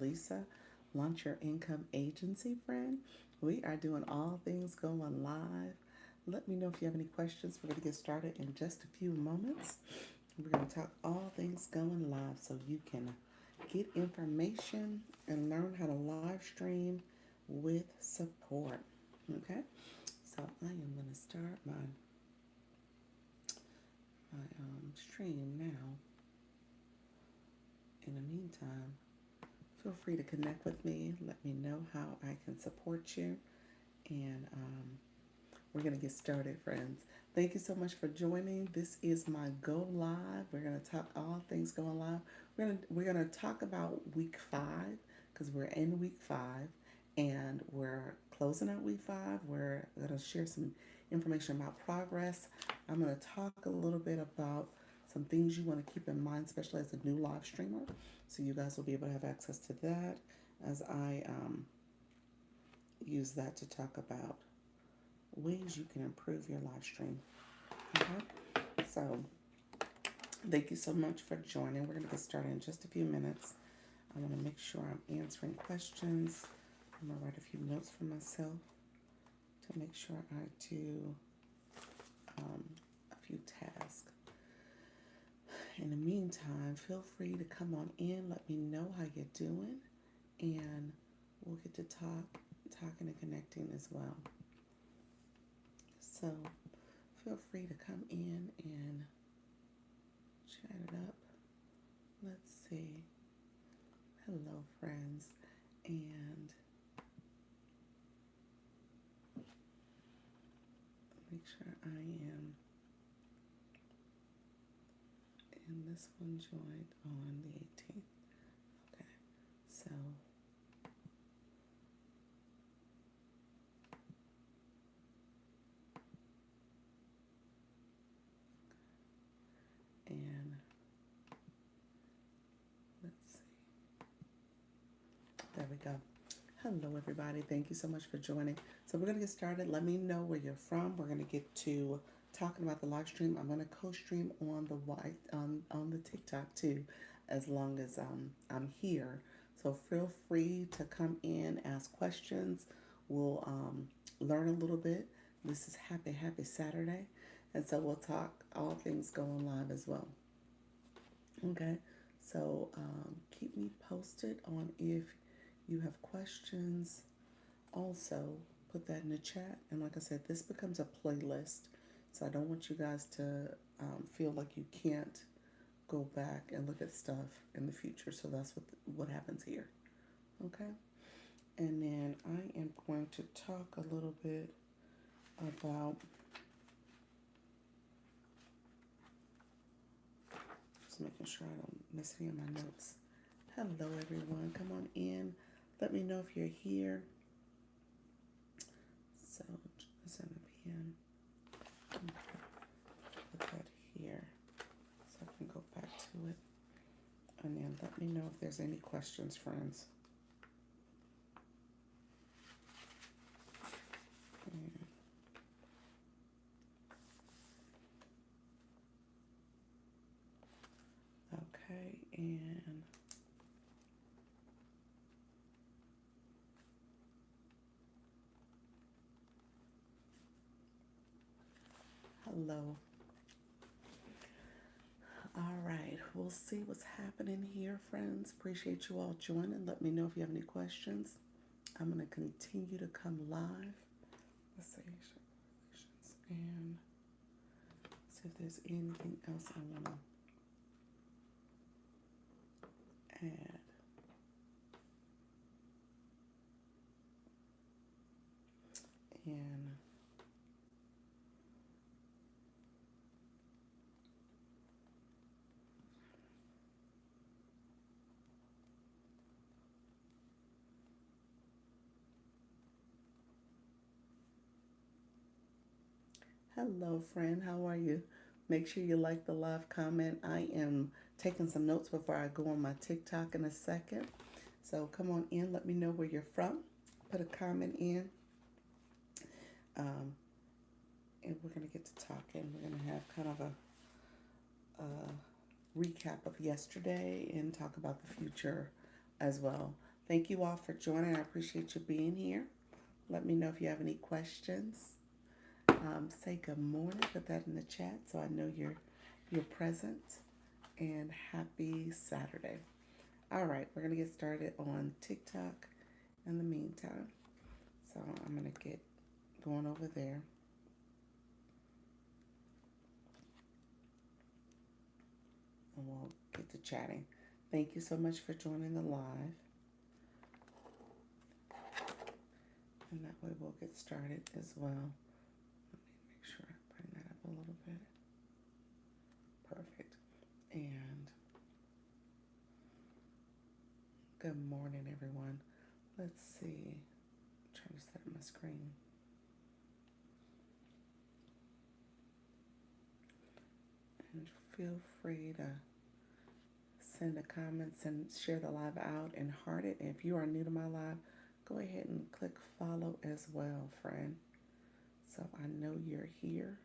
Lisa, Launch Your Income Agency, friend. We are doing all things going live. Let me know if you have any questions. We're going to get started in just a few moments. We're going to talk all things going live so you can get information and learn how to live stream with support. Okay, so I am going to start my stream now. In the meantime, feel free to connect with me. Let me know how I can support you. And we're going to get started, friends. Thank you so much for joining. This is my Go Live. We're going to talk all things going live. We're gonna talk about week 5 because we're in week 5 and we're closing out week 5. We're going to share some information about progress. I'm going to talk a little bit about some things you want to keep in mind, especially as a new live streamer. So you guys will be able to have access to that as I use that to talk about ways you can improve your live stream. Okay? So, thank you so much for joining. We're going to get started in just a few minutes. I want to make sure I'm answering questions. I'm going to write a few notes for myself to make sure I do a few tasks. In the meantime, feel free to come on in. Let me know how you're doing, and we'll get to talking and connecting as well. So feel free to come in and chat it up. Let's see. Hello, friends. And make sure I am in this one joined on the 18th. Okay. So and let's see. There we go. Hello, everybody. Thank you so much for joining. So we're going to get started. Let me know where you're from. We're going to get to talking about the live stream. I'm going to co-stream on the on the TikTok too, as long as I'm here. So feel free to come in, ask questions. We'll learn a little bit. This is happy Saturday, and so we'll talk all things going live as well. Okay, so keep me posted on if you have questions. Also, put that in the chat. And like I said, this becomes a playlist. So I don't want you guys to feel like you can't go back and look at stuff in the future. So that's what happens here. Okay? And then I am going to talk a little bit about, just making sure I don't miss any of my notes. Hello, everyone. Come on in. Let me know if you're here. So, 7 p.m. Put that here so I can go back to it. And then let me know if there's any questions, friends. Okay, and hello. All right, we'll see what's happening here, friends. Appreciate you all joining. Let me know if you have any questions. I'm going to continue to come live. Let's see, and see if there's anything else I want to add. And hello, friend. How are you? Make sure you like the live comment. I am taking some notes before I go on my TikTok in a second. So come on in. Let me know where you're from. Put a comment in. And we're going to get to talking. We're going to have kind of a recap of yesterday and talk about the future as well. Thank you all for joining. I appreciate you being here. Let me know if you have any questions. Say good morning. Put that in the chat so I know you're present. And happy Saturday. All right, we're gonna get started on TikTok in the meantime. So I'm gonna get going over there. And we'll get to chatting. Thank you so much for joining the live. And that way we'll get started as well. Let me make sure I bring that up a little bit. Perfect. And good morning, everyone. Let's see. I'm trying to set up my screen. And feel free to send the comments and share the live out and heart it. And if you are new to my live, go ahead and click follow as well, friend. So I know you're here.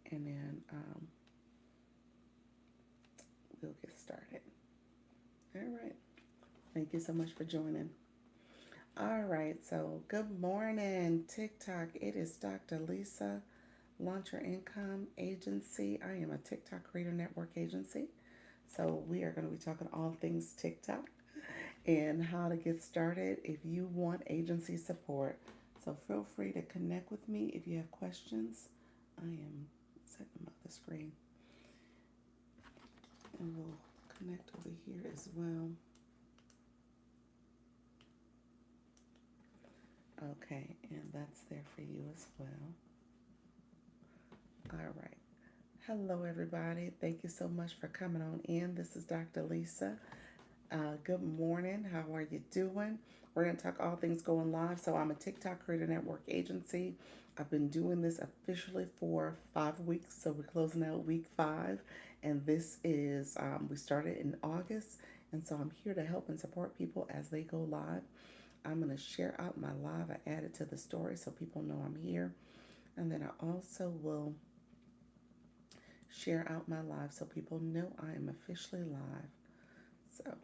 And then we'll get started. All right. Thank you so much for joining. All right. So good morning, TikTok. It is Dr. Lisa, Launch Your Income Agency. I am a TikTok Creator Network agency. So we are going to be talking all things TikTok and how to get started if you want agency support. So feel free to connect with me if you have questions. I am setting up the screen. And we'll connect over here as well. Okay, and that's there for you as well. All right. Hello, everybody. Thank you so much for coming on in. This is Dr. Lisa. Good morning. How are you doing? We're going to talk all things going live. So I'm a TikTok Creator Network agency. I've been doing this officially for 5 weeks. So we're closing out week 5. And this is, we started in August. And so I'm here to help and support people as they go live. I'm going to share out my live. I added to the story so people know I'm here. And then I also will share out my live so people know I am officially live. So,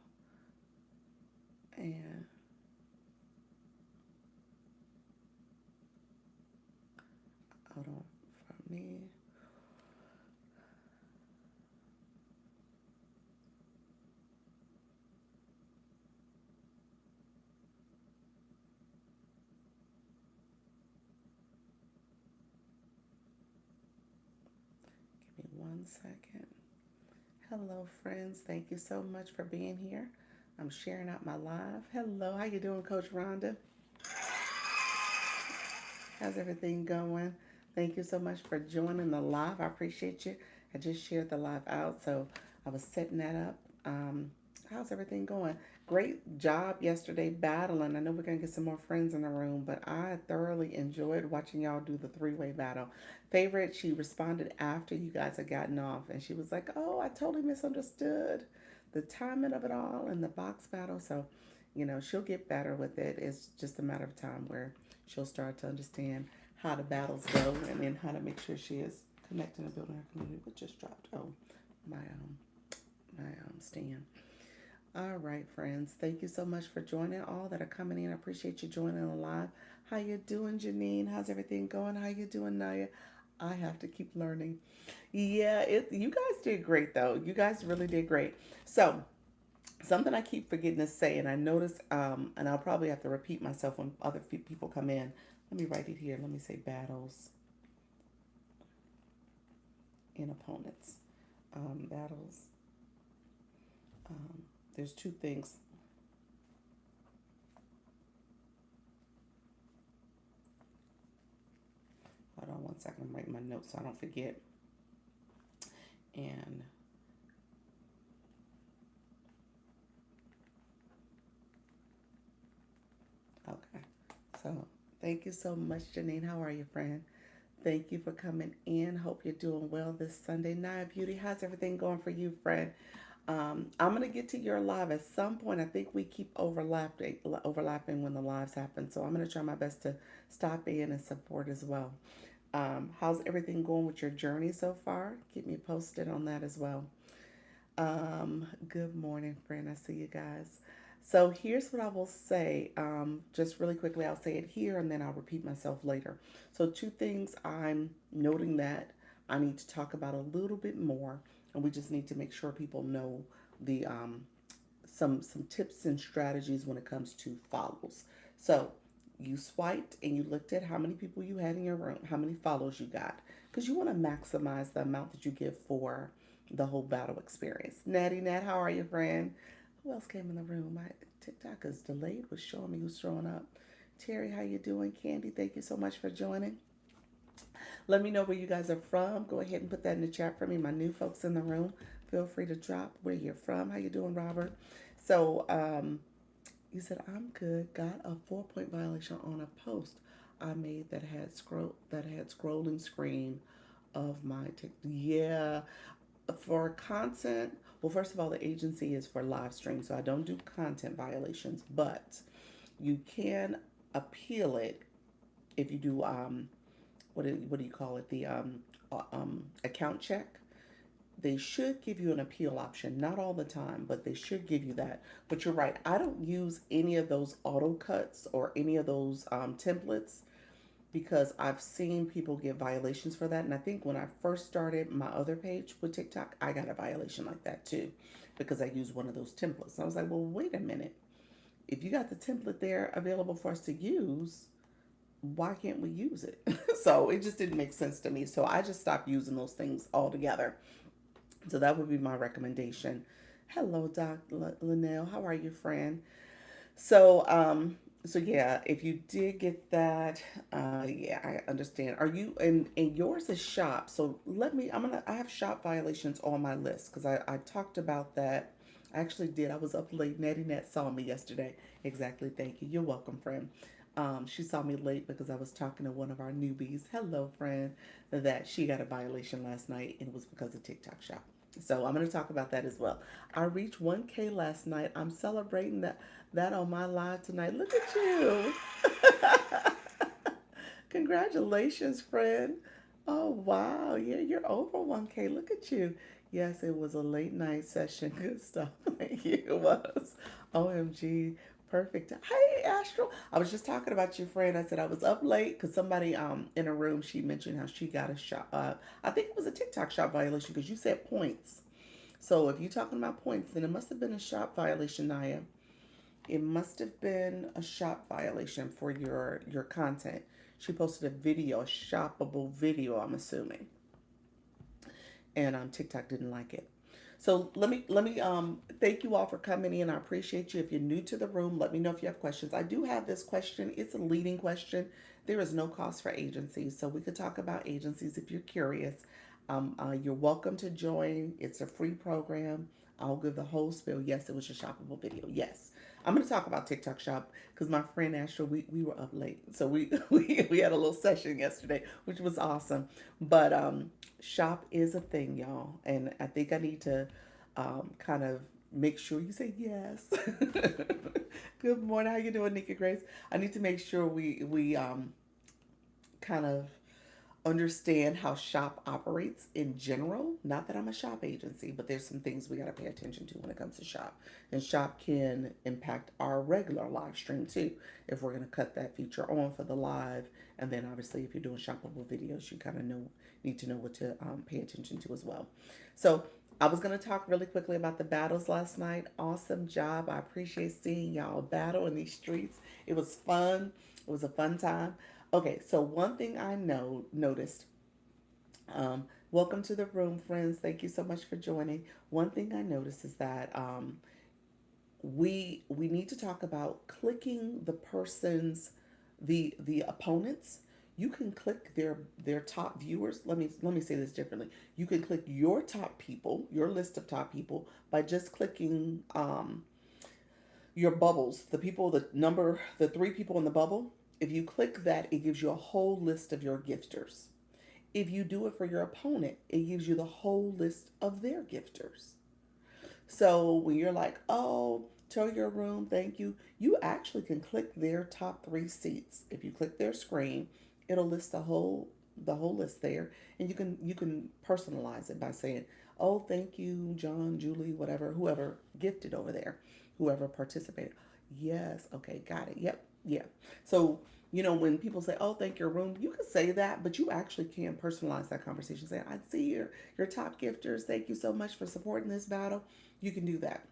and hold on for me. Give me 1 second. Hello, friends. Thank you so much for being here. I'm sharing out my live. Hello, how you doing, Coach Rhonda? How's everything going? Thank you so much for joining the live. I appreciate you. I just shared the live out, so I was setting that up. How's everything going? Great job yesterday battling. I know we're going to get some more friends in the room, but I thoroughly enjoyed watching y'all do the three-way battle. Favorite, she responded after you guys had gotten off, and she was like, oh, I totally misunderstood the timing of it all and the box battle. So, she'll get better with it. It's just a matter of time where she'll start to understand how the battles go and then how to make sure she is connecting and building her community. What just dropped? Oh, my stand. All right, friends. Thank you so much for joining. All that are coming in, I appreciate you joining the live. How you doing, Janine? How's everything going? How you doing, Naya? I have to keep learning. Yeah, you guys did great though. You guys really did great. So something I keep forgetting to say, and I notice, and I'll probably have to repeat myself when other people come in. Let me write it here. Let me say battles and opponents. Battles. There's two things. Hold on 1 second. I'm writing my notes so I don't forget. And okay. So thank you so much, Janine. How are you, friend? Thank you for coming in. Hope you're doing well this Sunday. Naya Beauty, how's everything going for you, friend? I'm gonna get to your live at some point. I think we keep overlapping when the lives happen. So I'm gonna try my best to stop in and support as well. How's everything going with your journey so far? Keep me posted on that as well. Good morning, friend. I see you guys. So here's what I will say. Just really quickly, I'll say it here and then I'll repeat myself later. So, two things I'm noting that I need to talk about a little bit more, and we just need to make sure people know the some tips and strategies when it comes to follows. So, you swiped and you looked at how many people you had in your room, how many follows you got, because you want to maximize the amount that you give for the whole battle experience. Natty Nat, how are you, friend? Who else came in the room? My TikTok is delayed with showing me who's showing up. Terry, how you doing? Candy, thank you so much for joining. Let me know where you guys are from. Go ahead and put that in the chat for me. My new folks in the room, feel free to drop where you're from. How you doing, Robert? So, you said I'm good. Got a 4-point violation on a post I made that had scrolling screen of my yeah, for content. Well, first of all, the agency is for live stream, so I don't do content violations, but you can appeal it if you do what do you call it, the account check. They should give you an appeal option, not all the time, but they should give you that. But you're right, I don't use any of those auto cuts or any of those templates because I've seen people get violations for that. And I think when I first started my other page with TikTok, I got a violation like that too because I used one of those templates. And I was like, well, wait a minute. If you got the template there available for us to use, why can't we use it? So it just didn't make sense to me. So I just stopped using those things altogether. So that would be my recommendation. Hello, Doc Linnell. How are you, friend? So, so yeah, if you did get that, yeah, I understand. Are you and yours is shop? So I have shop violations on my list because I talked about that. I actually did. I was up late. Natty Nat saw me yesterday. Exactly. Thank you. You're welcome, friend. She saw me late because I was talking to one of our newbies. Hello, friend. That she got a violation last night and it was because of TikTok shop. So I'm going to talk about that as well. I reached 1K last night. I'm celebrating that on my live tonight. Look at you. Congratulations, friend. Oh, wow. Yeah, you're over 1K. Look at you. Yes, it was a late night session. Good stuff. Thank you. It was. OMG. Perfect. Hey, Astral. I was just talking about your friend. I said I was up late because somebody in a room, she mentioned how she got a shot. I think it was a TikTok shop violation because you said points. So if you're talking about points, then it must have been a shop violation, Naya. It must have been a shop violation for your content. She posted a video, a shoppable video, I'm assuming, and TikTok didn't like it. So let me thank you all for coming in. I appreciate you. If you're new to the room, let me know if you have questions. I do have this question. It's a leading question. There is no cost for agencies, so we could talk about agencies if you're curious. You're welcome to join. It's a free program. I'll give the whole spiel. Yes, it was a shoppable video. Yes. I'm going to talk about TikTok Shop because my friend Astro, we were up late. So we had a little session yesterday, which was awesome. But shop is a thing, y'all. And I think I need to kind of make sure you say yes. Good morning. How you doing, Nika Grace? I need to make sure we kind of understand how shop operates in general. Not that I'm a shop agency, but there's some things we got to pay attention to when it comes to shop. And shop can impact our regular live stream too, if we're going to cut that feature on for the live. And then obviously, if you're doing shoppable videos, you kind of need to know what to pay attention to as well. So I was going to talk really quickly about the battles last night. Awesome job. I appreciate seeing y'all battle in these streets. It was fun. It was a fun time. Okay, so one thing I noticed. Welcome to the room, friends. Thank you so much for joining. One thing I noticed is that we need to talk about clicking the person's the opponents. You can click their top viewers. Let me say this differently. You can click your top people, your list of top people, by just clicking your bubbles, the three people in the bubble. If you click that, it gives you a whole list of your gifters. If you do it for your opponent, it gives you the whole list of their gifters. So when you're like, oh, tell your room, thank you, you actually can click their top three seats. If you click their screen, it'll list the whole list there, and you can personalize it by saying, oh, thank you, John, Julie, whatever, whoever gifted over there. whoever participated. Yes, okay, got it. Yep, yeah. So, when people say, "Oh, thank your room," you can say that, but you actually can personalize that conversation. Say, "I see your top gifters. Thank you so much for supporting this battle." You can do that.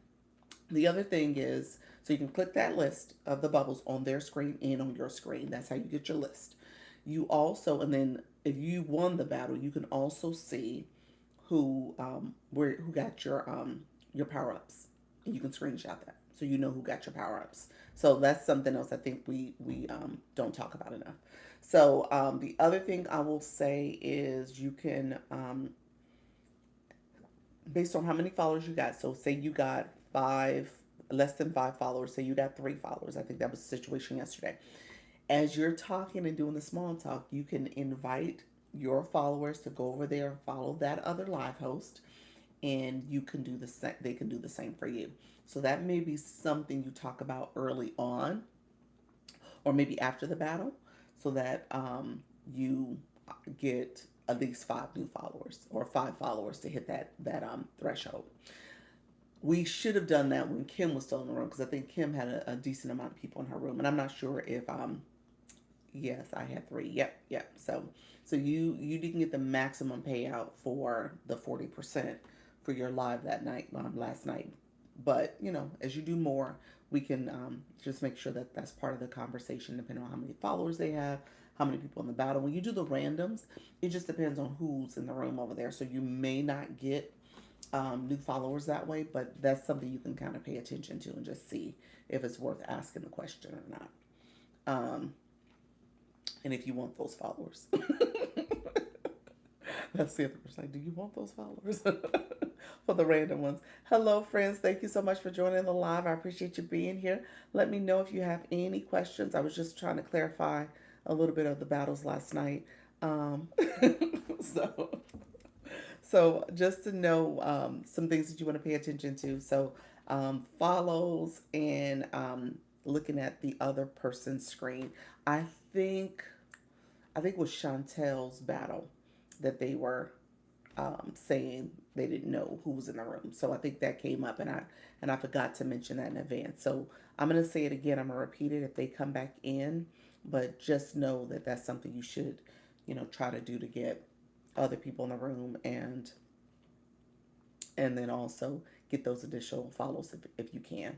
The other thing is, so you can click that list of the bubbles on their screen and on your screen. That's how you get your list. You also, and then if you won the battle, you can also see who got your power ups. And you can screenshot that so you know who got your power ups. So that's something else I think we don't talk about enough. So the other thing I will say is you can based on how many followers you got. So say you got less than 5 followers. Say you got 3 followers. I think that was the situation yesterday. As you're talking and doing the small talk, you can invite your followers to go over there and follow that other live host, and you can do the same. They can do the same for you. So that may be something you talk about early on, or maybe after the battle, so that you get at least 5 new followers or 5 followers to hit that threshold. We should have done that when Kim was still in the room because I think Kim had a decent amount of people in her room, and I'm not sure if yes, I had 3. Yep, yep. So you didn't get the maximum payout for the 40% for your live that night last night, but as you do more, we can just make sure that that's part of the conversation, depending on how many followers they have, how many people in the battle. When you do the randoms, it just depends on who's in the room over there. So you may not get new followers that way, but that's something you can kind of pay attention to and just see if it's worth asking the question or not. And if you want those followers. That's the other person. Like, do you want those followers? For the random ones. Hello, friends. Thank you so much for joining the live. I appreciate you being here. Let me know if you have any questions. I was just trying to clarify a little bit of the battles last night. So, so just to know some things that you want to pay attention to. So follows and looking at the other person's screen. I think I think it was Chantel's battle that they were saying they didn't know who was in the room. So I think that came up, and I forgot to mention that in advance. So I'm gonna say it again. I'm gonna repeat it if they come back in, but just know that that's something you should, try to do to get other people in the room, and then also get those additional follows if you can.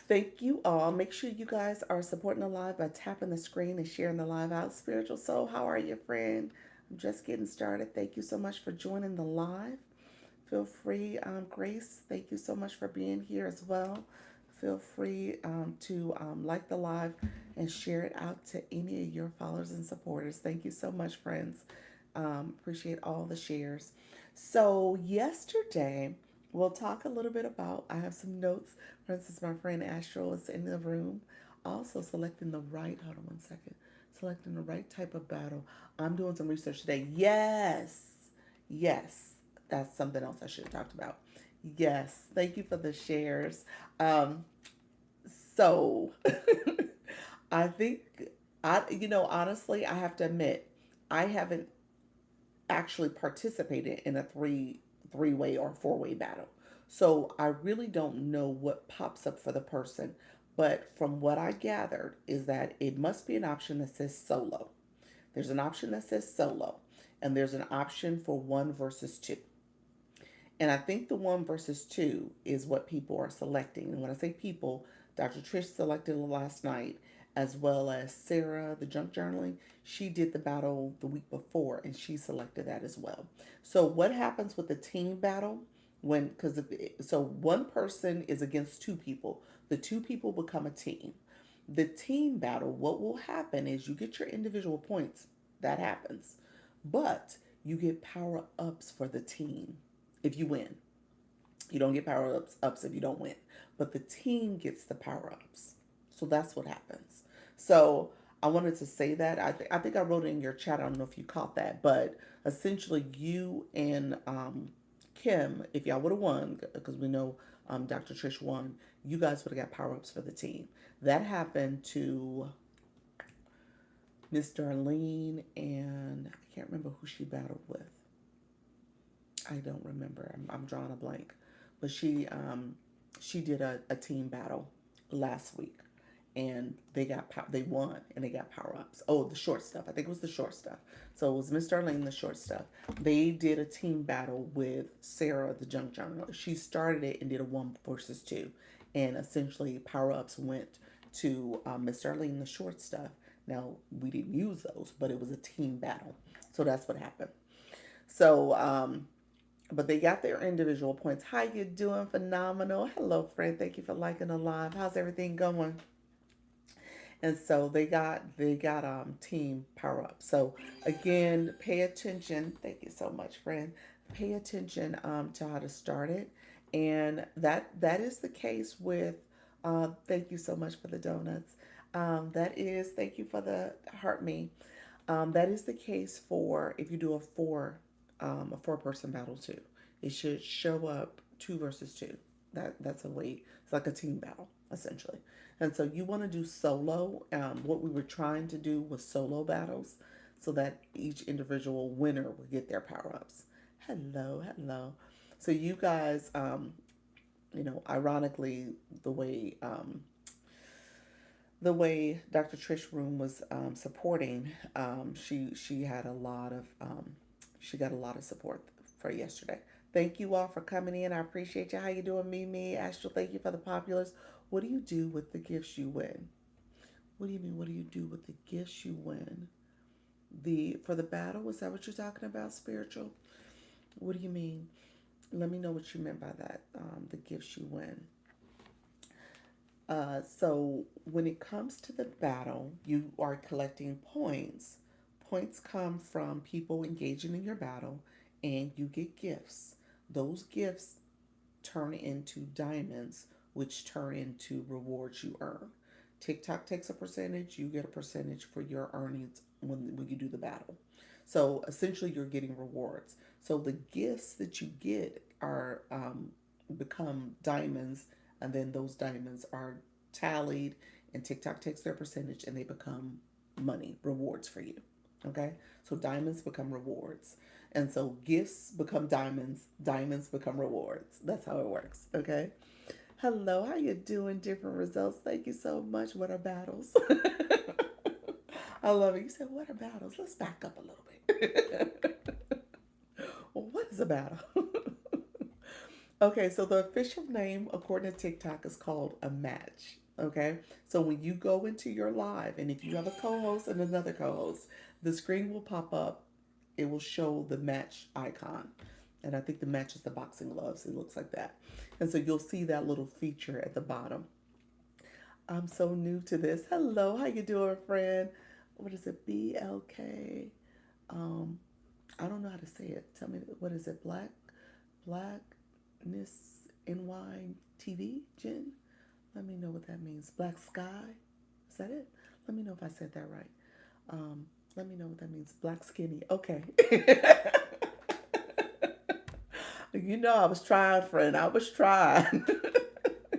Thank you all. Make sure you guys are supporting the live by tapping the screen and sharing the live out. Spiritual Soul, how are you, friend? I'm just getting started. Thank you so much for joining the live. Feel free, Grace, thank you so much for being here as well. Feel free to like the live and share it out to any of your followers and supporters. Thank you so much, friends. Appreciate all the shares. So yesterday, we'll talk a little bit about, I have some notes. For instance, my friend Astro is in the room. Also selecting the right, hold on one second, selecting the right type of battle. I'm doing some research today. Yes, that's something else I should have talked about. Yes, thank you for the shares. So I think honestly, I have to admit, I haven't actually participated in a three-way or four-way battle. So I really don't know what pops up for the person. But from what I gathered is that it must be an option that says solo. There's an option that says solo, and there's an option for 1 versus 2. And I think the 1 versus 2 is what people are selecting. And when I say people, Dr. Trish selected it last night, as well as Sarah, the junk journaling. She did the battle the week before, and she selected that as well. So what happens with the team battle so one person is against 2 people. The 2 people become a team. The team battle, what will happen is you get your individual points. That happens. But you get power ups for the team if you win. You don't get power ups if you don't win, but the team gets the power ups. So that's what happens. So I wanted to say that. I think I wrote it in your chat. I don't know if you caught that, but essentially you and Kim, if y'all would have won, because we know Dr. Trish won, you guys would have got power ups for the team. That happened to Miss Darlene, and I can't remember who she battled with. I don't remember. I'm drawing a blank. But she did a team battle last week, and they won and they got power ups. Oh, the short stuff. I think it was the short stuff. So it was Miss Darlene, the short stuff. They did a team battle with Sarah, the junk journaler. She started it and did a 1 versus 2, and essentially power ups went to Miss Darlene, the short stuff. Now we didn't use those, but it was a team battle. So that's what happened. So but they got their individual points. How you doing? Phenomenal. Hello, friend. Thank you for liking the live. How's everything going? And so they got team power up. So again, pay attention. Thank you so much, friend. Pay attention to how to start it, and that is the case with. Thank you so much for the donuts. That is thank you for the heart me. That is the case for if you do a 4 person battle too. It should show up 2 versus 2. That's a way. It's like a team battle essentially. And so you want to do solo. What we were trying to do was solo battles, so that each individual winner would get their power ups. Hello, hello. So you guys, ironically, the way Dr. Trish Room was supporting, she had a lot of she got a lot of support for yesterday. Thank you all for coming in. I appreciate you. How you doing, Mimi? Astral, thank you for the populars. What do you do with the gifts you win? What do you mean? What do you do with the gifts you win? The for the battle? Is that what you're talking about? Spiritual? What do you mean? Let me know what you meant by that. The gifts you win. So when it comes to the battle, you are collecting points. Points come from people engaging in your battle, and you get gifts. Those gifts turn into diamonds, which turn into rewards you earn. TikTok takes a percentage, you get a percentage for your earnings when you do the battle. So essentially, you're getting rewards. So the gifts that you get are become diamonds, and then those diamonds are tallied, and TikTok takes their percentage, and they become money rewards for you. Okay, so diamonds become rewards, and so gifts become diamonds. Diamonds become rewards. That's how it works. Okay. Hello, how you doing? Different results. Thank you so much. What are battles? I love it. You said, what are battles? Let's back up a little bit. Well, what is a battle? Okay, so the official name, according to TikTok, is called a match. Okay, so when you go into your live, and if you have a co host and another co host, the screen will pop up. It will show the match icon. And I think the match is the boxing gloves. It looks like that. And so you'll see that little feature at the bottom. I'm so new to this. Hello, how you doing, friend? What is it? BLK. Um, I don't know how to say it. Tell me what is it? Blackness NY TV, Jen? Let me know what that means. Black Sky? Is that it? Let me know if I said that right. Let me know what that means. Black Skinny. Okay. You know, I was trying, friend. I was trying.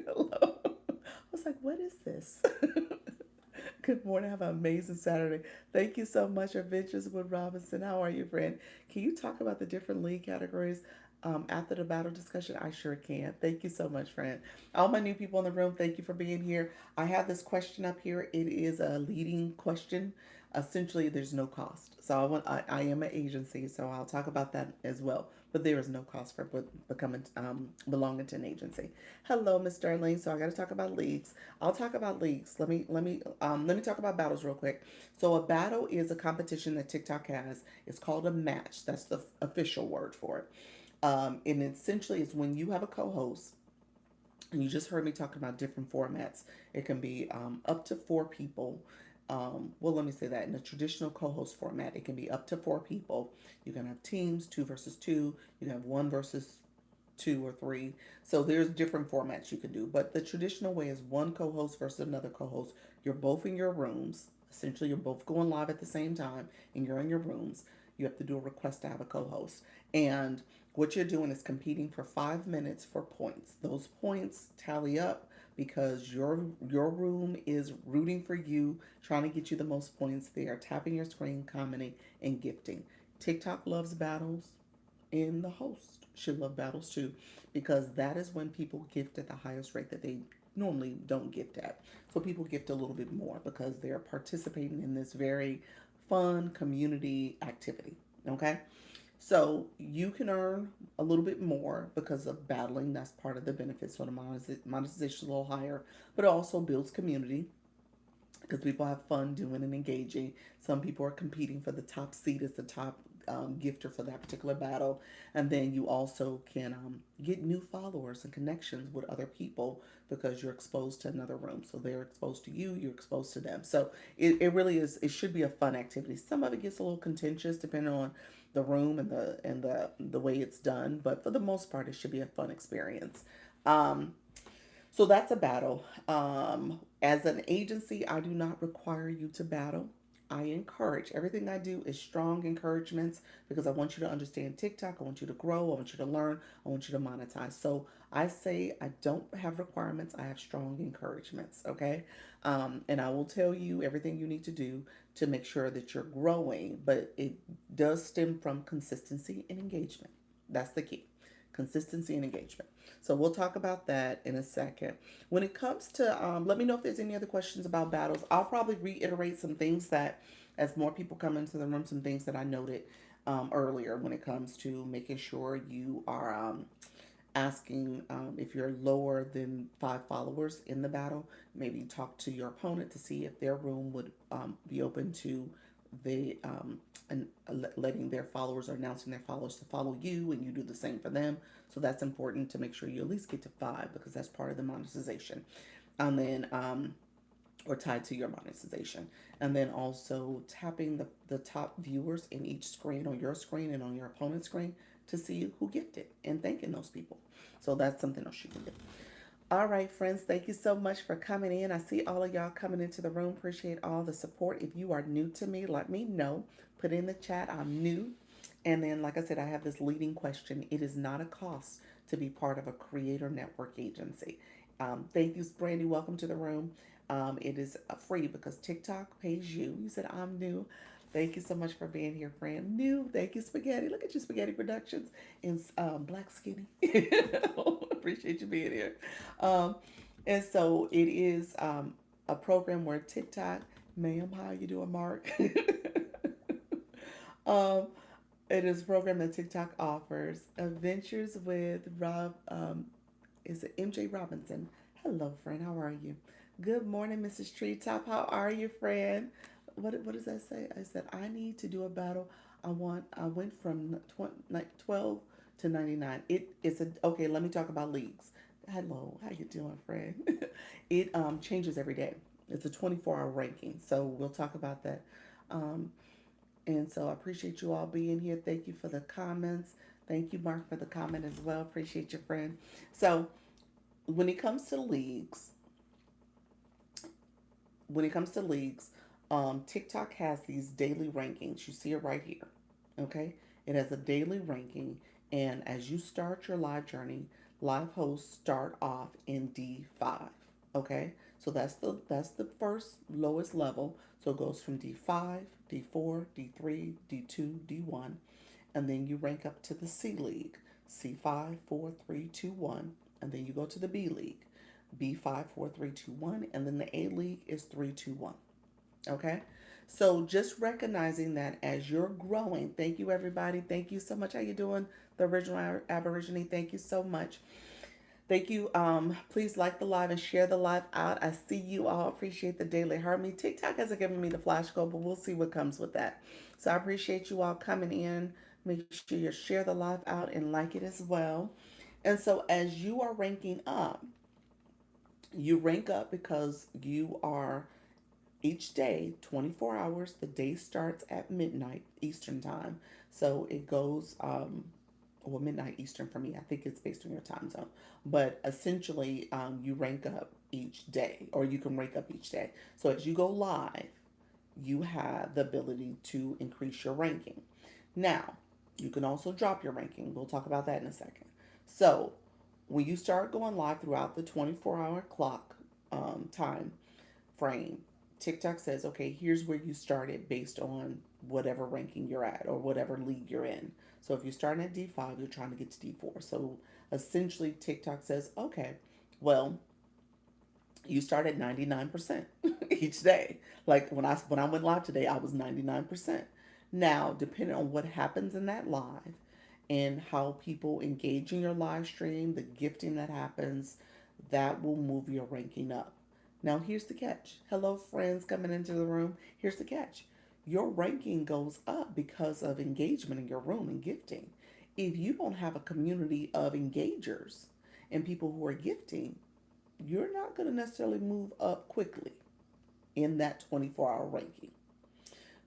Hello. I was like, what is this? Good morning. Have an amazing Saturday. Thank you so much, Adventures with Robinson. How are you, friend? Can you talk about the different league categories after the battle discussion? I sure can. Thank you so much, friend. All my new people in the room, thank you for being here. I have this question up here. It is a leading question. Essentially, there's no cost. So I am an agency, so I'll talk about that as well. But there is no cost for becoming belonging to an agency. Hello, Miss Darlene. So I got to talk about leagues. I'll talk about leagues. Let me talk about battles real quick. So a battle is a competition that TikTok has. It's called a match. That's the official word for it. And essentially, it's when you have a co-host. And you just heard me talking about different formats. It can be up to 4 people. Well, let me say that in a traditional co-host format, it can be up to 4 people. You can have teams, 2 versus 2. You can have 1 versus 2 or 3. So there's different formats you can do. But the traditional way is one co-host versus another co-host. You're both in your rooms. Essentially, you're both going live at the same time, and you're in your rooms. You have to do a request to have a co-host. And what you're doing is competing for 5 minutes for points. Those points tally up because your room is rooting for you, trying to get you the most points. They are tapping your screen, commenting, and gifting. TikTok loves battles, and the host should love battles too. because that is when people gift at the highest rate that they normally don't gift at. So people gift a little bit more because they're participating in this very fun community activity. Okay. So you can earn a little bit more because of battling. That's part of the benefits. So the monetization is a little higher, but it also builds community because people have fun doing and engaging. Some people are competing for the top seat as the top gifter for that particular battle. And then you also can get new followers and connections with other people because you're exposed to another room. So they're exposed to you, you're exposed to them. So it really is, it should be a fun activity. Some of it gets a little contentious depending on the room and the way it's done. But for the most part, it should be a fun experience. Um, so that's a battle. As an agency, I do not require you to battle. I encourage. Everything I do is strong encouragements because I want you to understand TikTok. I want you to grow. I want you to learn. I want you to monetize. So I say I don't have requirements. I have strong encouragements. Okay. And I will tell you everything you need to do to make sure that you're growing, but it does stem from consistency and engagement. That's the key, consistency and engagement. So we'll talk about that in a second. When it comes to, let me know if there's any other questions about battles. I'll probably reiterate some things that, as more people come into the room, some things that I noted earlier when it comes to making sure you are asking if you're lower than 5 followers in the battle. Maybe talk to your opponent to see if their room would be open to the and letting their followers or announcing their followers to follow you, and you do the same for them. So that's important to make sure you at least get to 5 because that's part of the monetization. And then or tied to your monetization. And then also tapping the top viewers in each screen, on your screen and on your opponent's screen, to see who gifted and thanking those people. So that's something else you can do. All right, friends, thank you so much for coming in. I see all of y'all coming into the room. Appreciate all the support. If you are new to me, let me know. Put in the chat, I'm new. And then, like I said, I have this leading question. It is not a cost to be part of a creator network agency. Thank you, Brandy. Welcome to the room. It is free because TikTok pays you. You said I'm new. Thank you so much for being here, friend. New. Thank you, Spaghetti. Look at you, Spaghetti Productions and Black Skinny. Appreciate you being here. Um, and so it is a program where TikTok, ma'am, how you doing, Mark? um, it is a program that TikTok offers. Adventures with Rob, is it MJ Robinson? Hello, friend. How are you? Good morning, Mrs. Treetop. How are you, friend? What does that say? I said I need to do a battle. I went from 12 to 99. It's a okay. Let me talk about leagues. Hello, how you doing, friend? It changes every day. It's a 24-hour ranking, so we'll talk about that. Um, and so I appreciate you all being here. Thank you for the comments. Thank you, Mark, for the comment as well. Appreciate your friend. So when it comes to leagues, when it comes to leagues, TikTok has these daily rankings. You see it right here. Okay, it has a daily ranking, and as you start your live journey, live hosts start off in D5. Okay, so that's the first lowest level. So it goes from D5, D4, D3, D2, D1, and then you rank up to the C League, C5, 4, 3, 2, 1, and then you go to the B League, B5, 4, 3, 2, 1, and then the A League is 3, 2, 1. Okay, so just recognizing that as you're growing, thank you everybody. Thank you so much. How you doing? The original Aborigine. Thank you so much. Thank you. Please like the live and share the live out. I see you all. Appreciate the daily harmony. TikTok hasn't given me the flash code, but we'll see what comes with that. So I appreciate you all coming in. Make sure you share the live out and like it as well. And so as you are ranking up, you rank up because you are each day 24 hours. The day starts at midnight Eastern time, so it goes well, midnight Eastern for me. I think it's based on your time zone, but essentially you rank up each day, or you can rank up each day. So as you go live, you have the ability to increase your ranking. Now you can also drop your ranking. We'll talk about that in a second. So when you start going live throughout the 24-hour clock time frame, TikTok says, okay, here's where you started based on whatever ranking you're at or whatever league you're in. So if you're starting at D5, you're trying to get to D4. So essentially, TikTok says, okay, well, you start at 99% each day. Like when I went live today, I was 99%. Now, depending on what happens in that live and how people engage in your live stream, the gifting that happens, that will move your ranking up. Now, here's the catch. Hello, friends coming into the room. Here's the catch. Your ranking goes up because of engagement in your room and gifting. If you don't have a community of engagers and people who are gifting, you're not going to necessarily move up quickly in that 24-hour ranking.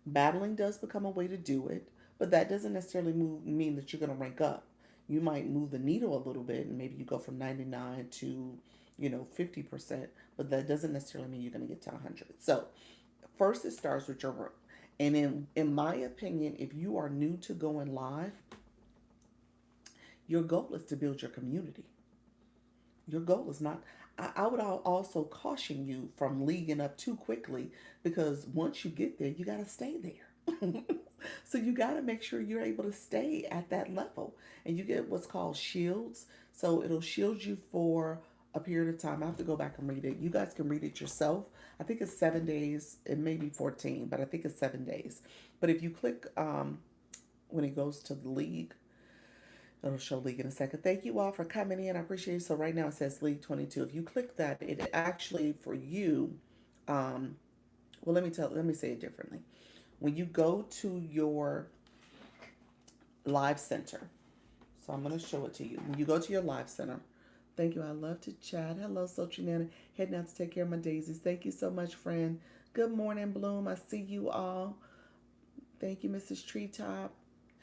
Battling does become a way to do it, but that doesn't necessarily mean that you're going to rank up. You might move the needle a little bit, and maybe you go from 99 to 50%, but that doesn't necessarily mean you're going to get to 100. So first, it starts with your room. And in my opinion, if you are new to going live, your goal is to build your community. Your goal is not. I would also caution you from leaguing up too quickly, because once you get there, you got to stay there. So you got to make sure you're able to stay at that level. And you get what's called shields. So it'll shield you for a period of time. I have to go back and read it. You guys can read it yourself. I think it's 7 days. It may be 14, but I think it's 7 days. But if you click when it goes to the league, it'll show league in a second. Thank you all for coming in. I appreciate it. So right now it says League 22. If you click that, it actually for you, well, let me say it differently. When you go to your live center, so I'm going to show it to you. When you go to your live center, thank you. I love to chat. Hello, Sochi Heading out to take care of my daisies. Thank you so much, friend. Good morning, Bloom. I see you all. Thank you, Mrs. Treetop.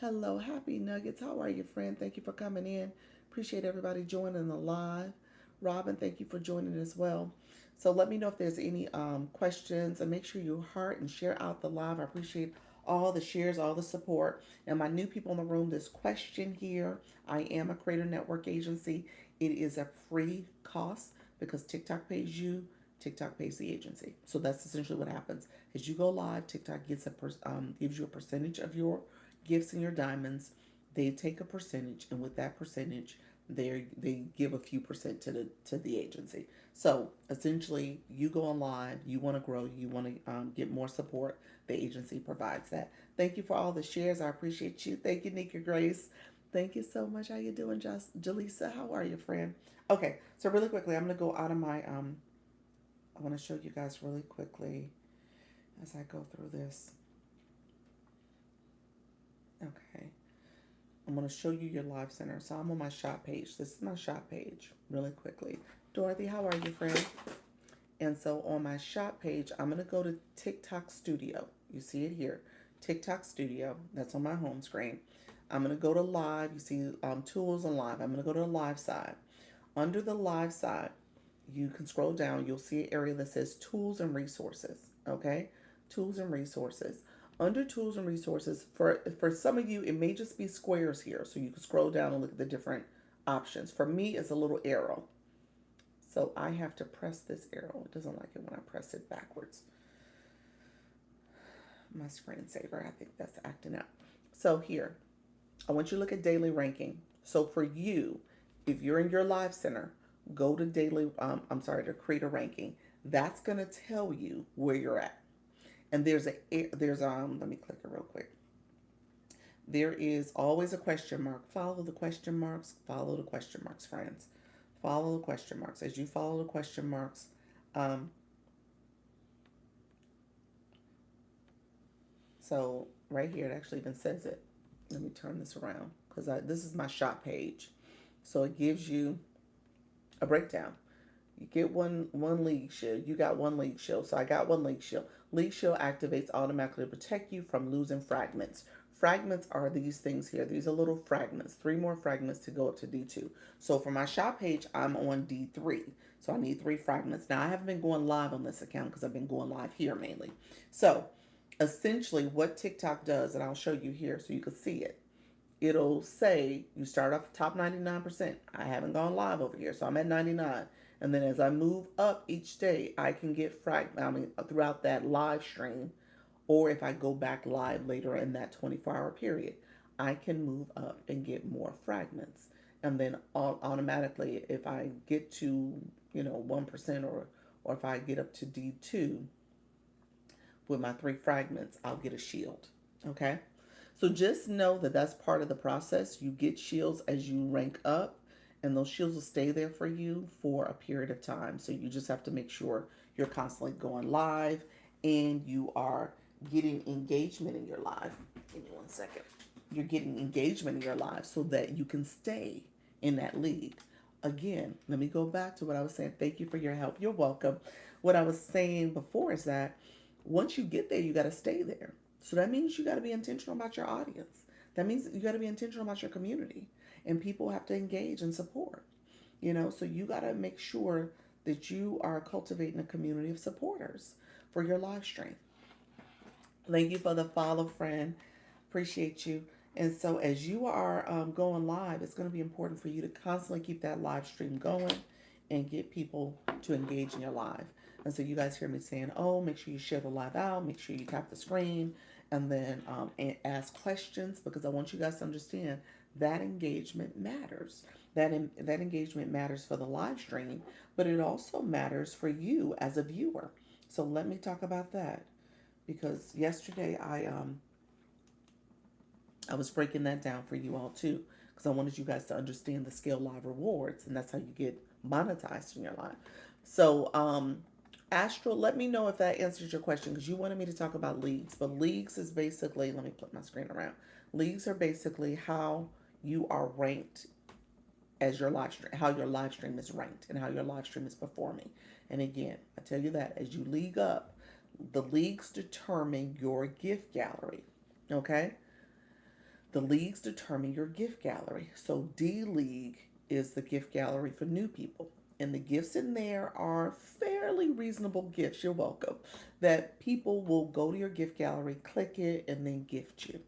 Hello, Happy Nuggets. How are you, friend? Thank you for coming in. Appreciate everybody joining the live. Robin, thank you for joining as well. So let me know if there's any questions, and make sure you heart and share out the live. I appreciate all the shares, all the support. And my new people in the room, this question here, I am a creator network agency. It is a free cost because TikTok pays you, TikTok pays the agency. So that's essentially what happens. As you go live, TikTok gives you a percentage of your gifts and your diamonds. They take a percentage, and with that percentage, they give a few percent to the agency. So essentially, you go on live, you want to grow, you want to get more support. The agency provides that. Thank you for all the shares. I appreciate you. Thank you, Nika Grace. Thank you so much. How you doing, Jaleesa? How are you, friend? Okay, so really quickly, I'm gonna go out of my I want to show you guys really quickly as I go through this. Okay. I'm going to show you your live center. So I'm on my shop page. This is my shop page really quickly. Dorothy, how are you, friend? And so on my shop page, I'm going to go to TikTok Studio. You see it here. TikTok Studio. That's on my home screen. I'm going to go to live. You see tools and live. I'm going to go to the live side. Under the live side, you can scroll down. You'll see an area that says tools and resources. Okay? Tools and resources. Under tools and resources, for some of you, it may just be squares here. So you can scroll down and look at the different options. For me, it's a little arrow. So I have to press this arrow. It doesn't like it when I press it backwards. My screensaver, I think that's acting up. So here, I want you to look at daily ranking. So for you, if you're in your live center, go to to create a ranking. That's going to tell you where you're at. And let me click it real quick. There is always a question mark. Follow the question marks. Follow the question marks, friends. Follow the question marks. As you follow the question marks, so right here, it actually even says it. Let me turn this around because this is my shop page. So it gives you a breakdown. You get one league shield. You got one league shield. So I got one league shield. League shield activates automatically to protect you from losing fragments. Fragments are these things here. These are little fragments. 3 more fragments to go up to D2. So for my shop page, I'm on D3. So I need 3 fragments. Now I haven't been going live on this account because I've been going live here mainly. So essentially what TikTok does, and I'll show you here so you can see it. It'll say you start off top 99%. I haven't gone live over here, so I'm at 99. And then as I move up each day, I can get throughout that live stream, or if I go back live later in that 24-hour period, I can move up and get more fragments. And then automatically, if I get to 1%, or if I get up to D2 with my 3 fragments, I'll get a shield. Okay. So just know that that's part of the process. You get shields as you rank up, and those shields will stay there for you for a period of time. So you just have to make sure you're constantly going live and you are getting engagement in your live. Give me 1 second. You're getting engagement in your live so that you can stay in that league. Again, let me go back to what I was saying. Thank you for your help. You're welcome. What I was saying before is that once you get there, you got to stay there. So that means you got to be intentional about your audience. That means you got to be intentional about your community, and people have to engage and support. So you got to make sure that you are cultivating a community of supporters for your live stream. Thank you for the follow, friend. Appreciate you. And so as you are going live, it's going to be important for you to constantly keep that live stream going and get people to engage in your live. And so you guys hear me saying, oh, make sure you share the live out, make sure you tap the screen, and then ask questions, because I want you guys to understand that engagement matters. That engagement matters for the live stream, but it also matters for you as a viewer. So let me talk about that, because yesterday I was breaking that down for you all too, because I wanted you guys to understand the scale live rewards, and that's how you get monetized in your live. So, Astral, let me know if that answers your question, because you wanted me to talk about leagues. But leagues is basically, let me put my screen around. Leagues are basically how you are ranked as your live stream, how your live stream is ranked and how your live stream is performing. And again, I tell you that as you league up, the leagues determine your gift gallery. Okay? The leagues determine your gift gallery. So D League is the gift gallery for new people. And the gifts in there are fairly reasonable gifts. You're welcome. That people will go to your gift gallery, click it, and then gift you.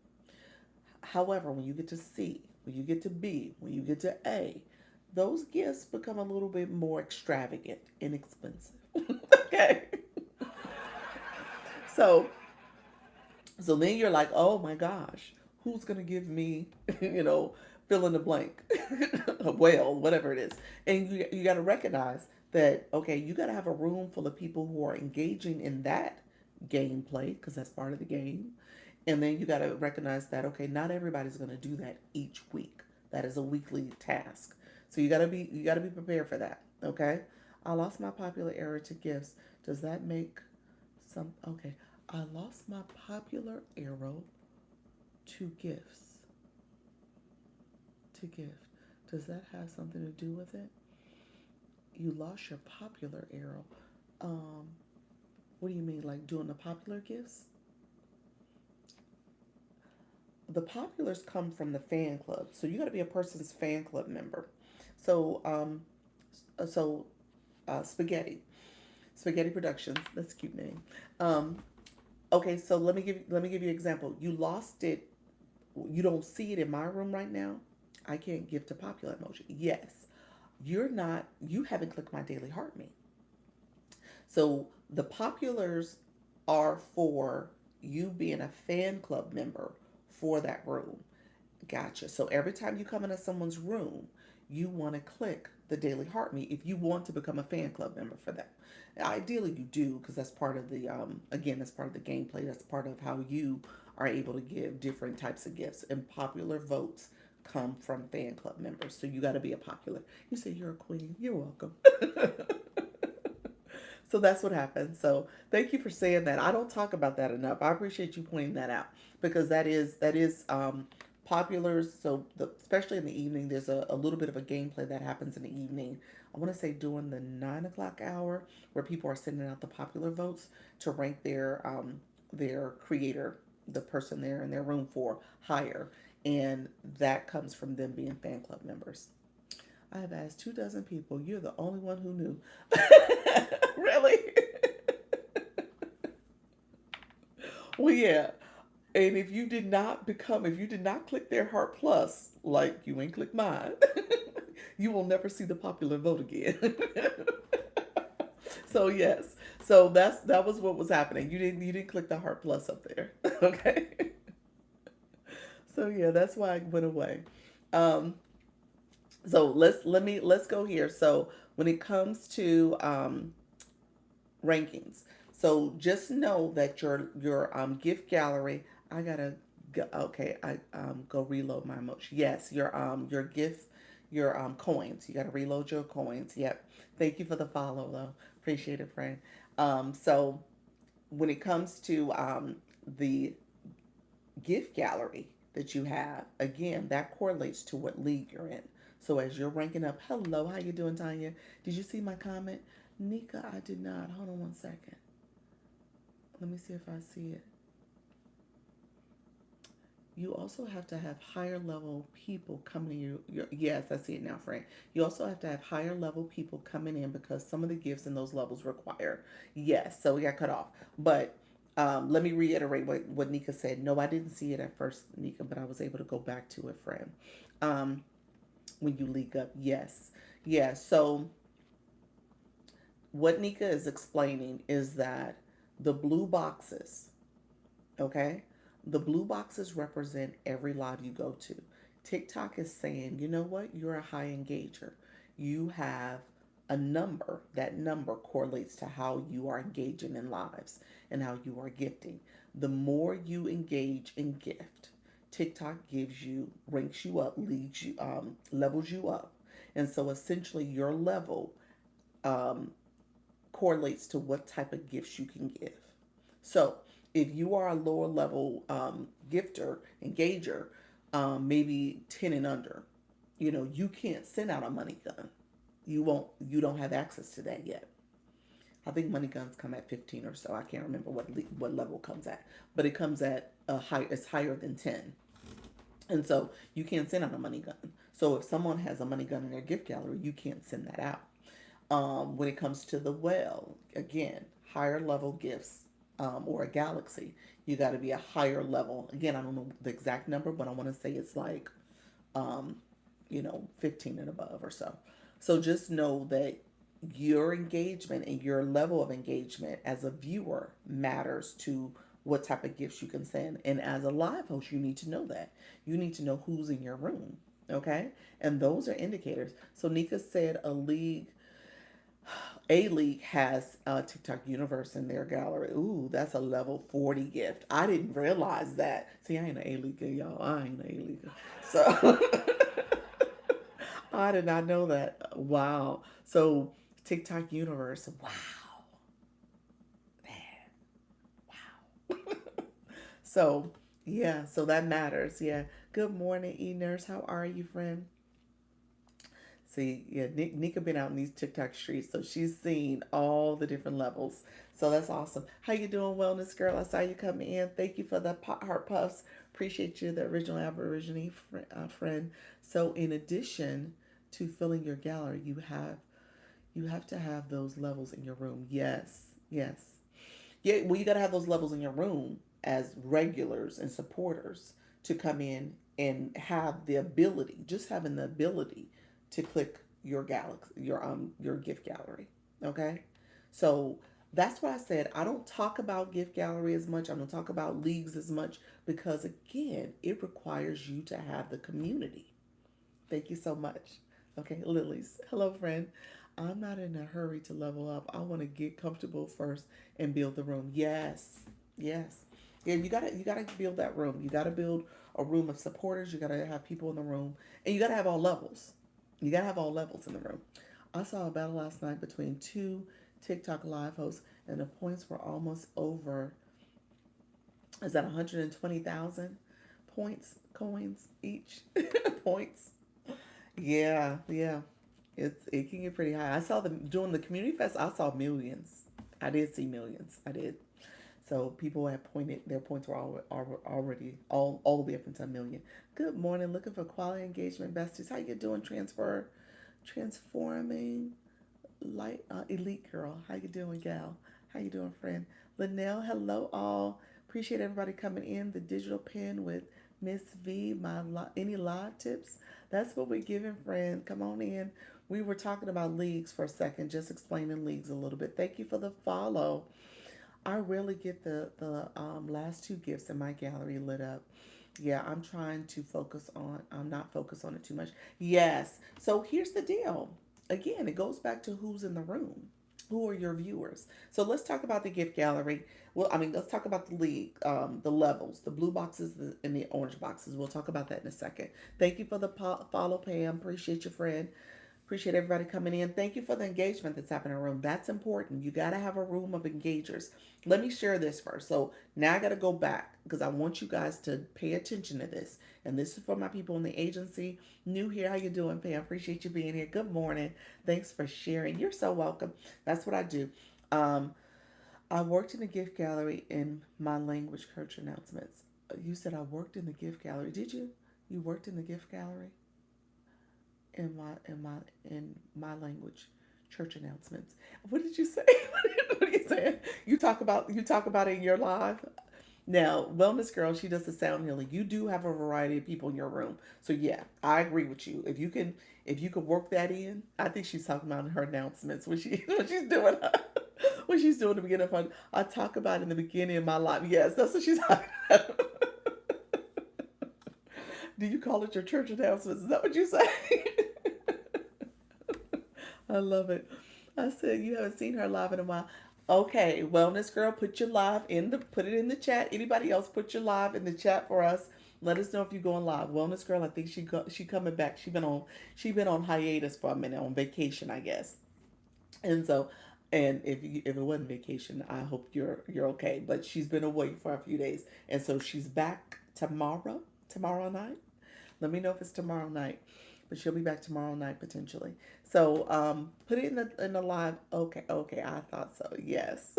However, when you get to C, when you get to B, when you get to A, those gifts become a little bit more extravagant and expensive. Okay. So then you're like, oh my gosh, who's going to give me, fill in the blank, a whale, whatever it is. And you got to recognize that, okay, you got to have a room full of people who are engaging in that gameplay, because that's part of the game. And then you got to recognize that, okay, not everybody's going to do that each week. That is a weekly task. So you got to be prepared for that. Okay. I lost my popular era to gifts. Does that make okay. I lost my popular arrow to gifts. To gift. Does that have something to do with it? You lost your popular arrow. What do you mean, like doing the popular gifts? The populars come from the fan club. So you got to be a person's fan club member. So, Spaghetti Productions. That's a cute name. Okay, so let me give you an example. You lost it. You don't see it in my room right now. I can't gift a popular emoji. Yes, you haven't clicked my daily heart me. So the populars are for you being a fan club member for that room. Gotcha. So every time you come into someone's room, you want to click the daily heart me if you want to become a fan club member for them. Ideally, you do, because that's part of the again, that's part of the gameplay. That's part of how you are able to give different types of gifts. And popular votes come from fan club members. So you got to be a popular. You say you're a queen. You're welcome. So that's what happens. So thank you for saying that. I don't talk about that enough. I appreciate you pointing that out, because that is popular. So especially in the evening, there's a little bit of a gameplay that happens in the evening. I want to say during the 9 o'clock hour, where people are sending out the popular votes to rank their creator, the person they're in their room for, higher, and that comes from them being fan club members. I have asked 24 people. You're the only one who knew. Really? Well, yeah. And if you did not click their heart plus, like you ain't click mine, you will never see the popular vote again. So yes, so that was what was happening. You didn't click the heart plus up there. Okay. So yeah, that's why I went away. Um, so let's go here. So when it comes to rankings, so just know that your gift gallery. I gotta go, okay. I go reload my emoji. Yes, your gift your coins. You gotta reload your coins. Yep. Thank you for the follow though. Appreciate it, friend. So when it comes to the gift gallery that you have, again, that correlates to what league you're in. So as you're ranking up, hello, how you doing, Tanya? Did you see my comment? Nika, I did not. Hold on one second. Let me see if I see it. You also have to have higher level people coming in. Yes, I see it now, Frank. You also have to have higher level people coming in because some of the gifts in those levels require. Yes, so we got cut off. But let me reiterate what Nika said. No, I didn't see it at first, Nika, but I was able to go back to it, friend. Um, when you leak up, yes. Yeah, so what Nika is explaining is that the blue boxes, okay? The blue boxes represent every live you go to. TikTok is saying, you know what? You're a high engager. You have a number. That number correlates to how you are engaging in lives and how you are gifting. The more you engage in gift, TikTok gives you, ranks you up, leads you, levels you up. And so essentially your level um, correlates to what type of gifts you can give. So if you are a lower level gifter, engager, maybe 10 and under, you can't send out a money gun. You don't have access to that yet. I think money guns come at 15 or so. I can't remember what level it comes at, but it comes at a high, it's higher than 10. And so you can't send out a money gun. So if someone has a money gun in their gift gallery, you can't send that out. When it comes to the well, again, higher level gifts or a galaxy, you got to be a higher level. Again, I don't know the exact number, but I want to say it's like, um, 15 and above or so. So just know that your engagement and your level of engagement as a viewer matters to what type of gifts you can send. And as a live host, you need to know that. You need to know who's in your room. Okay. And those are indicators. So Nika said a League has TikTok Universe in their gallery. Ooh, that's a level 40 gift. I didn't realize that. See, I ain't an A League, y'all. I ain't an A League. So I did not know that. Wow. So TikTok Universe. Wow. Man. Wow. So yeah, so that matters. Yeah. Good morning, E Nurse. How are you, friend? See, yeah, Nika been out in these TikTok streets, so she's seen all the different levels. So that's awesome. How you doing, wellness girl? I saw you coming in. Thank you for the heart puffs. Appreciate you, the original Aborigine friend. So in addition to filling your gallery, you have to have those levels in your room. Yes, yes. Yeah, well, you got to have those levels in your room as regulars and supporters to come in and have the ability, just having the ability to click your galaxy, your gift gallery. Okay, so that's why I said I don't talk about gift gallery as much. I don't talk about leagues as much because again, it requires you to have the community. Thank you so much. Okay, Lilies. Hello, friend. I'm not in a hurry to level up. I want to get comfortable first and build the room. Yes. Yes. Yeah, you gotta build that room. You gotta build a room of supporters. You gotta have people in the room. And you gotta have all levels. You gotta have all levels in the room. I saw a battle last night between two TikTok live hosts and the points were almost over. Is that 120,000 points, coins each? Points. Yeah, yeah. It can get pretty high. I saw them during the community fest. I saw millions. I did see millions. I did. So people had pointed their points were already all the way up into a million. Good morning. Looking for quality engagement besties. How you doing? Transforming light elite girl. How you doing, gal? How you doing, friend? Linnell. Hello, all. Appreciate everybody coming in. The digital pen with Miss V. Any live tips? That's what we're giving, friend. Come on in. We were talking about leagues for a second, just explaining leagues a little bit. Thank you for the follow. I really get the last two gifts in my gallery lit up. Yeah, I'm trying to focus on. I'm not focused on it too much. Yes. So here's the deal. Again, it goes back to who's in the room. Who are your viewers? So let's talk about the gift gallery. Well, I mean, let's talk about the league, the levels, the blue boxes and the orange boxes. We'll talk about that in a second. Thank you for the follow, Pam. Appreciate your friend. Appreciate everybody coming in. Thank you for the engagement that's happening in a room. That's important. You got to have a room of engagers. Let me share this first. So now I got to go back because I want you guys to pay attention to this. And this is for my people in the agency. New here. How you doing, Pam? Appreciate you being here. Good morning. Thanks for sharing. You're so welcome. That's what I do. Um, I worked in the gift gallery in my language coach announcements. You said I worked in the gift gallery. Did you? You worked in the gift gallery? In my language church announcements. What did you say? What are you saying? You talk about it in your live. Now, wellness girl, she does the sound healing. You do have a variety of people in your room, so yeah, I agree with you. If you can work that in, I think she's talking about in her announcements when she when she's doing when she's doing the beginning of her. I talk about in the beginning of my life. Yes, that's what she's talking about. Do you call it your church announcements? Is that what you say? I love it. I said you haven't seen her live in a while. Okay, wellness girl, put it in the chat. Anybody else, put your live in the chat for us. Let us know if you're going live. Wellness girl, I think she coming back. She been on hiatus for a minute on vacation, I guess. And so, and if it wasn't vacation, I hope you're okay. But she's been away for a few days, and so she's back tomorrow night. Let me know if it's tomorrow night, but she'll be back tomorrow night potentially. So put it in the live. Okay, okay, I thought so. Yes.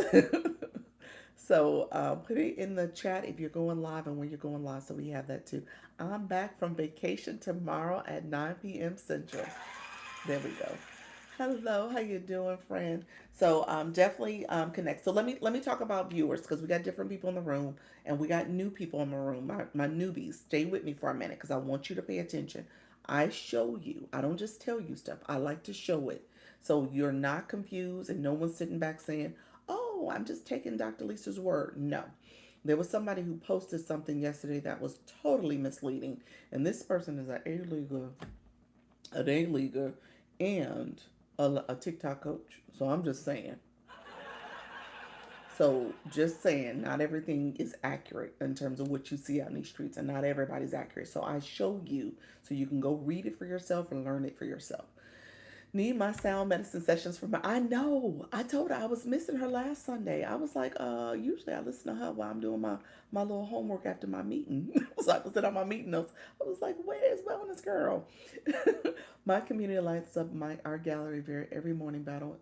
So put it in the chat if you're going live and when you're going live, so we have that too. I'm back from vacation tomorrow at 9 p.m. Central. There we go. Hello, how you doing, friend? So definitely connect. So let me talk about viewers because we got different people in the room and we got new people in the room. My newbies, stay with me for a minute because I want you to pay attention. I show you. I don't just tell you stuff. I like to show it so you're not confused and no one's sitting back saying, "Oh, I'm just taking Dr. Lisa's word." No. There was somebody who posted something yesterday that was totally misleading, and this person is an A-leaguer, and a TikTok coach. So I'm just saying. So just saying, not everything is accurate in terms of what you see out in these streets, and not everybody's accurate. So I show you so you can go read it for yourself and learn it for yourself. Need my sound medicine sessions for my. I know. I told her I was missing her last Sunday. I was like, usually I listen to her while I'm doing my little homework after my meeting. So I was on my meeting notes. I was like, where's wellness girl? My community lights up our gallery every morning battle.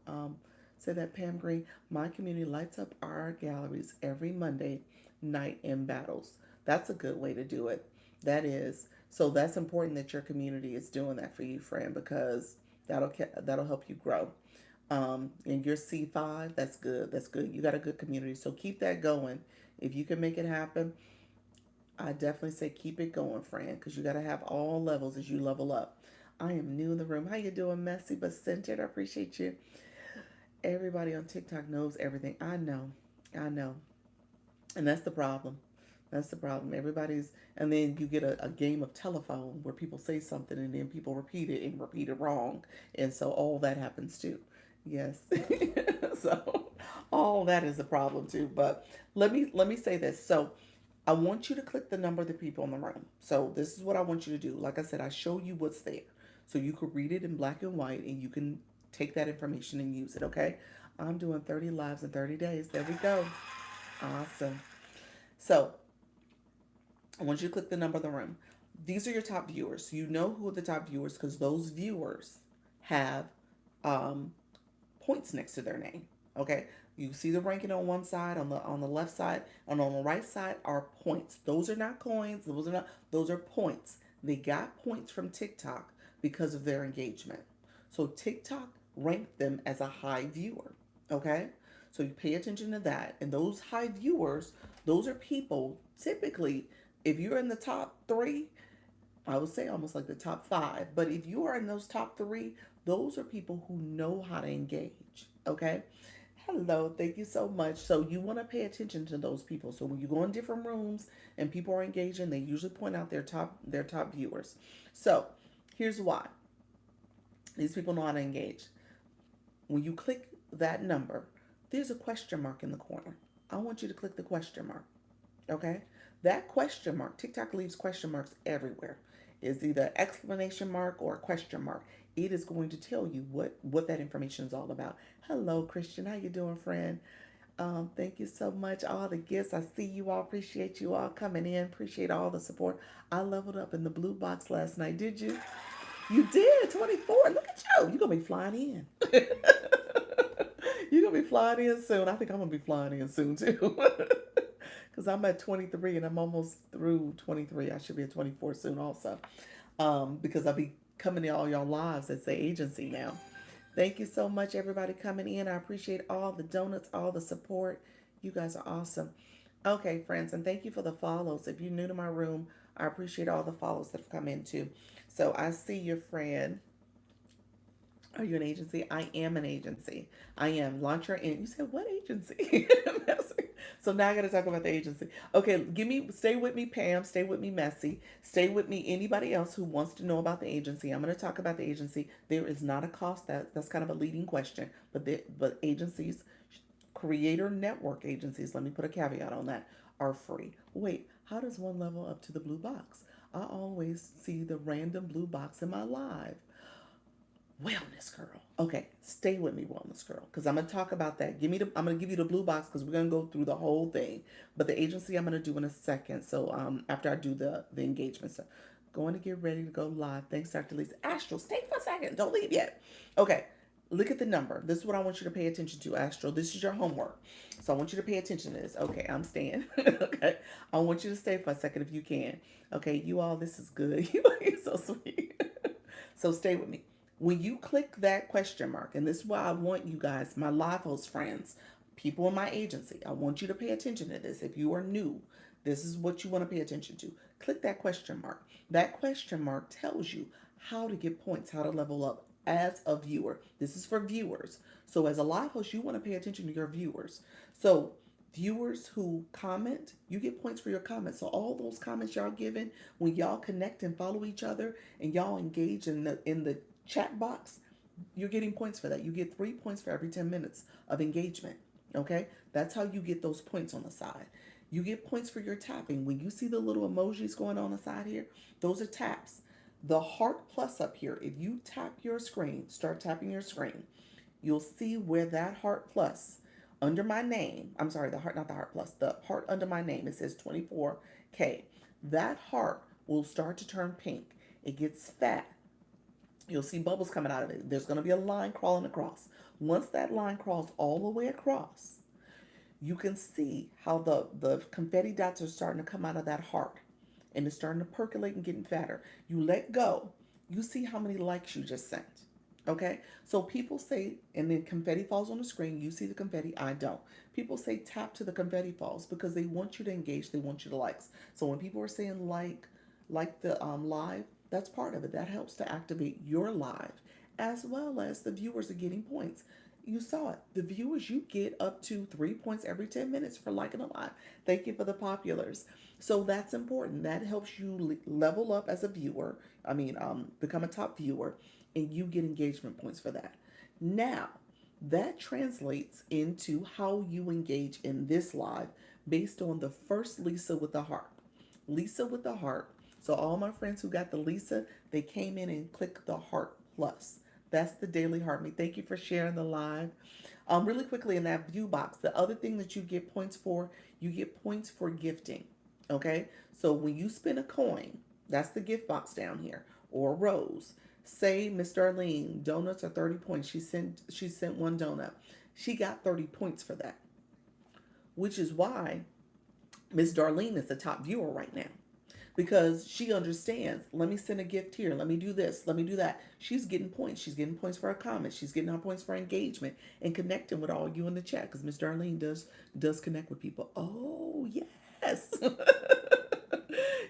Say that, Pam Green. My community lights up our galleries every Monday night in battles. That's a good way to do it. That is. So that's important that your community is doing that for you, friend, because that'll help you grow. And your C5, that's good. That's good. You got a good community, so keep that going. If you can make it happen, I definitely say keep it going, friend, because you got to have all levels as you level up. I am new in the room. How you doing, messy but centered? I appreciate you. Everybody on TikTok knows everything. I know, and that's the problem. That's the problem. And then you get a game of telephone where people say something and then people repeat it and repeat it wrong. And so all that happens too. Yes. So all that is a problem too. But let me say this. So I want you to click the number of the people in the room. So this is what I want you to do. Like I said, I show you what's there. So you could read it in black and white and you can take that information and use it, okay? I'm doing 30 lives in 30 days. There we go. Awesome. So I want you to click the number of the room. These are your top viewers. You know who are the top viewers because those viewers have um, points next to their name. Okay, you see the ranking on one side, on the left side, and on the right side are points. Those are not coins. Those are points. They got points from TikTok because of their engagement. So TikTok ranked them as a high viewer. Okay, so you pay attention to that. And those high viewers, those are people typically. If you're in the top three, I would say almost like the top five. But if you are in those top three, those are people who know how to engage. Okay. Hello, thank you so much. So you want to pay attention to those people. So when you go in different rooms and people are engaging, they usually point out their top viewers. So here's why. These people know how to engage. When you click that number, there's a question mark in the corner. I want you to click the question mark. Okay? That question mark, TikTok leaves question marks everywhere. It's either exclamation mark or a question mark. It is going to tell you what that information is all about. Hello, Christian. How you doing, friend? Thank you so much. All the gifts. I see you all. Appreciate you all coming in. Appreciate all the support. I leveled up in the blue box last night. Did you? You did. 24. Look at you. You're going to be flying in. You're going to be flying in soon. I think I'm going to be flying in soon, too. Because I'm at 23 and I'm almost through 23. I should be at 24 soon also. Because I'll be coming to all y'all lives as the agency now. Thank you so much, everybody coming in. I appreciate all the donuts, all the support. You guys are awesome. Okay, friends, and thank you for the follows. If you're new to my room, I appreciate all the follows that have come in too. So I see your friend. Are you an agency? I am an agency. I am. Launch your in. You said what agency? So now I got to talk about the agency. Okay, stay with me, Pam. Stay with me, Messy. Stay with me, anybody else who wants to know about the agency. I'm going to talk about the agency. There is not a cost. That's kind of a leading question. But agencies, creator network agencies, let me put a caveat on that, are free. Wait, how does one level up to the blue box? I always see the random blue box in my live. Wellness girl. Okay, stay with me, wellness girl, because I'm gonna talk about that. I'm gonna give you the blue box because we're gonna go through the whole thing. But the agency I'm gonna do in a second. So after I do the engagement, so going to get ready to go live. Thanks, Dr. Lisa. Astral, stay for a second. Don't leave yet. Okay, look at the number. This is what I want you to pay attention to, Astral. This is your homework. So I want you to pay attention to this. Okay, I'm staying. Okay, I want you to stay for a second if you can. Okay, you all, this is good. You're so sweet. So stay with me. When you click that question mark, and this is why I want you guys, my live host friends, people in my agency, I want you to pay attention to this. If you are new, this is what you want to pay attention to. Click that question mark. That question mark tells you how to get points, how to level up as a viewer. This is for viewers. So as a live host, you want to pay attention to your viewers. So viewers who comment, you get points for your comments. So all those comments y'all giving, when y'all connect and follow each other and y'all engage in the chat box, you're getting points for that. You get 3 points for every 10 minutes of engagement. Okay? That's how you get those points on the side. You get points for your tapping. When you see the little emojis going on the side here, those are taps. The heart plus up here, if you tap your screen, start tapping your screen, you'll see where that heart plus under my name, I'm sorry, the heart, not the heart plus, the heart under my name, it says 24K. That heart will start to turn pink. It gets fat. You'll see bubbles coming out of it. There's going to be a line crawling across. Once that line crawls all the way across, you can see how the confetti dots are starting to come out of that heart. And it's starting to percolate and getting fatter. You let go. You see how many likes you just sent. Okay? So people say, and then confetti falls on the screen. You see the confetti. I don't. People say tap to the confetti falls because they want you to engage. They want you to likes. So when people are saying like the live, that's part of it. That helps to activate your live, as well as the viewers are getting points. You saw it. The viewers, you get up to 3 points every 10 minutes for liking a live. Thank you for the populars. So that's important. That helps you level up as a viewer. Become a top viewer, and you get engagement points for that. Now, that translates into how you engage in this live based on the first Lisa with the heart. Lisa with the heart. So all my friends who got the Lisa, they came in and clicked the heart plus. That's the daily heart me. Thank you for sharing the live. Really quickly in that view box, the other thing that you get points for, you get points for gifting. Okay? So when you spin a coin, that's the gift box down here, or a rose. Say Miss Darlene, donuts are 30 points. She sent one donut. She got 30 points for that. Which is why Miss Darlene is the top viewer right now. Because she understands, let me send a gift here, let me do this, let me do that. She's getting points. She's getting points for her comments. She's getting her points for engagement and connecting with all you in the chat, because Miss Darlene does connect with people. Oh, yes.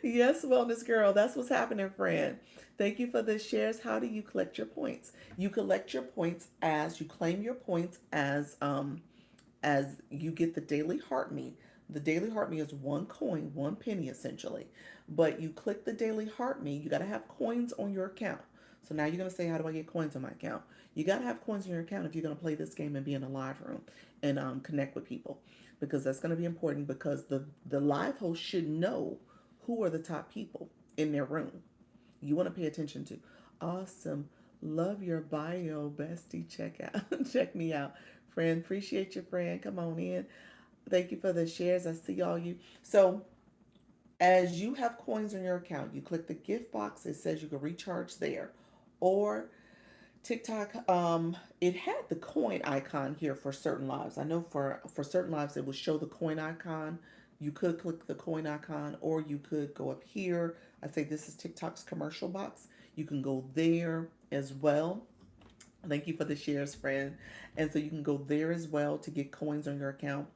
Yes, wellness girl. That's what's happening, friend. Thank you for the shares. How do you collect your points? You collect your points as you claim your points as you get the daily heart me. The daily heart me is one coin, one penny essentially. But you click the daily heart me, you got to have coins on your account. So now you're going to say, how do I get coins on my account? You got to have coins on your account if you're going to play this game and be in a live room and connect with people, because that's going to be important, because the live host should know who are the top people in their room. You want to pay attention to. Awesome. Love your bio, bestie. Check out. Check me out. Friend, appreciate you, friend. Come on in. Thank you for the shares. I see all you. So as you have coins on your account, you click the gift box. It says you can recharge there. Or TikTok, it had the coin icon here for certain lives. I know for certain lives it will show the coin icon. You could click the coin icon, or you could go up here. I say this is TikTok's commercial box. You can go there as well. Thank you for the shares, friend. And so you can go there as well to get coins on your account.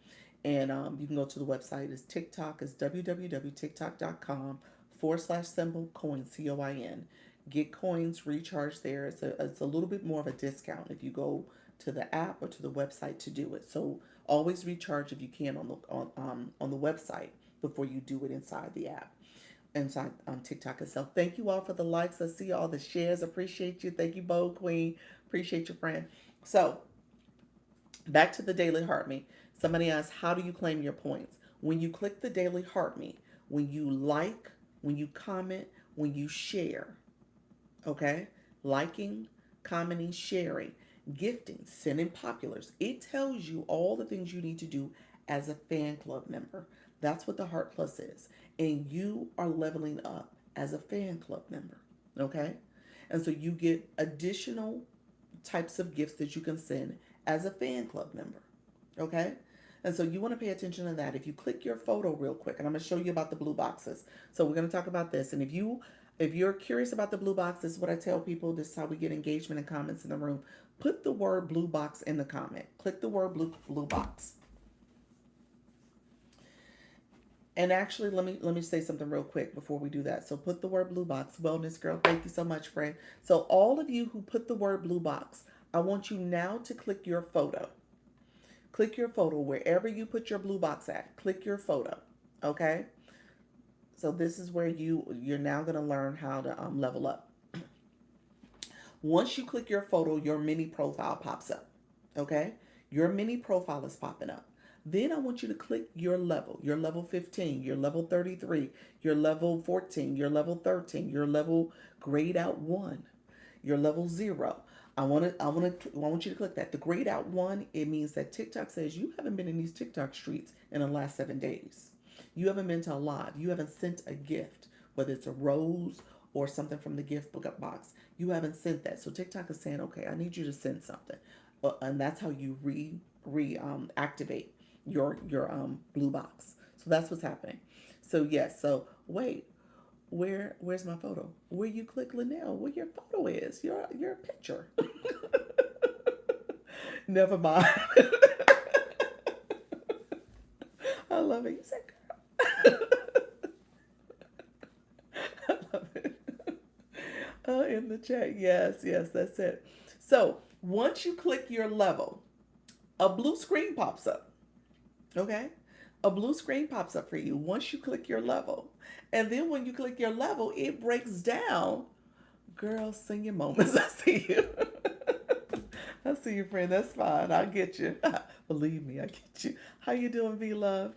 And you can go to the website. It's TikTok. It's www.tiktok.com/symbol coin, COIN. Get coins, recharge there. It's a little bit more of a discount if you go to the app or to the website to do it. So always recharge if you can on the website before you do it inside the app, inside TikTok itself. Thank you all for the likes. I see all the shares. Appreciate you. Thank you, Bo Queen. Appreciate your friend. So back to the daily heart me. Somebody asked, how do you claim your points? When you click the daily heart me, when you like, when you comment, when you share, okay? Liking, commenting, sharing, gifting, sending populars. It tells you all the things you need to do as a fan club member. That's what the Heart Plus is. And you are leveling up as a fan club member, okay? And so you get additional types of gifts that you can send as a fan club member, okay? And so you want to pay attention to that. If you click your photo real quick, and I'm going to show you about the blue boxes. So we're going to talk about this. And if you're curious about the blue box, this is what I tell people. This is how we get engagement and comments in the room. Put the word blue box in the comment. Click the word blue box. And actually, let me say something real quick before we do that. So put the word blue box. Wellness girl, thank you so much, friend. So all of you who put the word blue box, I want you now to click your photo. Click your photo wherever you put your blue box at. Click your photo, okay? So this is where you're now going to learn how to level up. Once you click your photo, your mini profile pops up, okay? Your mini profile is popping up. Then I want you to click your level 15, your level 33, your level 14, your level 13, your level grade out 1, your level 0. I want you to click that. The grayed out 1, it means that TikTok says you haven't been in these TikTok streets in the last 7 days. You haven't been to a live. You haven't sent a gift, whether it's a rose or something from the gift box. You haven't sent that. So TikTok is saying, okay, I need you to send something. And that's how you activate your blue box. So that's what's happening. So yes, so wait, where's my photo? Where you click Linnell, where your photo is, your picture. Never mind. I love it. You said girl. I love it. In the chat. Yes, that's it. So once you click your level, a blue screen pops up. Okay? A blue screen pops up for you once you click your level. And then when you click your level, it breaks down. Girl, sing your moments. I see you. I see you, friend. That's fine. I'll get you. Believe me, I get you. How you doing, V Love?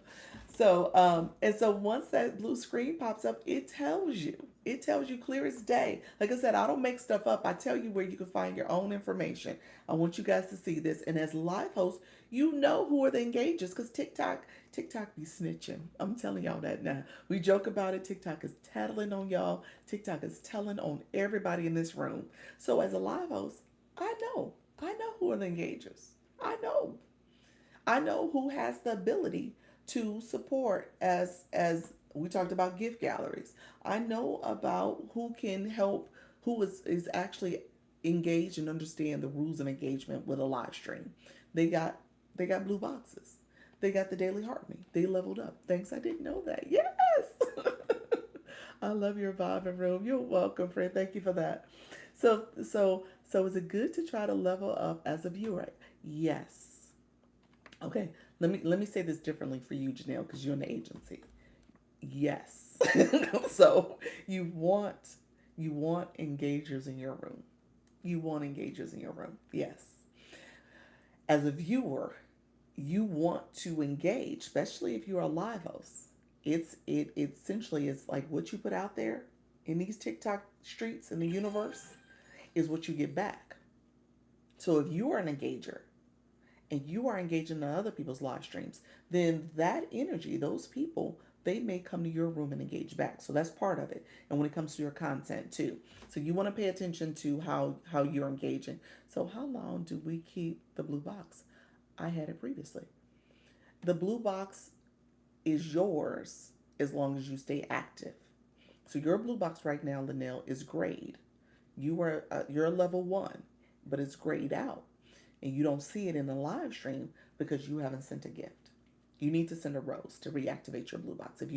So, and so once that blue screen pops up, it tells you. It tells you clear as day. Like I said, I don't make stuff up. I tell you where you can find your own information. I want you guys to see this. And as live hosts, you know who are the engagers, because TikTok be snitching. I'm telling y'all that now. We joke about it. TikTok is tattling on y'all. TikTok is telling on everybody in this room. So as a live host, I know who are the engagers. I know who has the ability to support, as we talked about gift galleries. I know about who can help, who is actually engaged and understand the rules of engagement with a live stream. They got blue boxes. They got the daily heart me. They leveled up. Thanks, I didn't know that. Yes. I love your vibe and room. You're welcome, friend. Thank you for that. So is it good to try to level up as a viewer? Yes. Okay. Let me say this differently for you, Janelle, because you're in the agency. Yes. So you want you want engagers in your room. You want engagers in your room. Yes. As a viewer, you want to engage, especially if you're a live host. It essentially is like what you put out there in these TikTok streets in the universe is what you get back. So if you are an engager and you are engaging in other people's live streams, then that energy, those people, they may come to your room and engage back. So that's part of it. And when it comes to your content too. So you want to pay attention to how you're engaging. So how long do we keep the blue box? I had it previously. The blue box is yours as long as you stay active. So your blue box right now, Linnell, is grayed. You're level one, but it's grayed out, and you don't see it in the live stream because you haven't sent a gift. You need to send a rose to reactivate your blue box. If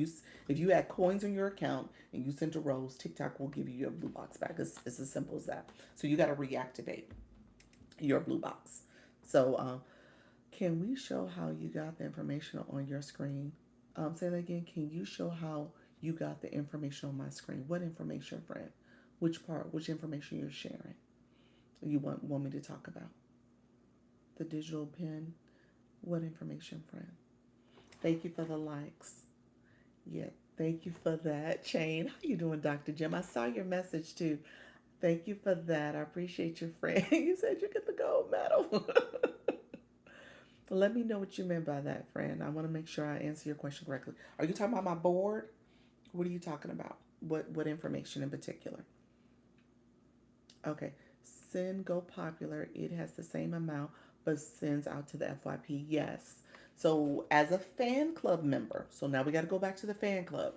you had coins on your account and you sent a rose, TikTok will give you your blue box back. It's as simple as that. So you got to reactivate your blue box. So can we show how you got the information on your screen? Say that again. Can you show how you got the information on my screen? What information, friend? Which part? Which information you're sharing? You want me to talk about? The digital pen? What information, friend? Thank you for the likes. Yeah, thank you for that. Chain, how you doing, Dr. Jim? I saw your message too. Thank you for that. I appreciate your friend. You said you get the gold medal. Let me know what you meant by that, friend. I want to make sure I answer your question correctly. Are you talking about my board? What are you talking about? What information in particular? Okay. Send Go Popular. It has the same amount, but sends out to the FYP. Yes. So as a fan club member, so now we got to go back to the fan club.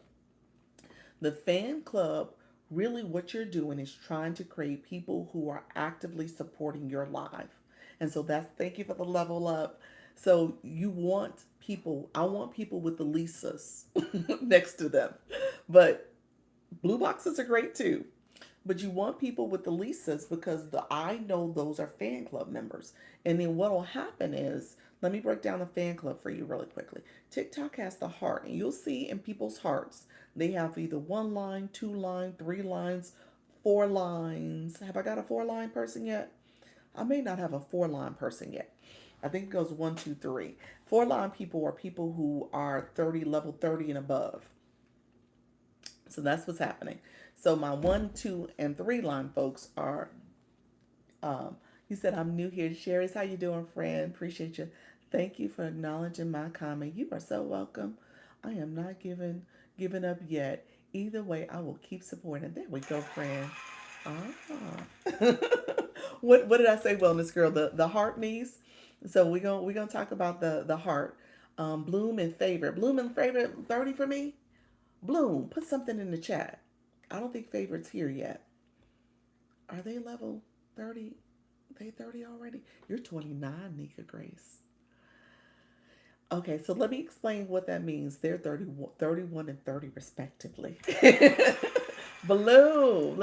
The fan club, really what you're doing is trying to create people who are actively supporting your live. And so that's, thank you for the level up. So you want people, I want people with the Lisas next to them. But blue boxes are great too. But you want people with the Lisas because I know those are fan club members. And then what will happen is, let me break down the fan club for you really quickly. TikTok has the heart, and you'll see in people's hearts, they have either one line, two line, three lines, four lines. Have I got a four line person yet? I may not have a four line person yet. I think it goes one, two, three. Four line people are people who are 30, level 30 and above. So that's what's happening. So my one, two, and three line folks are. You said I'm new here. Sherry's, how you doing, friend? Appreciate you. Thank you for acknowledging my comment. You are so welcome. I am not giving up yet. Either way, I will keep supporting. There we go, friend. Ah. What did I say, wellness girl? The heart needs. So we gonna talk about the heart. Bloom and favorite. Bloom and favorite 30 for me. Bloom, put something in the chat. I don't think favorite's here yet. Are they level 30? They 30 already? You're 29, Nika Grace. Okay, so let me explain what that means. They're 31 and 30 respectively. Bloom.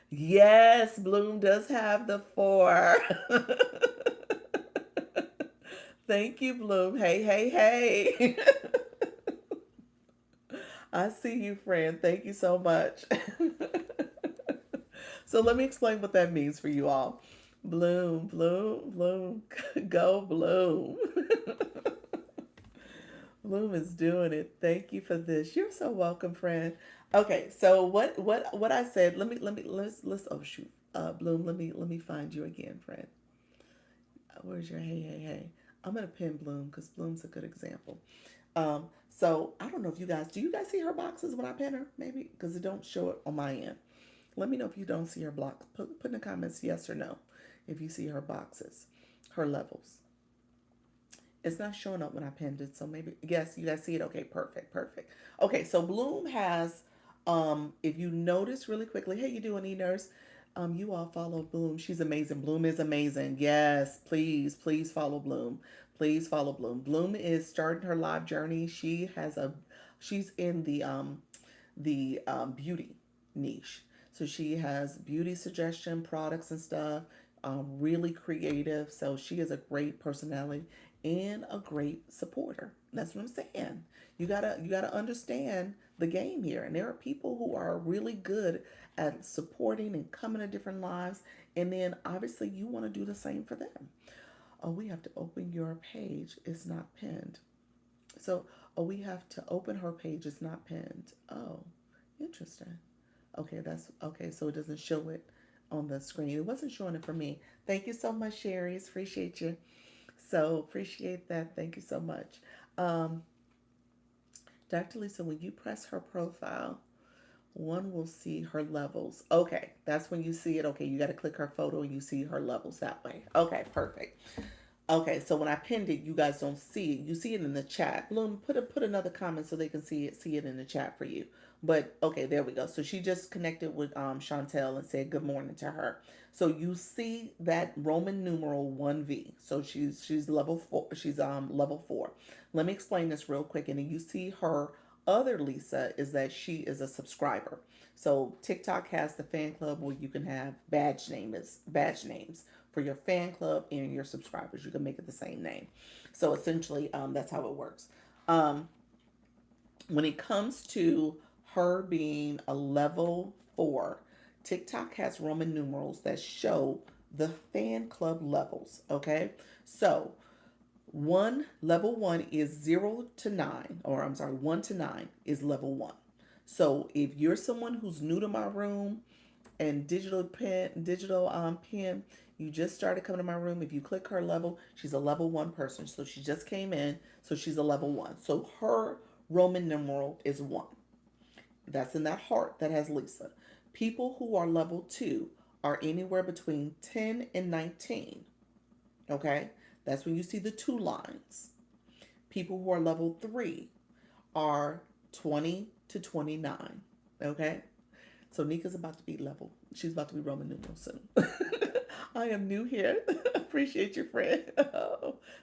Yes, Bloom does have the four. Thank you, Bloom. Hey, hey, hey. I see you, friend. Thank you so much. So let me explain what that means for you all. Bloom, bloom, bloom. Go bloom. Bloom is doing it. Thank you for this. You're so welcome, friend. Okay, so what I said, let's oh shoot. Bloom, let me find you again, friend. Where's your hey, hey, hey? I'm gonna pin Bloom because Bloom's a good example. So I don't know if do you guys see her boxes when I pin her? Maybe because it don't show it on my end. Let me know if you don't see her blocks. Put in the comments yes or no if you see her boxes, her levels. It's not showing up when I pinned it, so maybe yes, you guys see it. Okay, perfect, perfect. Okay, so Bloom has, if you notice really quickly, hey, you doing, E-Nurse? You all follow Bloom. She's amazing. Bloom is amazing. Yes, please follow Bloom. Please follow Bloom. Bloom is starting her live journey. She's in the beauty niche. So she has beauty suggestion products and stuff, really creative. So she is a great personality and a great supporter. That's what I'm saying. You gotta understand the game here. And there are people who are really good at supporting and coming to different lives. And then obviously you want to do the same for them. Oh, we have to open your page. It's not pinned. So, oh, we have to open her page. It's not pinned. Oh, interesting. Okay, that's okay. So it doesn't show it on the screen. It wasn't showing it for me. Thank you so much, Sherry. Appreciate you. So appreciate that. Thank you so much. Um, Dr. Lisa, when you press her profile, one will see her levels. Okay, that's when you see it. Okay, you got to click her photo and you see her levels that way. Okay, perfect. Okay, so when I pinned it, you guys don't see it. You see it in the chat. Bloom, put another comment so they can see it in the chat for you. But okay, there we go. So she just connected with Chantel and said good morning to her. So you see that Roman numeral 1V. So she's level 4. She's level 4. Let me explain this real quick, and then you see her other Lisa is that she is a subscriber. So TikTok has the fan club where you can have badge names for your fan club and your subscribers. You can make it the same name. So essentially, that's how it works. Um, when it comes to her being a level 4, TikTok has Roman numerals that show the fan club levels. Okay, so level one is 0 to 9, or I'm sorry, 1 to 9 is level 1. So if you're someone who's new to my room and digital pen, you just started coming to my room. If you click her level, she's a level 1 person. So she just came in, so she's a level 1. So her Roman numeral is 1. That's in that heart that has Lisa. People who are level 2 are anywhere between 10 and 19. Okay? That's when you see the 2 lines. People who are level 3 are 20 to 29. Okay? So Nika's about to be level. She's about to be Roman numeral soon. I am new here. Appreciate your friend.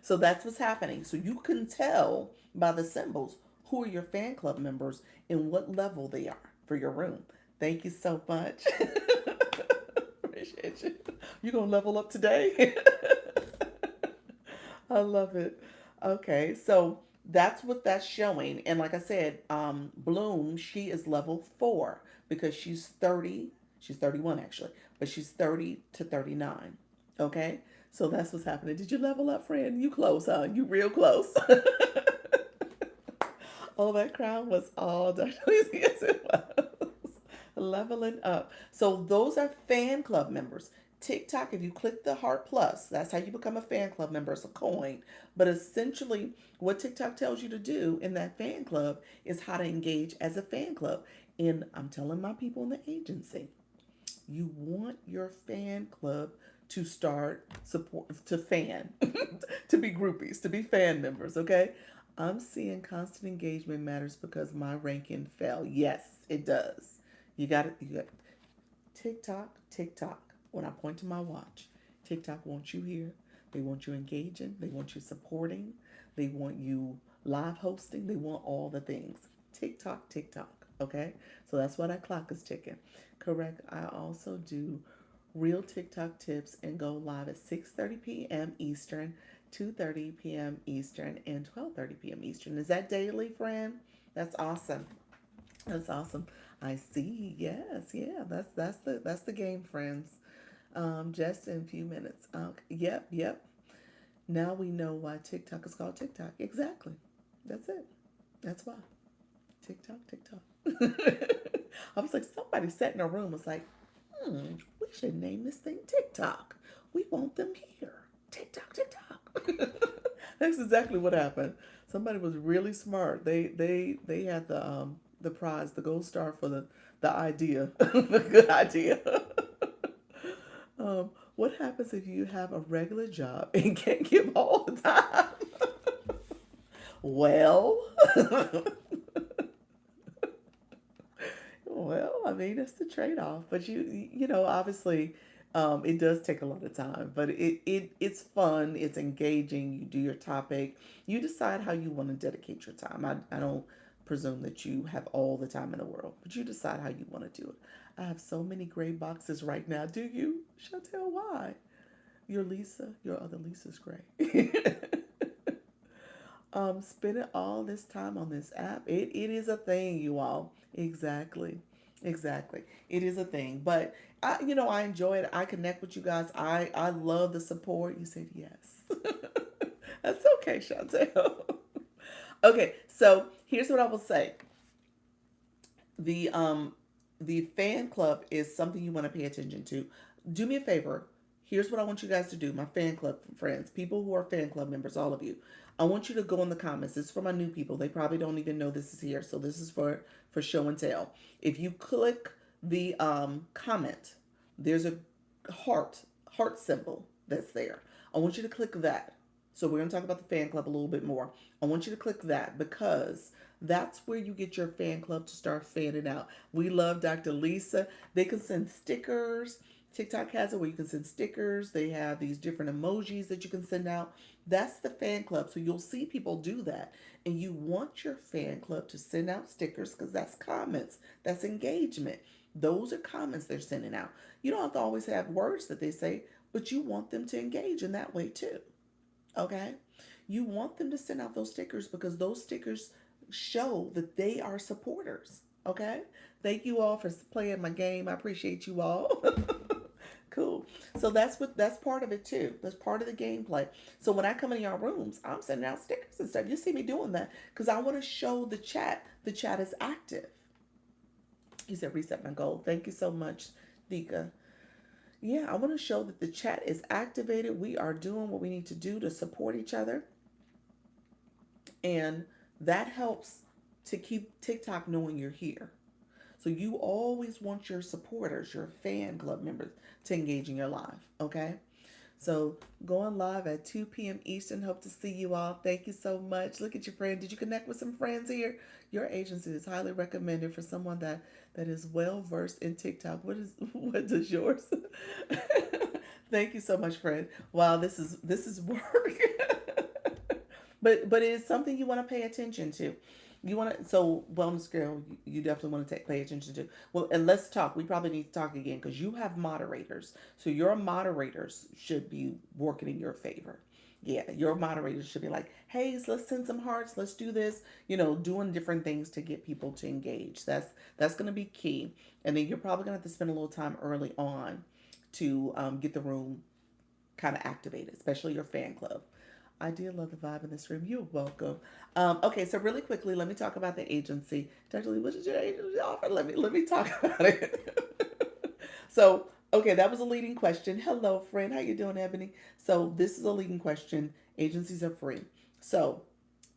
So that's what's happening. So you can tell by the symbols who are your fan club members and what level they are for your room. Thank you so much. Appreciate you. You gonna level up today? I love it. Okay, so that's what that's showing. And like I said, Bloom, she is level 4 because she's 30. She's 31 actually, but she's 30 to 39. Okay, so that's what's happening. Did you level up, friend? You close, huh? You real close. Oh, that crown was all done. Yes, it was. Leveling up. So those are fan club members. TikTok, if you click the heart plus, that's how you become a fan club member. It's a coin. But essentially, what TikTok tells you to do in that fan club is how to engage as a fan club. And I'm telling my people in the agency, you want your fan club to start support to fan to be groupies, to be fan members, okay? I'm seeing constant engagement matters because my ranking fell. Yes, it does. You got TikTok. When I point to my watch, TikTok wants you here. They want you engaging. They want you supporting. They want you live hosting. They want all the things. TikTok. Okay? So that's why that clock is ticking. Correct. I also do real TikTok tips and go live at 6:30 p.m. Eastern, 2:30 p.m. Eastern, and 12:30 p.m. Eastern. Is that daily, friend? That's awesome. That's awesome. I see. Yes, yeah. That's the game, friends. Just in a few minutes. Yep. Now we know why TikTok is called TikTok. Exactly. That's it. That's why. TikTok. I was like, somebody sat in a room was like, we should name this thing TikTok. We want them here. TikTok. That's exactly what happened. Somebody was really smart. They had the prize, the gold star for the idea, the good idea. What happens if you have a regular job and can't give all the time? Well, well, I mean, it's the trade-off. But obviously, it does take a lot of time. But it's fun. It's engaging. You do your topic. You decide how you want to dedicate your time. I don't presume that you have all the time in the world, but you decide how you want to do it. I have so many gray boxes right now. Do you? Chantel, why? Your Lisa, your other Lisa's gray. Spending all this time on this app, it is a thing, you all. Exactly. Exactly. It is a thing. But I enjoy it. I connect with you guys. I love the support. You said yes. That's okay, Chantel. Okay, so here's what I will say. The um the fan club is something you want to pay attention to. Do me a favor. Here's what I want you guys to do, my fan club friends, people who are fan club members, all of you. I want you to go in the comments. This is for my new people. They probably don't even know this is here, so this is for show and tell. If you click the comment, there's a heart symbol that's there. I want you to click that. So we're going to talk about the fan club a little bit more. I want you to click that because that's where you get your fan club to start fanning out. We love Dr. Lisa. They can send stickers. TikTok has it where you can send stickers. They have these different emojis that you can send out. That's the fan club. So you'll see people do that. And you want your fan club to send out stickers because that's comments, that's engagement. Those are comments they're sending out. You don't have to always have words that they say, but you want them to engage in that way too. Okay? You want them to send out those stickers because those stickers show that they are supporters. Okay? Thank you all for playing my game. I appreciate you all. Cool. So that's part of it too. That's part of the gameplay. So when I come in your rooms, I'm sending out stickers and stuff. You see me doing that because I want to show the chat. The chat is active. He said reset my goal. Thank you so much, Dika. Yeah, I want to show that the chat is activated. We are doing what we need to do to support each other. And that helps to keep TikTok knowing you're here. So you always want your supporters, your fan club members to engage in your live, okay? So going live at 2 p.m. Eastern. Hope to see you all. Thank you so much. Look at your friend. Did you connect with some friends here? Your agency is highly recommended for someone that is well versed in TikTok. What does yours? Thank you so much, friend. Wow, this is work. But it is something you want to pay attention to. You want to, so wellness girl, you definitely want to pay attention to. Well, and let's talk. We probably need to talk again because you have moderators. So your moderators should be working in your favor. Yeah, your moderators should be like, hey, let's send some hearts. Let's do this. Doing different things to get people to engage. That's going to be key. And then you're probably going to have to spend a little time early on to get the room kind of activated, especially your fan club. I did love the vibe in this room. You're welcome. Okay, so really quickly, let me talk about the agency. Dr. Lee, what did your agency offer? Let me talk about it. So, okay, that was a leading question. Hello, friend. How you doing, Ebony? So this is a leading question. Agencies are free. So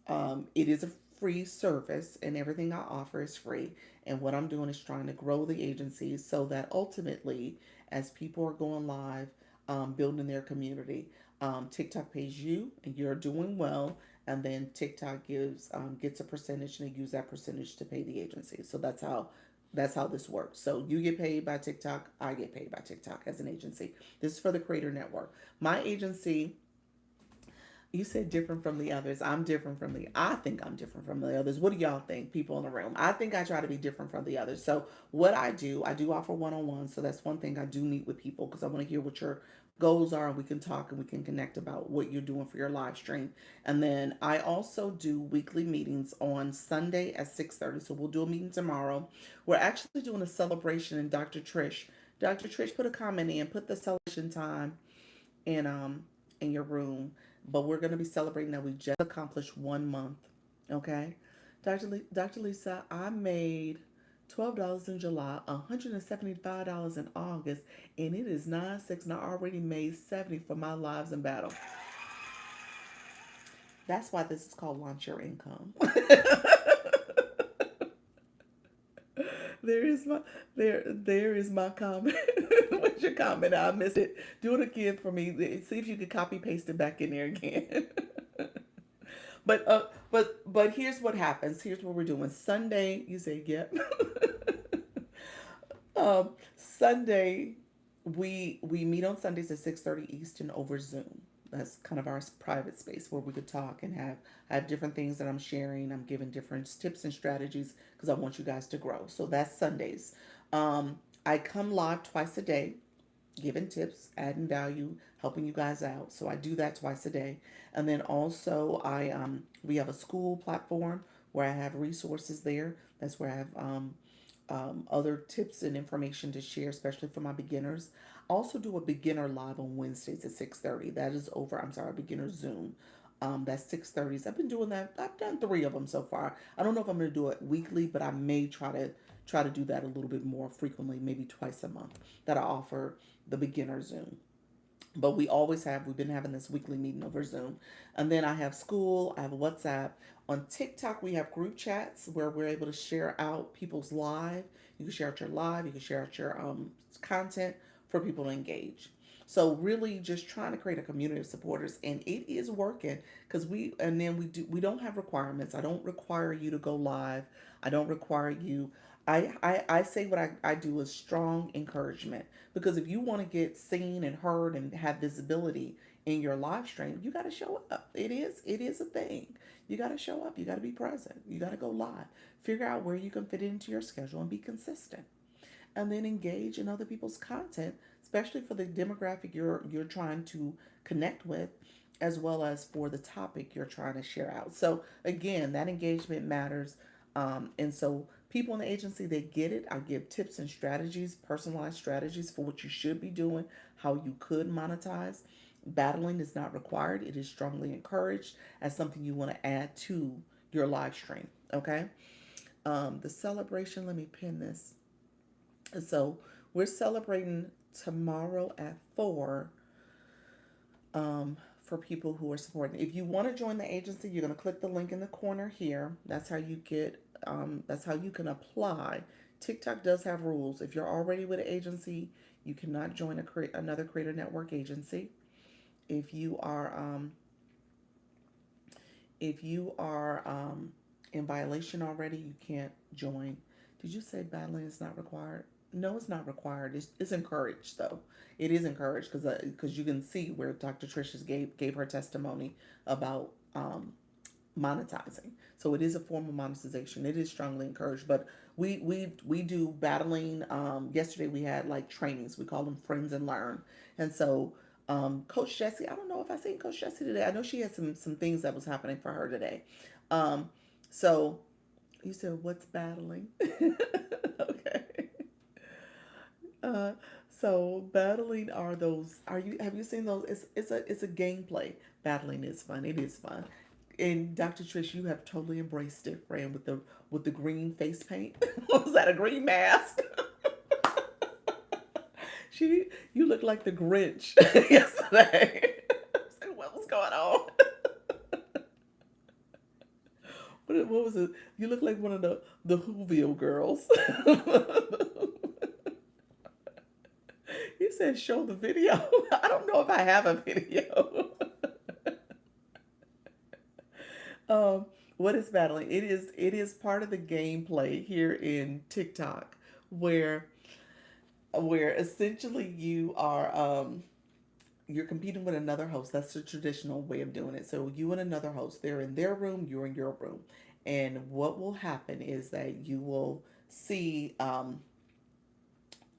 it is a free service, and everything I offer is free. And what I'm doing is trying to grow the agency so that ultimately, as people are going live, building their community, TikTok pays you, and you're doing well, and then TikTok gets a percentage, and they use that percentage to pay the agency. So that's how this works. So you get paid by TikTok, I get paid by TikTok as an agency. This is for the Creator Network. My agency, you said different from the others. I think I'm different from the others. What do y'all think, people in the room? I think I try to be different from the others. So what I do offer one-on-one. So that's one thing I do meet with people because I want to hear what your goals are, and we can talk and we can connect about what you're doing for your live stream. And then I also do weekly meetings on Sunday at 6:30. So we'll do a meeting tomorrow. We're actually doing a celebration, and Dr. Trish put a comment in, put the celebration time in your room. But we're going to be celebrating that we just accomplished 1 month. Okay, Dr. Lisa, I made $12 in July, $175 in August, and it is 9/6, and I already made 70 for my lives in battle. That's why this is called launch your income. There is my there is my comment. What's your comment? I missed it. Do it again for me. See if you can copy paste it back in there again. But here's what happens. Here's what we're doing. Sunday, you say yep. Sunday, we meet on Sundays at 6:30 Eastern over Zoom. That's kind of our private space where we could talk and I have different things that I'm sharing. I'm giving different tips and strategies because I want you guys to grow. So that's Sundays. I come live twice a day, giving tips, adding value, helping you guys out. So I do that twice a day. And then also I we have a school platform where I have resources there. That's where I have other tips and information to share, especially for my beginners. I also do a beginner live on Wednesdays at 6:30. That is over. I'm sorry, beginner Zoom. That's 6:30. I've been doing that. I've done three of them so far. I don't know if I'm going to do it weekly, but I may try to do that a little bit more frequently, maybe twice a month. That I offer the beginner Zoom. But we've been having this weekly meeting over Zoom. And then I have school, I have WhatsApp. On TikTok, we have group chats where we're able to share out people's live. You can share out your live, you can share out your content for people to engage. So really just trying to create a community of supporters, and it is working because we don't have requirements. I don't require you to go live. I don't require you. I say what I do is strong encouragement, because if you want to get seen and heard and have visibility in your live stream, you got to show up. It is a thing. You got to show up. You got to be present. You got to go live. Figure out where you can fit it into your schedule and be consistent, and then engage in other people's content, especially for the demographic you're trying to connect with, as well as for the topic you're trying to share out. So again, that engagement matters. And so people in the agency, they get it. I give tips and strategies, personalized strategies for what you should be doing, how you could monetize. Battling is not required. It is strongly encouraged as something you want to add to your live stream. Okay. The celebration, let me pin this. So we're celebrating tomorrow at 4, for people who are supporting. If you want to join the agency, you're going to click the link in the corner here. That's how you get. That's how you can apply. TikTok does have rules. If you're already with an agency, you cannot join another Creator Network agency. If you are in violation already, you can't join. Did you say battling is not required? No, it's not required. It's encouraged though. It is encouraged because you can see where Dr. Trish gave her testimony about monetizing. So it is a form of monetization. It is strongly encouraged. But we do battling. Yesterday we had like trainings. We call them Friends and Learn. And so Coach Jessie, I don't know if I seen Coach Jessie today. I know she had some things that was happening for her today. Um, so you said what's battling? Okay. Uh, so battling are those. Have you seen those? It's a gameplay. Battling is fun. It is fun. And Dr. Trish, you have totally embraced it, friend, with the green face paint. Was that a green mask? You look like the Grinch yesterday. I said, what was going on? What was it? You look like one of the Whoville girls. You said show the video. I don't know if I have a video. um, what is battling? It is part of the gameplay here in TikTok, where essentially you're competing with another host. That's the traditional way of doing it. So you and another host, they're in their room, you're in your room, and what will happen is that you will see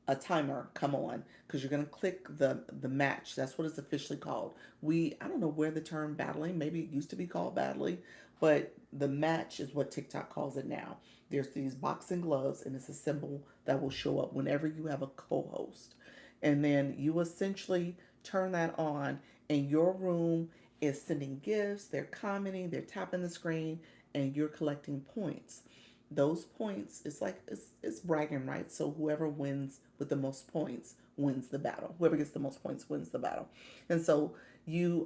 a timer come on because you're going to click the match. That's what it's officially called. I don't know where the term battling, maybe it used to be called battling, but the match is what TikTok calls it now. There's these boxing gloves, and it's a symbol that will show up whenever you have a co-host, and then you essentially turn that on, and your room is sending gifts, they're commenting, they're tapping the screen, and you're collecting points. Those points, it's bragging rights. So whoever wins with the most points wins the battle. Whoever gets the most points wins the battle. And so you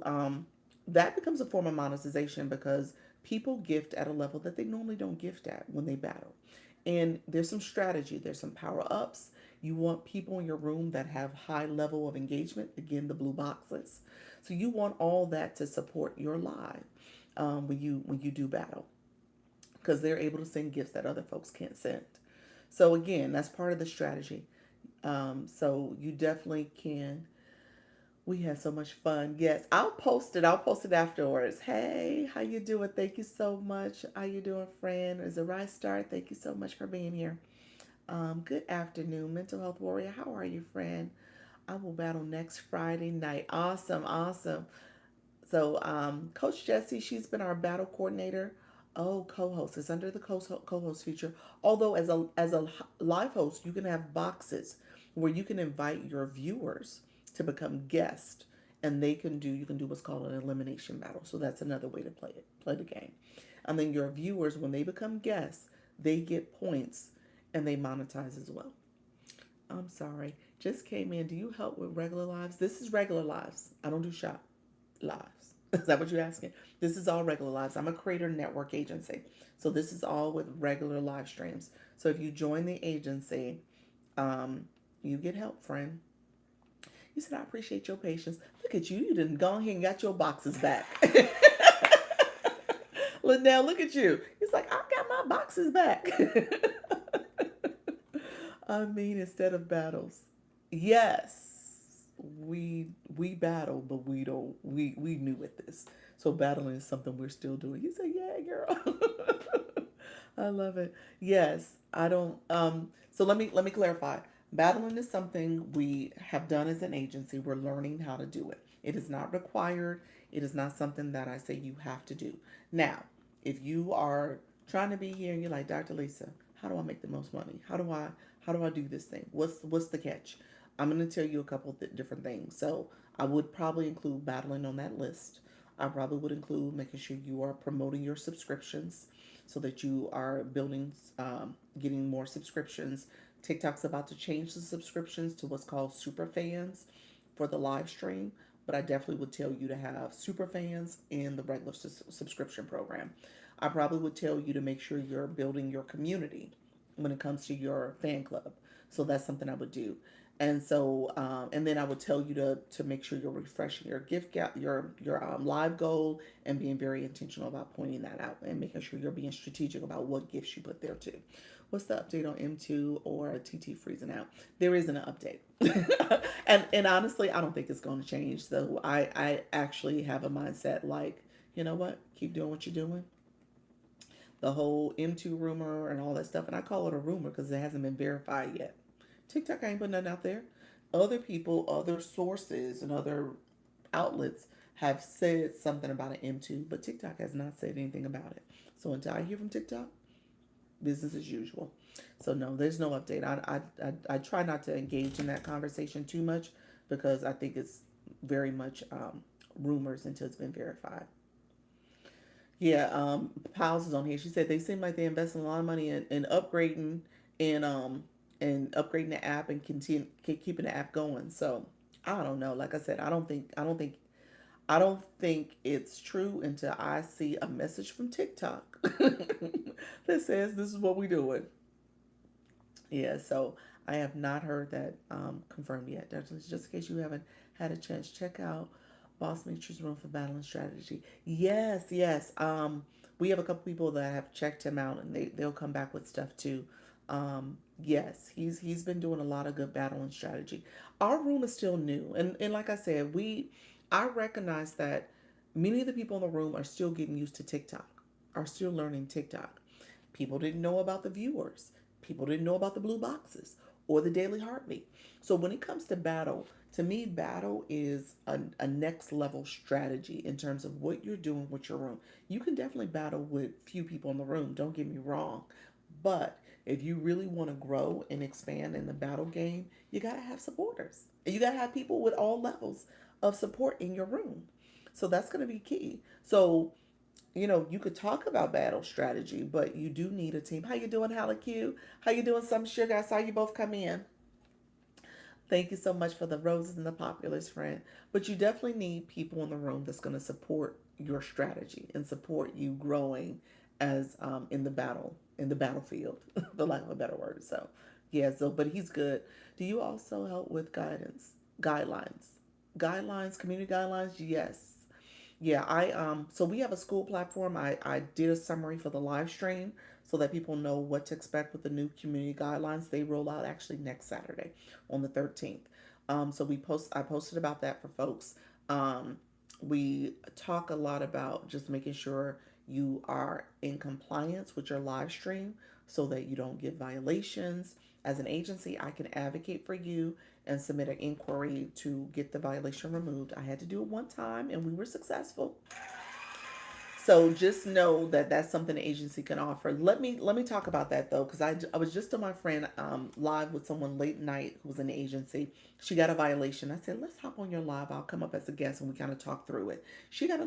that becomes a form of monetization because people gift at a level that they normally don't gift at when they battle. And there's some strategy, there's some power ups. You want people in your room that have high level of engagement, again the blue boxes. So you want all that to support your live when you do battle, because they're able to send gifts that other folks can't send. So again, that's part of the strategy. So you definitely can We had so much fun. Yes, I'll post it. I'll post it afterwards. Hey, how you doing? Thank you so much. How you doing, friend? Is a right start. Thank you so much for being here. Good afternoon, mental health warrior. How are you, friend? I will battle next Friday night. Awesome, awesome. So, Coach Jessie, she's been our battle coordinator. Oh, co-host is under the co-host feature. Although, as a live host, you can have boxes where you can invite your viewers to become guests, and you can do what's called an elimination battle. So that's another way to play the game. And then your viewers, when they become guests, they get points, and they monetize as well. I'm sorry, just came in. Do you help with regular lives? This is regular lives. I don't do shop lives. Is that what you're asking? This is all regular lives. I'm a creator network agency. So this is all with regular live streams. So if you join the agency, um, you get help, friend. You said, I appreciate your patience. Look at you. You done gone here and got your boxes back. Linnell, look at you. He's like, I got my boxes back. I mean, instead of battles. Yes, we battle, but we new at this. So battling is something we're still doing. You say, yeah, girl. I love it. Yes, I don't. So let me clarify. Battling is something we have done as an agency. We're learning how to do it. It is not required. It is not something that I say you have to do. Now, if you are trying to be here and you're like, Dr. Lisa, how do I make the most money? How do I do this thing? What's the catch? I'm going to tell you a couple different things. So I would probably include battling on that list. I probably would include making sure you are promoting your subscriptions so that you are building, getting more subscriptions. TikTok's about to change the subscriptions to what's called super fans for the live stream, but I definitely would tell you to have super fans in the regular subscription program. I probably would tell you to make sure you're building your community when it comes to your fan club. So that's something I would do. And then I would tell you to make sure you're refreshing your your live goal and being very intentional about pointing that out and making sure you're being strategic about what gifts you put there too. What's the update on M2 or TT freezing out? There isn't an update, and honestly, I don't think it's going to change. So I actually have a mindset like, you know what, keep doing what you're doing. The whole M2 rumor and all that stuff, and I call it a rumor because it hasn't been verified yet. TikTok ain't put nothing out there. Other people, other sources, and other outlets have said something about an M2, but TikTok has not said anything about it. So until I hear from TikTok, business as usual. So no, there's no update. I try not to engage in that conversation too much because I think it's very much rumors until it's been verified. Yeah, Piles is on here. She said they seem like they invested a lot of money in upgrading and upgrading the app and continue keeping the app going. So I don't know. Like I said, I don't think it's true until I see a message from TikTok that says this is what we're doing. Yeah, so I have not heard that confirmed yet. Just in case you haven't had a chance, check out Boss Nature's Room for Battling Strategy. Yes, yes. We have a couple people that have checked him out, and they'll come back with stuff too. Yes, he's been doing a lot of good battling strategy. Our room is still new, and like I said, I recognize that many of the people in the room are still getting used to TikTok, are still learning TikTok. People didn't know about the viewers. People didn't know about the blue boxes or the daily heartbeat. So when it comes to battle, to me, battle is a next level strategy in terms of what you're doing with your room. You can definitely battle with few people in the room, don't get me wrong. But if you really want to grow and expand in the battle game, you got to have supporters. And you got to have people with all levels of support in your room. So that's going to be key. So you could talk about battle strategy, but you do need a team. How you doing, Hallie Q? How you doing, Some Sugar? I saw you both come in. Thank you so much for the roses and the populars, friend. But you definitely need people in the room that's going to support your strategy and support you growing as in the battlefield, for lack of a better word. So, yeah. So, but he's good. Do you also help with guidelines, community guidelines? Yes. Yeah, so we have a school platform. I did a summary for the live stream so that people know what to expect with the new community guidelines. They roll out actually next Saturday on the 13th. So I posted about that for folks. Um, we talk a lot about just making sure you are in compliance with your live stream so that you don't get violations. As an agency, I can advocate for you and submit an inquiry to get the violation removed. I had to do it one time and we were successful. So just know that that's something the agency can offer. Let me talk about that though, because I was just on my friend live with someone late night who was in the agency. She got a violation. I said, let's hop on your live. I'll come up as a guest and we kind of talk through it. She got a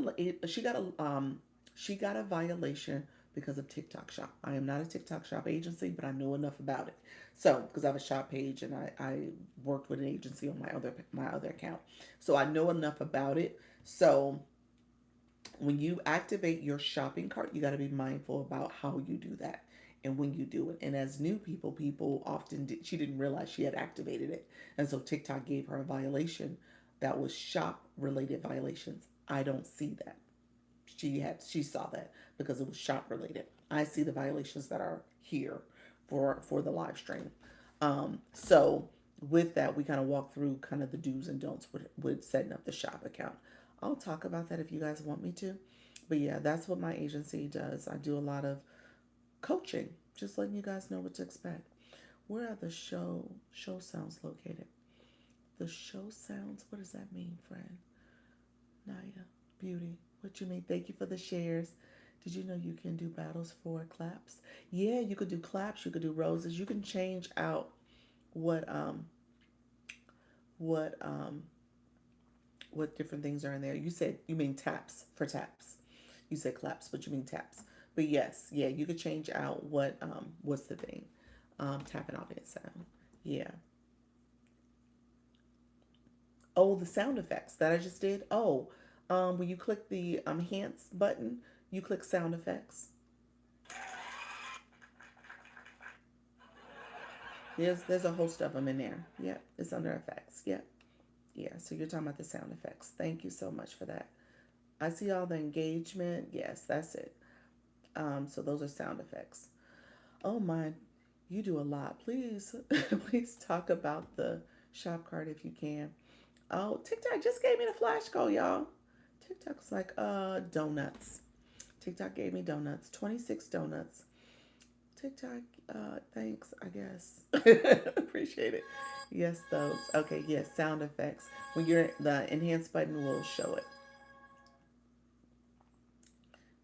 violation because of TikTok Shop. I am not a TikTok Shop agency, but I know enough about it. So because I have a shop page and I worked with an agency on my other account, so I know enough about it. So when you activate your shopping cart, you got to be mindful about how you do that and when you do it. And as new people often she didn't realize she had activated it. And so TikTok gave her a violation that was shop related violations. I don't see that. She saw that because it was shop related. I see the violations that are here for the live stream. So with that, we kind of walk through kind of the do's and don'ts with setting up the shop account. I'll talk about that if you guys want me to. But yeah, that's what my agency does. I do a lot of coaching, just letting you guys know what to expect. Where are the show sounds located? The show sounds, what does that mean, friend? Naya, beauty. What you mean? Thank you for the shares. Did you know you can do battles for claps? Yeah, you could do claps, you could do roses. You can change out what um what um what different things are in there. You said you mean taps for taps. You said claps, but you mean taps. But yes, yeah, you could change out what's the thing. Tapping audience sound. Yeah. Oh, the sound effects that I just did. Oh, when you click the enhance button, you click sound effects. There's a host of them in there. Yep, it's under effects. Yep. Yeah, so you're talking about the sound effects. Thank you so much for that. I see all the engagement. Yes, that's it. So those are sound effects. Oh my, you do a lot. Please, please talk about the shop card if you can. Oh, TikTok just gave me the flash code, y'all. TikTok's like, donuts. TikTok gave me donuts, 26 donuts. TikTok, thanks, I guess. Appreciate it. Yes, those. Okay, yes, sound effects. When you're the enhance button will show it.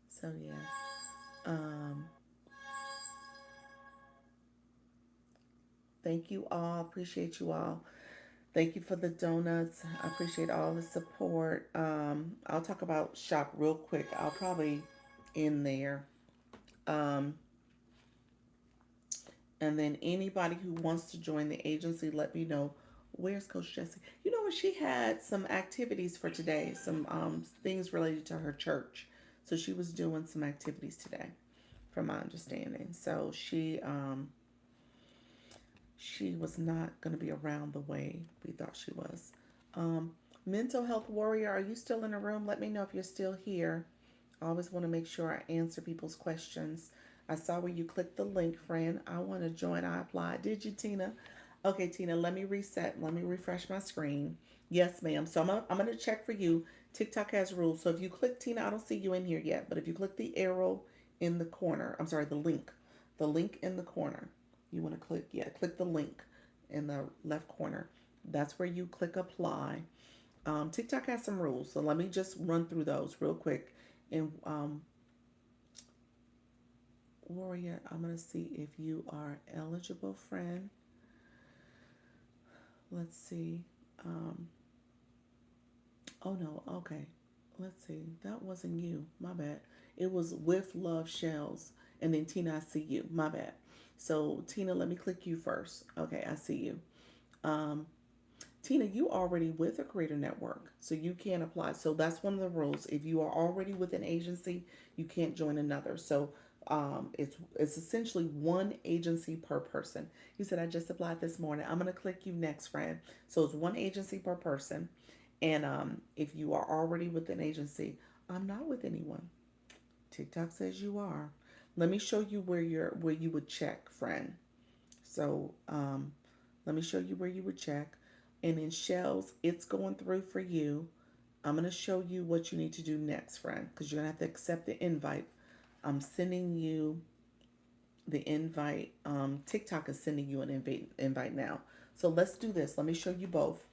So yeah. Um, thank you all. Appreciate you all. Thank you for the donuts. I appreciate all the support. I'll talk about shop real quick. I'll probably end there. Um, and then anybody who wants to join the agency, let me know. Where's Coach Jessie? You know what? She had some activities for today, some things related to her church. So she was doing some activities today, from my understanding. So she was not going to be around the way we thought she was. Um, Mental health warrior, are you still in the room? Let me know if you're still here. I always want to make sure I answer people's questions. I saw where you clicked the link, friend. I want to join. I applied. Did you, Tina? Okay, Tina, let me reset. Let me refresh my screen. Yes, ma'am. So I'm going to check for you. TikTok has rules. So if you click, Tina, I don't see you in here yet, but if you click the arrow in the corner, I'm sorry, the link in the corner, you want to click, yeah, click the link in the left corner. That's where you click apply. TikTok has some rules, so let me just run through those real quick. And Warrior, I'm gonna see if you are eligible, friend. Let's see. Um, oh no, okay. Let's see. That wasn't you. My bad. It was with love shells, and then Tina, I see you. My bad. So Tina, let me click you first. Okay, I see you. Um, Tina, you already with a creator network, so you can't apply. So that's one of the rules. If you are already with an agency, you can't join another. So it's essentially one agency per person. You said I just applied this morning. I'm gonna click you next, friend. So it's one agency per person, and if you are already with an agency, I'm not with anyone. TikTok says you are. Let me show you where you would check, friend. So let me show you where you would check. And in Shells, it's going through for you. I'm going to show you what you need to do next, friend, because you're going to have to accept the invite. I'm sending you the invite. TikTok is sending you an invite now. So let's do this. Let me show you both.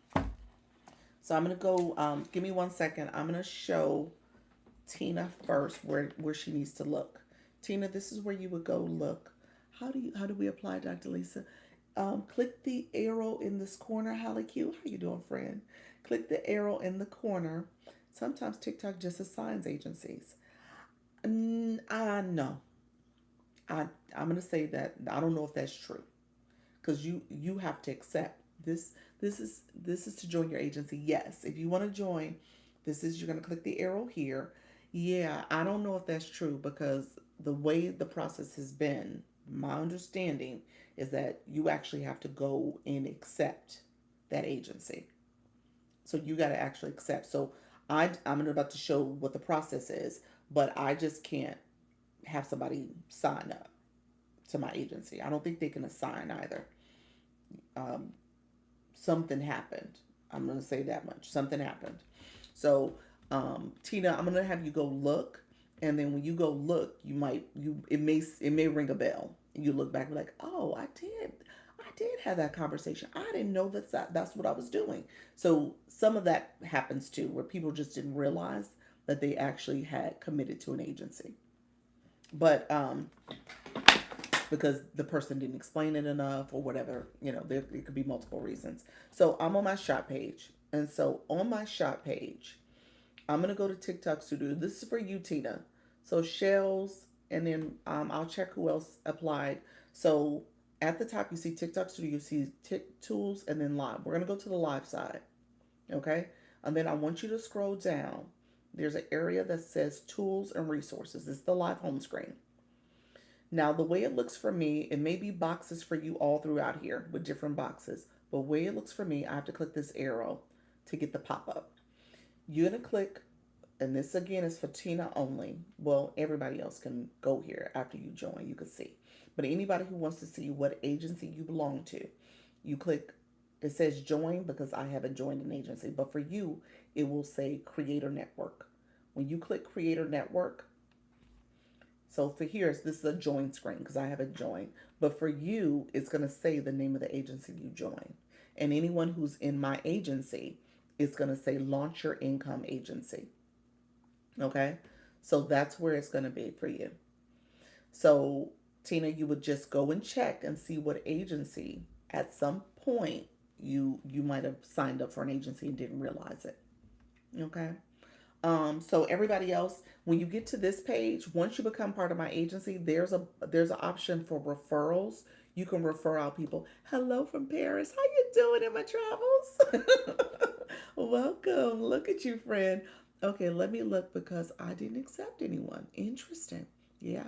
So I'm going to go, give me 1 second. I'm going to show Tina first where she needs to look. Tina, this is where you would go look. How do we apply, Dr. Lisa? Click the arrow in this corner. Holly Q, how you doing, friend? Click the arrow in the corner. Sometimes TikTok just assigns agencies. No. I'm gonna say that I don't know if that's true because you have to accept this. This is to join your agency. Yes, if you want to join, this is you're gonna click the arrow here. Yeah, I don't know if that's true because the way the process has been, my understanding is that you actually have to go and accept that agency. So you got to actually accept. So I'm about to show what the process is, but I just can't have somebody sign up to my agency. I don't think they can assign either. Um, Something happened. I'm going to say that much. Something happened. So, Tina, I'm going to have you go look, and then when you go look, it may ring a bell. You look back and be like, oh, I did have that conversation. I didn't know that's what I was doing. So some of that happens too, where people just didn't realize that they actually had committed to an agency, but because the person didn't explain it enough or whatever, there could be multiple reasons. So I'm on my shop page. And so on my shop page, I'm going to go to TikTok Studio. This is for you, Tina. So Shells, and then I'll check who else applied. So at the top, you see TikTok Studio, you see Tools, and then Live. We're going to go to the Live side. Okay? And then I want you to scroll down. There's an area that says Tools and Resources. It's the Live home screen. Now, the way it looks for me, it may be boxes for you all throughout here with different boxes. But the way it looks for me, I have to click this arrow to get the pop-up. You're going to click, and this again is for Tina only. Well, everybody else can go here after you join. You can see. But anybody who wants to see what agency you belong to, you click, it says join because I haven't joined an agency. But for you, it will say Creator Network. When you click Creator Network, so for here, this is a join screen because I haven't joined. But for you, it's going to say the name of the agency you join. And anyone who's in my agency, it's going to say Launch Your Income Agency. Okay? So that's where it's going to be for you. So, Tina, you would just go and check and see what agency at some point you might have signed up for an agency and didn't realize it. Okay? So everybody else, when you get to this page, once you become part of my agency, there's an option for referrals. You can refer out people. Hello from Paris. How you doing in my travels? Welcome. Look at you, friend. Okay, let me look because I didn't accept anyone. Interesting. Yeah,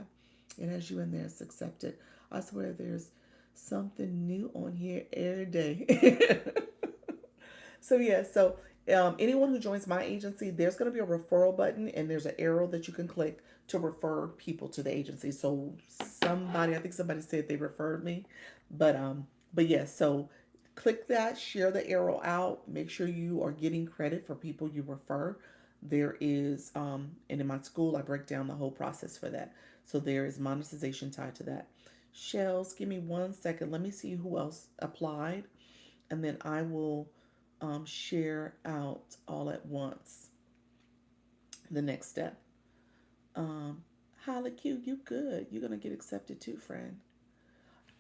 it has you in there. It's accepted. I swear there's something new on here every day. So yeah, so anyone who joins my agency, there's going to be a referral button and there's an arrow that you can click to refer people to the agency. So I think somebody said they referred me, but yes, so click that, share the arrow out, make sure you are getting credit for people you refer. There is, and in my school, I break down the whole process for that. So there is monetization tied to that. Shells, give me 1 second. Let me see who else applied, and then I will share out all at once the next step. Holly Q, you good. You're going to get accepted too, friend.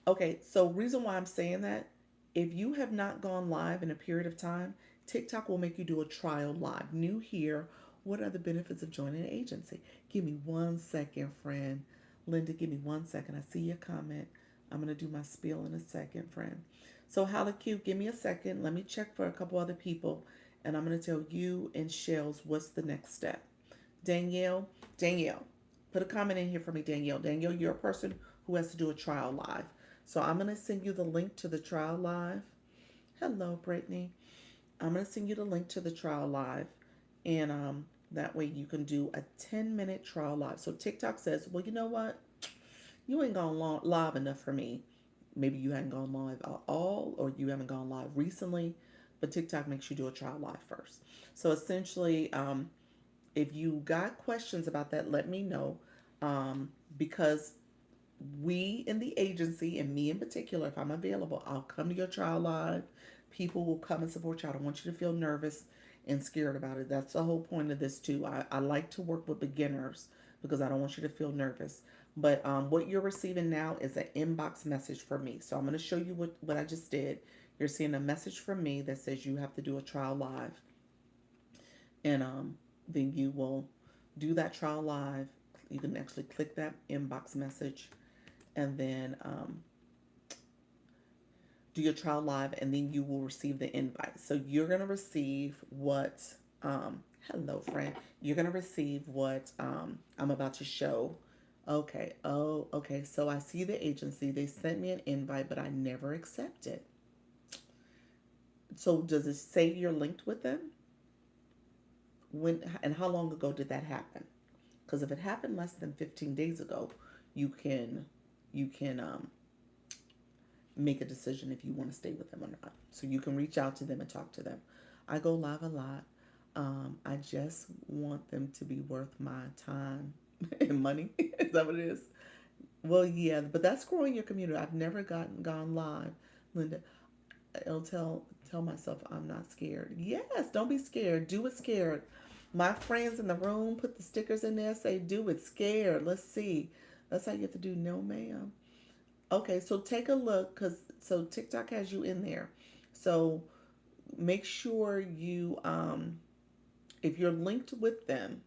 Okay, so reason why I'm saying that, if you have not gone live in a period of time, TikTok will make you do a trial live. New here, what are the benefits of joining an agency? Give me 1 second, friend. Linda, give me 1 second. I see your comment. I'm going to do my spiel in a second, friend. So Holly Q, give me a second. Let me check for a couple other people, and I'm going to tell you and Shells what's the next step. Danielle, put a comment in here for me, Danielle. Danielle, you're a person who has to do a trial live. So I'm going to send you the link to the trial live. Hello, Brittany. I'm going to send you the link to the trial live, and that way you can do a 10-minute trial live. So TikTok says, well, you know what? You ain't gone live enough for me. Maybe you haven't gone live at all, or you haven't gone live recently. but TikTok makes you do a trial live first. So essentially, if you got questions about that, let me know, because we in the agency, and me in particular, if I'm available, I'll come to your trial live. People will come and support you. I don't want you to feel nervous and scared about it. That's the whole point of this too. I like to work with beginners because I don't want you to feel nervous. But what you're receiving now is an inbox message from me. So I'm going to show you what I just did. You're seeing a message from me that says you have to do a trial live. And then you will do that trial live. You can actually click that inbox message and then do your trial live, and then you will receive the invite. So you're going to receive what, hello, friend. You're going to receive what I'm about to show. Okay. Oh, okay. So I see the agency. They sent me an invite, but I never accepted. So does it say you're linked with them? When and how long ago did that happen? Because if it happened less than 15 days ago, you can make a decision if you want to stay with them or not. So you can reach out to them and talk to them. I go live a lot. I just want them to be worth my time and money. Is that what it is? Well, yeah, but that's growing your community. I've never gone live, Linda. I'll tell myself I'm not scared. Yes, don't be scared. Do it scared. My friends in the room put the stickers in there. Say do it scared. Let's see. That's how you have to do. No, ma'am. Okay, so take a look, because so TikTok has you in there. So make sure you if you're linked with them,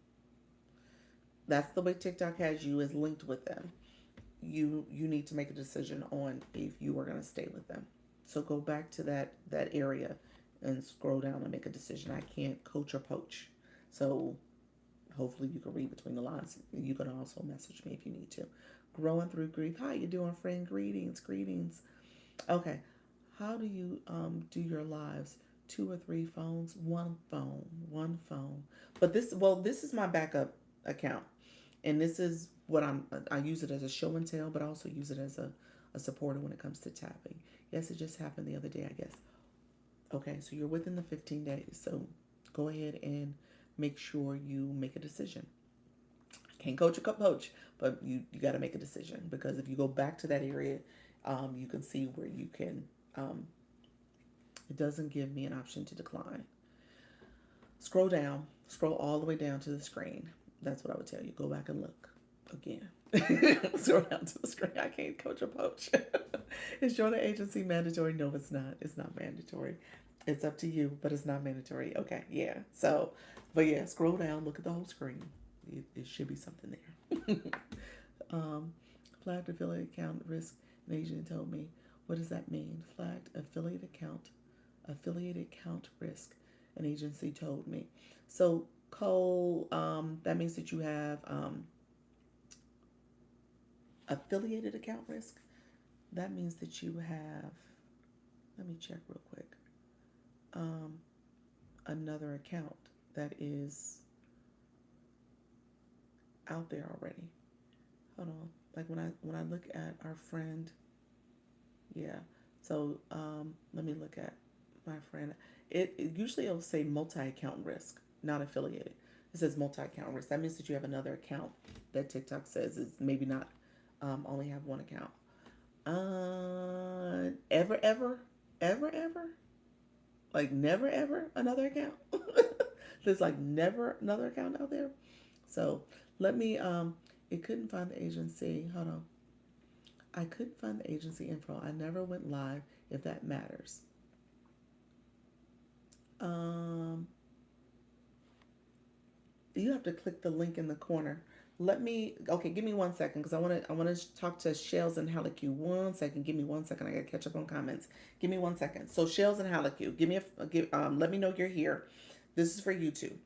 that's the way TikTok has you, is linked with them. You need to make a decision on if you are going to stay with them. So go back to that area and scroll down and make a decision. I can't coach or poach. So hopefully you can read between the lines. You can also message me if you need to. Growing through grief. How you doing, friend? Greetings. Okay. How do you do your lives? 2 or 3 phones? One phone. But this is my backup account. And this is what I use it as a show and tell, but I also use it as a supporter when it comes to tapping. Yes, it just happened the other day, I guess. Okay, so you're within the 15 days. So go ahead and make sure you make a decision. I can't coach or poach, but you got to make a decision, because if you go back to that area, you can see where you can, it doesn't give me an option to decline. Scroll down, scroll all the way down to the screen. That's what I would tell you. Go back and look again. Scroll down to the screen. I can't coach or poach. Is joining an agency mandatory? No, it's not. It's not mandatory. It's up to you, but it's not mandatory. Okay, yeah. So, but yeah, scroll down, look at the whole screen. It should be something there. Flagged affiliate account risk. An agent told me. What does that mean? Flagged affiliate account risk. An agency told me. So Cole, that means that you have affiliated account risk. That means that you have, let me check real quick, another account that is out there already. Hold on. Like when I look at our friend, yeah. So let me look at my friend. It usually it'll say multi-account risk, not affiliated. It says multi-account risk. That means that you have another account that TikTok says is maybe not only have one account. Ever, like never ever another account. There's like never another account out there. So let me it couldn't find the agency. Hold on. I couldn't find the agency info. I never went live, if that matters. You have to click the link in the corner. Okay, give me 1 second, because I want to talk to Shells and Halicu. 1 second, give me 1 second. I got to catch up on comments. Give me 1 second. So Shells and Halicu, let me know you're here. This is for YouTube.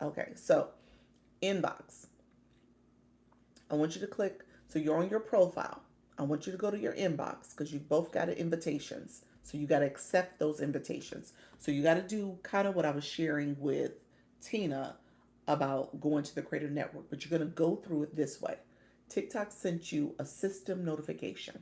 Okay, so inbox. I want you to click, so you're on your profile. I want you to go to your inbox, because you both got invitations. So you got to accept those invitations. So you got to do kind of what I was sharing with Tina about going to the Creator Network, but you're going to go through it this way. TikTok sent you a system notification.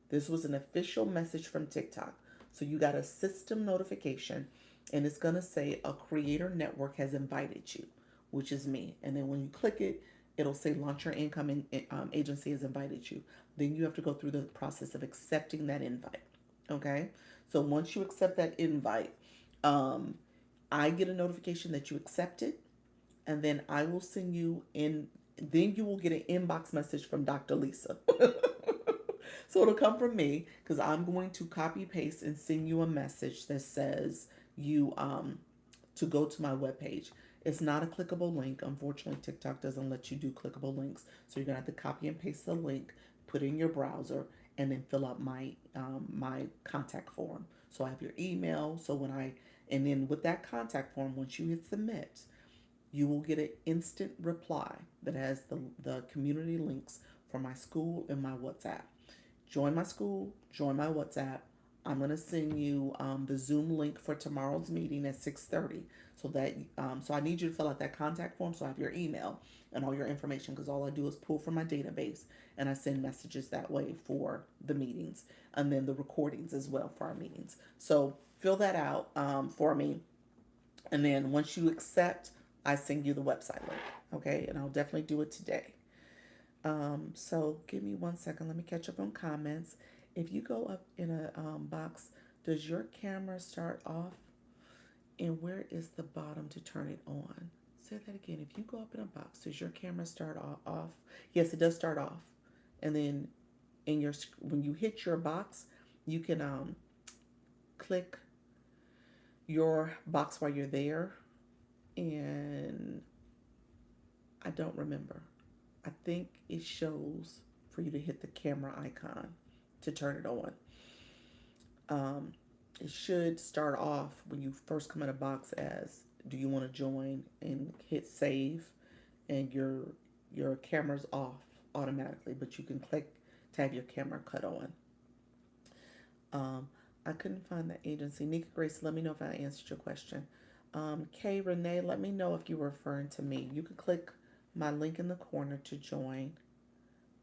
This was an official message from TikTok. So you got a system notification and it's going to say a creator network has invited you, which is me. And then when you click it, it'll say launch your incoming agency has invited you. Then you have to go through the process of accepting that invite. Okay. So once you accept that invite, um, I get a notification that you accepted, and then I will send you in. Then you will get an inbox message from Dr. Lisa. So it'll come from me because I'm going to copy paste and send you a message that says you to go to my webpage. It's not a clickable link. Unfortunately, TikTok doesn't let you do clickable links. So you're gonna have to copy and paste the link, put it in your browser, and then fill out my contact form. So I have your email. So and then with that contact form, once you hit submit, you will get an instant reply that has the community links for my school and my WhatsApp. Join my school, join my WhatsApp. I'm going to send you the Zoom link for tomorrow's meeting at 6:30. So I need you to fill out that contact form so I have your email and all your information, because all I do is pull from my database and I send messages that way for the meetings, and then the recordings as well for our meetings. So fill that out for me, and then once you accept, I send you the website link. Okay, and I'll definitely do it today. So give me 1 second. Let me catch up on comments. If you go up in a box, does your camera start off? And where is the bottom to turn it on? Say that again. If you go up in a box, does your camera start off? Yes, it does start off. And then when you hit your box, you can click your box while you're there. And I don't remember. I think it shows for you to hit the camera icon to turn it on. It should start off when you first come in a box as, do you want to join, and hit save, and your camera's off automatically, but you can click to have your camera cut on. I couldn't find the agency. Nika Grace, let me know if I answered your question. Kay Renee, let me know if you're referring to me. You can click my link in the corner to join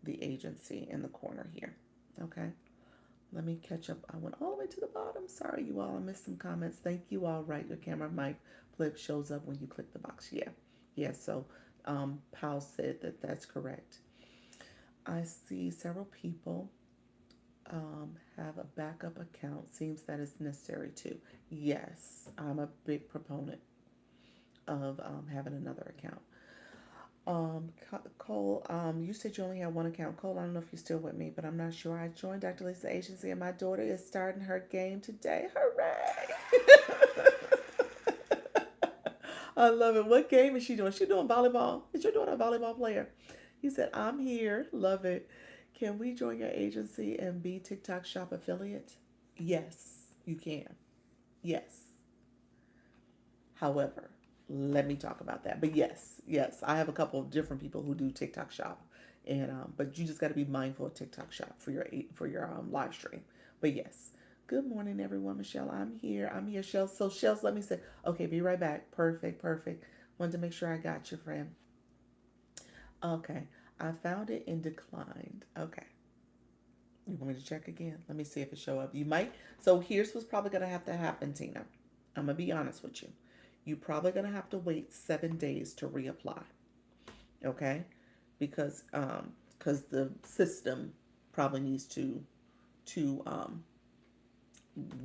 the agency in the corner here. Okay. Let me catch up. I went all the way to the bottom. Sorry, you all. I missed some comments. Thank you all. Right. Your camera mic flip shows up when you click the box. Yeah. Yeah. So, Powell said that that's correct. I see several people have a backup account. Seems that it's necessary too. Yes. I'm a big proponent of having another account. Cole, you said you only have one account. Cole, I don't know if you're still with me, but I'm not sure. I joined Dr. Lisa's agency and my daughter is starting her game today. Hooray! I love it. What game is she doing? She doing volleyball. Is your daughter a volleyball player? He said, I'm here. Love it. Can we join your agency and be TikTok Shop affiliate? Yes, you can. Yes. However, let me talk about that. But yes, I have a couple of different people who do TikTok Shop, and but you just got to be mindful of TikTok Shop for your live stream. But yes, good morning, everyone. Michelle, I'm here. Shell. So Shells, let me say, okay, be right back. Perfect. Wanted to make sure I got your friend. Okay, I found it and declined. Okay. You want me to check again? Let me see if it show up. You might. So here's what's probably going to have to happen, Tina. I'm going to be honest with you. You're probably going to have to wait 7 days to reapply. Okay? Because the system probably needs to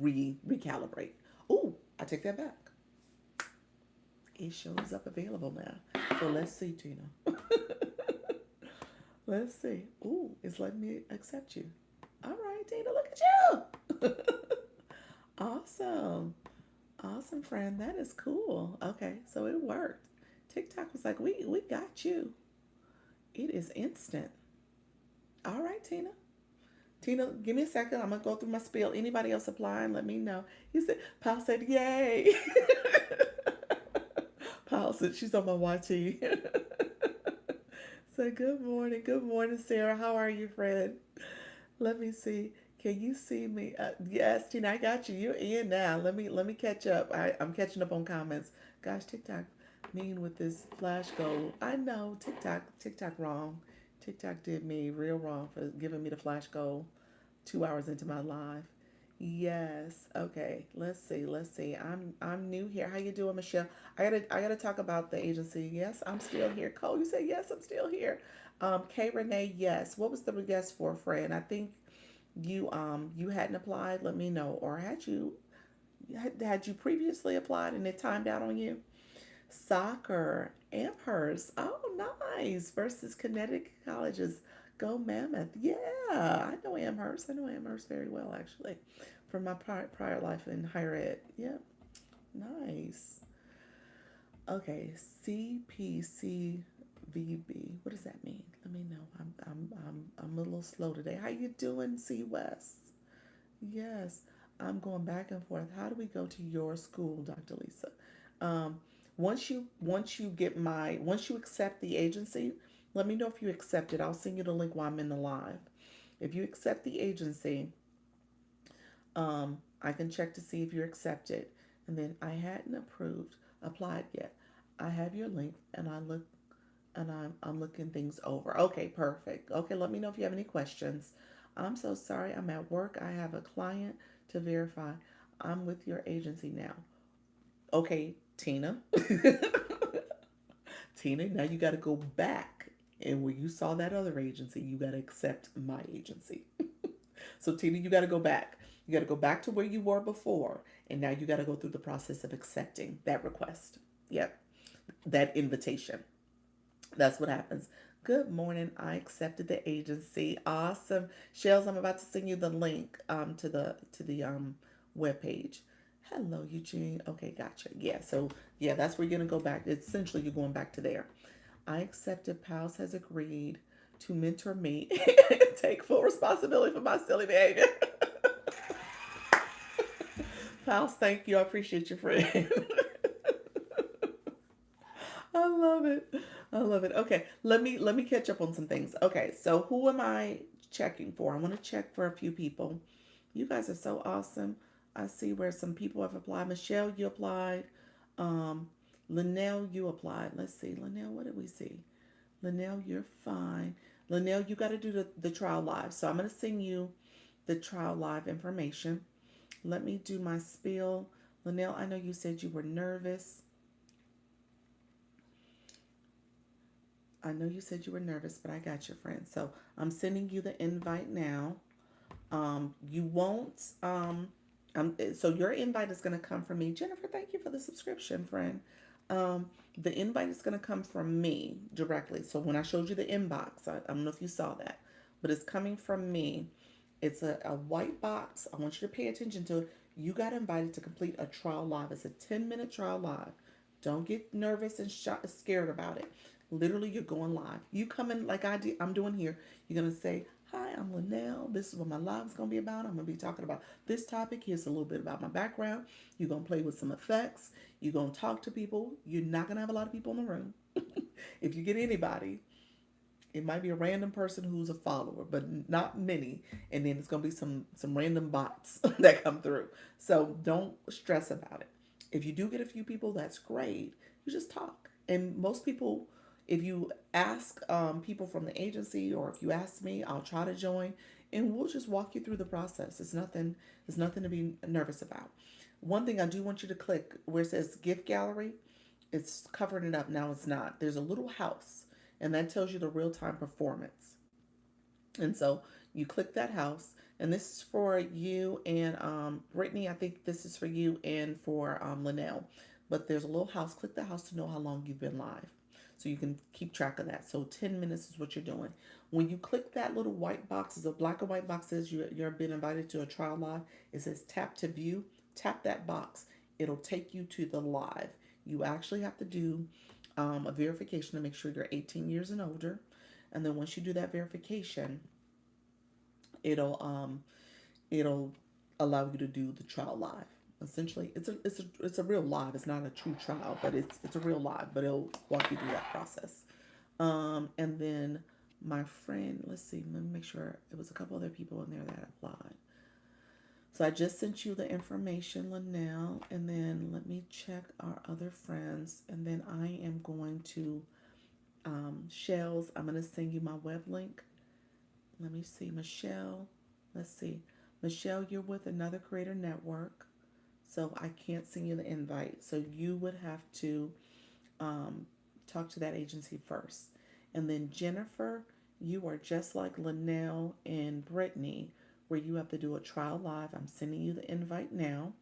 recalibrate. Oh, I take that back. It shows up available now. So let's see, Tina. Let's see. Ooh, it's letting me accept you. All right, Tina, look at you. Awesome, friend. That is cool. Okay, so it worked. TikTok was like, we got you. It is instant. All right, Tina. Tina, give me a second. I'm gonna go through my spiel. Anybody else applying? Let me know. Paul said, yay. Paul said she's on my YT. So good morning, Sarah. How are you, friend? Let me see. Can you see me? Yes, Tina, I got you. You're in now. Let me catch up. I'm catching up on comments. Gosh, TikTok mean with this flash goal. I know TikTok wrong. TikTok did me real wrong for giving me the flash goal 2 hours into my live. Yes. Okay. Let's see. Let's see. I'm new here. How you doing, Michelle? I gotta talk about the agency. Yes, I'm still here. Cole, you say yes, I'm still here. K Renee, yes. What was the yes for, friend? I think you hadn't applied. Let me know, or had you previously applied and it timed out on you? Soccer, Amherst. Oh, nice. Versus Connecticut colleges. Go Mammoth. Yeah, I know Amherst. I know Amherst very well, actually, from my prior life in higher ed. Yeah, nice. Okay, CPCVB. What does that mean? Let me know. I'm a little slow today. How you doing, C West? Yes, I'm going back and forth. How do we go to your school, Dr. Lisa? Um, once you accept the agency, let me know if you accept it. I'll send you the link while I'm in the live. If you accept the agency, I can check to see if you're accepted. And then I hadn't applied yet. I have your link, and I'm looking things over. Okay, perfect. Okay, let me know if you have any questions. I'm so sorry. I'm at work. I have a client to verify. I'm with your agency now. Okay, Tina. Tina, now you got to go back. And when you saw that other agency, you got to accept my agency. So, Tina, you got to go back. You got to go back to where you were before. And now you got to go through the process of accepting that request. Yep, that invitation. That's what happens. Good morning. I accepted the agency. Awesome. Shells, I'm about to send you the link to the web page. Hello, Eugene. Okay, gotcha. Yeah, so yeah, that's where you're gonna go back. Essentially, you're going back to there. I accepted. Pals has agreed to mentor me and take full responsibility for my silly behavior. Pals, thank you. I appreciate you, friend. I love it. I love it. Okay, let me catch up on some things. Okay, so who am I checking for? I want to check for a few people. You guys are so awesome. I see where some people have applied. Michelle, you applied. Um, Linnell, you applied. Let's see. Linnell, what did we see? Linnell, you're fine. Linnell, you got to do the trial live. So I'm going to send you the trial live information. Let me do my spiel. Linnell, I know you said you were nervous. I know you said you were nervous, but I got your friend. So I'm sending you the invite now. You won't. So your invite is going to come from me. Jennifer, thank you for the subscription, friend. The invite is going to come from me directly. So when I showed you the inbox, I don't know if you saw that, but it's coming from me. It's a white box. I want you to pay attention to it. You got invited to complete a trial live. It's a 10-minute trial live. Don't get nervous and scared about it. Literally, you're going live. You come in like I'm doing here. You're going to say, hi, I'm Linnell. This is what my live is going to be about. I'm going to be talking about this topic. Here's a little bit about my background. You're going to play with some effects. You're going to talk to people. You're not going to have a lot of people in the room. If you get anybody, it might be a random person who's a follower, but not many. And then it's going to be some random bots that come through. So don't stress about it. If you do get a few people, that's great. You just talk. And most people, if you ask people from the agency, or if you ask me, I'll try to join, and we'll just walk you through the process. It's nothing. It's nothing to be nervous about. One thing I do want you to click where it says gift gallery. It's covering it up now. It's not. There's a little house, and that tells you the real time performance. And so you click that house, and this is for you and Brittany. I think this is for you and for Linnell. But there's a little house. Click the house to know how long you've been live, so you can keep track of that. So 10 minutes is what you're doing. When you click that little white box, is a black and white box, says you're been invited to a trial live. It says tap to view. Tap that box. It'll take you to the live. You actually have to do a verification to make sure you're 18 years and older. And then once you do that verification, it'll it'll allow you to do the trial live. Essentially, it's a real live. It's not a true trial, but it's a real live. But it'll walk you through that process. And then my friend, let's see, let me make sure it was a couple other people in there that applied. So I just sent you the information, Linnell, and then let me check our other friends, and then I am going to Shells. I'm going to send you my web link. Let me see, Michelle. Let's see. Michelle, you're with another creator network, so I can't send you the invite. So you would have to talk to that agency first. And then Jennifer, you are just like Linnell and Brittany, where you have to do a trial live. I'm sending you the invite now.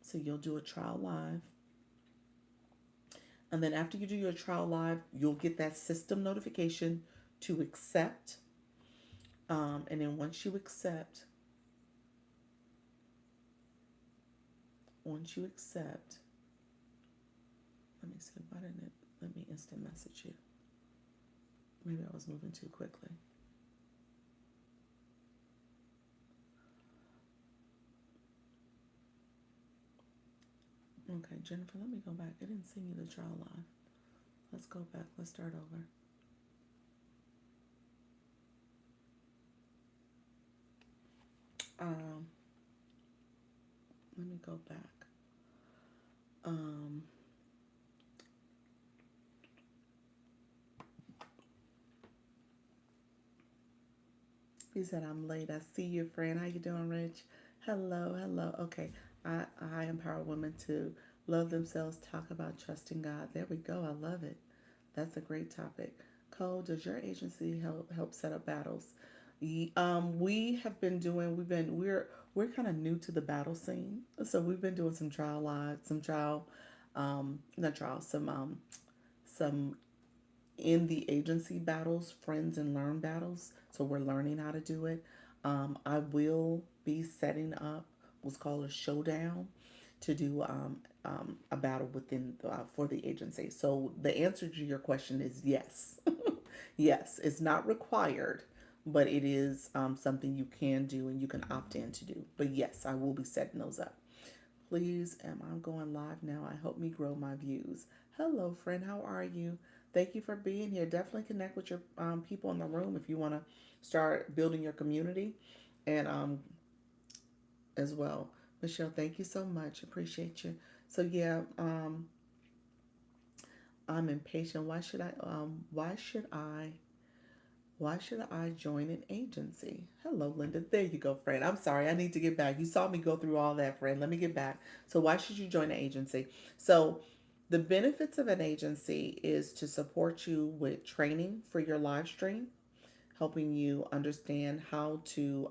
So you'll do a trial live. And then after you do your trial live, you'll get that system notification to accept. And then once you accept, let me see, why didn't it let me instant message you? Maybe I was moving too quickly. Okay, Jennifer, let me go back. I didn't send you the trial live. Let's go back. Let's start over. Um, Let me go back. Um, he said, I'm late. I see you, friend. How you doing, Rich? Hello, hello. Okay. I empower women to love themselves, talk about trusting God. There we go. I love it. That's a great topic. Cole, does your agency help set up battles? We have been doing. We're kind of new to the battle scene, so we've been doing some trial live, some trial, not trial, some in the agency battles, friends and learn battles. So we're learning how to do it. I will be setting up what's called a showdown to do a battle within for the agency. So the answer to your question is yes. Yes, it's not required, but it is something you can do and you can opt in to do. But yes, I will be setting those up. Please, am I going live now? I hope me grow my views. Hello, friend. How are you? Thank you for being here. Definitely connect with your people in the room if you want to start building your community, and as well. Michelle, thank you so much. Appreciate you. So yeah, I'm impatient. Why should I join an agency? Hello, Linda. There you go, friend. I'm sorry. I need to get back. You saw me go through all that, friend. Let me get back. So, why should you join an agency? So, the benefits of an agency is to support you with training for your live stream, helping you understand how to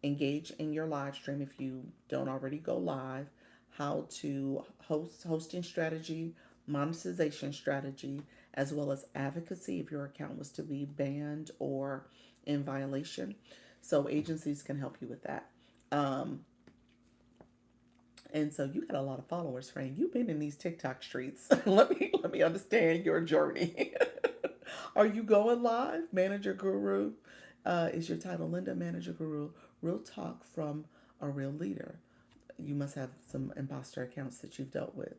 engage in your live stream if you don't already go live, how to hosting strategy, monetization strategy, as well as advocacy if your account was to be banned or in violation. So agencies can help you with that. Um, and so you got a lot of followers, friend. You've been in these TikTok streets. Let me understand your journey. Are you going live? Manager Guru is your title. Linda, Manager Guru. Real talk from a real leader. You must have some imposter accounts that you've dealt with.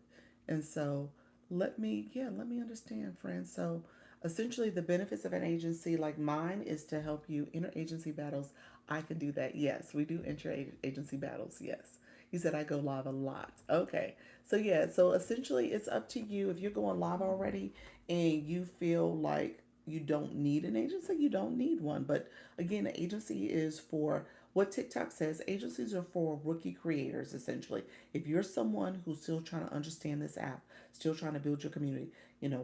And so let me understand, friends. So essentially the benefits of an agency like mine is to help you interagency battles. I can do that. Yes, we do interagency battles. Yes. You said I go live a lot. Okay. So yeah, so essentially it's up to you if you're going live already and you feel like you don't need an agency, you don't need one. But again, the agency is for what TikTok says, agencies are for rookie creators essentially. If you're someone who's still trying to understand this app, still trying to build your community,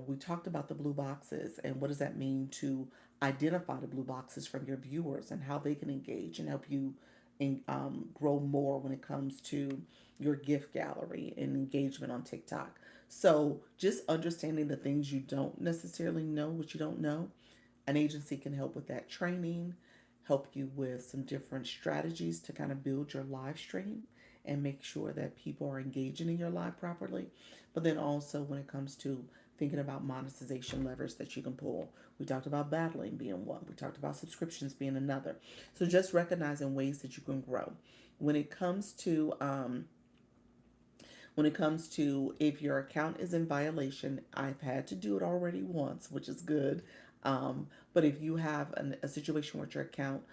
we talked about the blue boxes and what does that mean to identify the blue boxes from your viewers and how they can engage and help you grow more when it comes to your gift gallery and engagement on TikTok. So just understanding the things you don't necessarily know, what you don't know, an agency can help with that training, help you with some different strategies to kind of build your live stream and make sure that people are engaging in your live properly. But then also when it comes to thinking about monetization levers that you can pull. We talked about battling being one. We talked about subscriptions being another. So just recognizing ways that you can grow. When it comes to if your account is in violation, I've had to do it already once, which is good. But if you have a situation where your account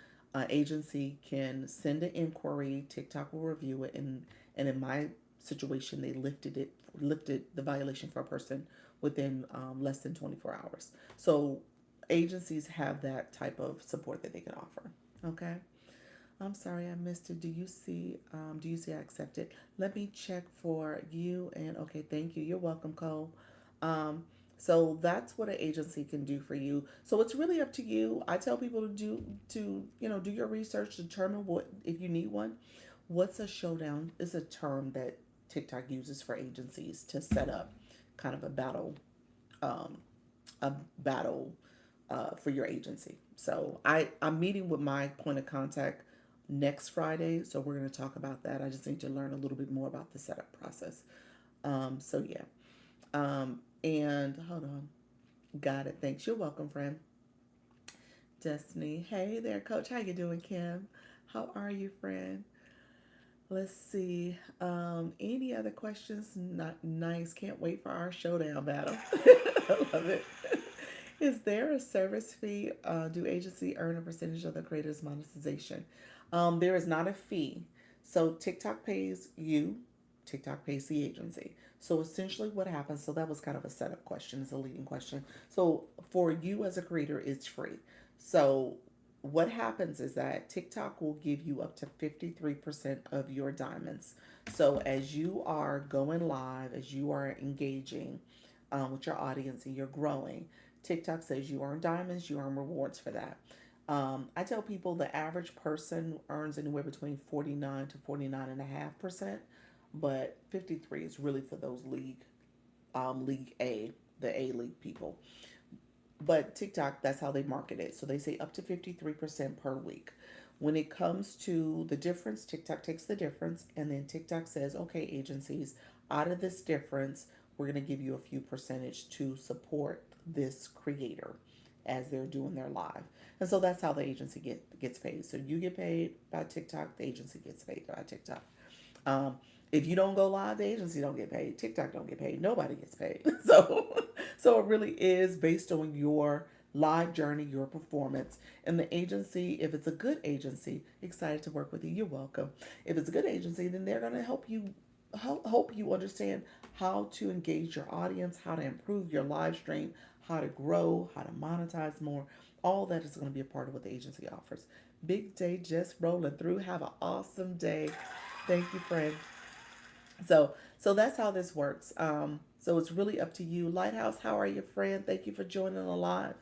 agency can send an inquiry, TikTok will review it, and in my situation, they lifted the violation for a person within less than 24 hours. So agencies have that type of support that they can offer. Okay. I'm sorry I missed it. Do you see I accepted? Let me check for you and okay, thank you. You're welcome, Cole. Um, so that's what an agency can do for you. So it's really up to you. I tell people do your research, determine what if you need one. What's a showdown is a term that TikTok uses for agencies to set up kind of um, a battle for your agency. So I'm meeting with my point of contact next Friday. So we're going to talk about that. I just need to learn a little bit more about the setup process. So yeah. And hold on. Got it. Thanks. You're welcome, friend. Destiny. Hey there, coach. How you doing, Kim? How are you, friend? Let's see. Any other questions? Not nice. Can't wait for our showdown battle. I love it. Is there a service fee? Do agency earn a percentage of the creator's monetization? There is not a fee. So TikTok pays you, TikTok pays the agency. So essentially, what happens? So that was kind of a setup question. It's a leading question. So for you as a creator, it's free. So what happens is that TikTok will give you up to 53% of your diamonds. So as you are going live, as you are engaging with your audience and you're growing, TikTok says you earn diamonds, you earn rewards for that. I tell people the average person earns anywhere between 49 to 49.5%, but 53 is really for those league A, the A league people. But TikTok, that's how they market it. So they say up to 53% per week. When it comes to the difference, TikTok takes the difference, and then TikTok says, okay, agencies, out of this difference, we're going to give you a few percentage to support this creator as they're doing their live. And so that's how the agency gets paid. So you get paid by TikTok, the agency gets paid by TikTok. Um, if you don't go live, the agency don't get paid. TikTok don't get paid. Nobody gets paid. So it really is based on your live journey, your performance, and the agency. If it's a good agency, excited to work with you. You're welcome. If it's a good agency, then they're gonna help you understand how to engage your audience, how to improve your live stream, how to grow, how to monetize more. All that is going to be a part of what the agency offers. Big day just rolling through. Have an awesome day. Thank you, friend. So that's how this works. So it's really up to you. Lighthouse, how are you, friend? Thank you for joining the live.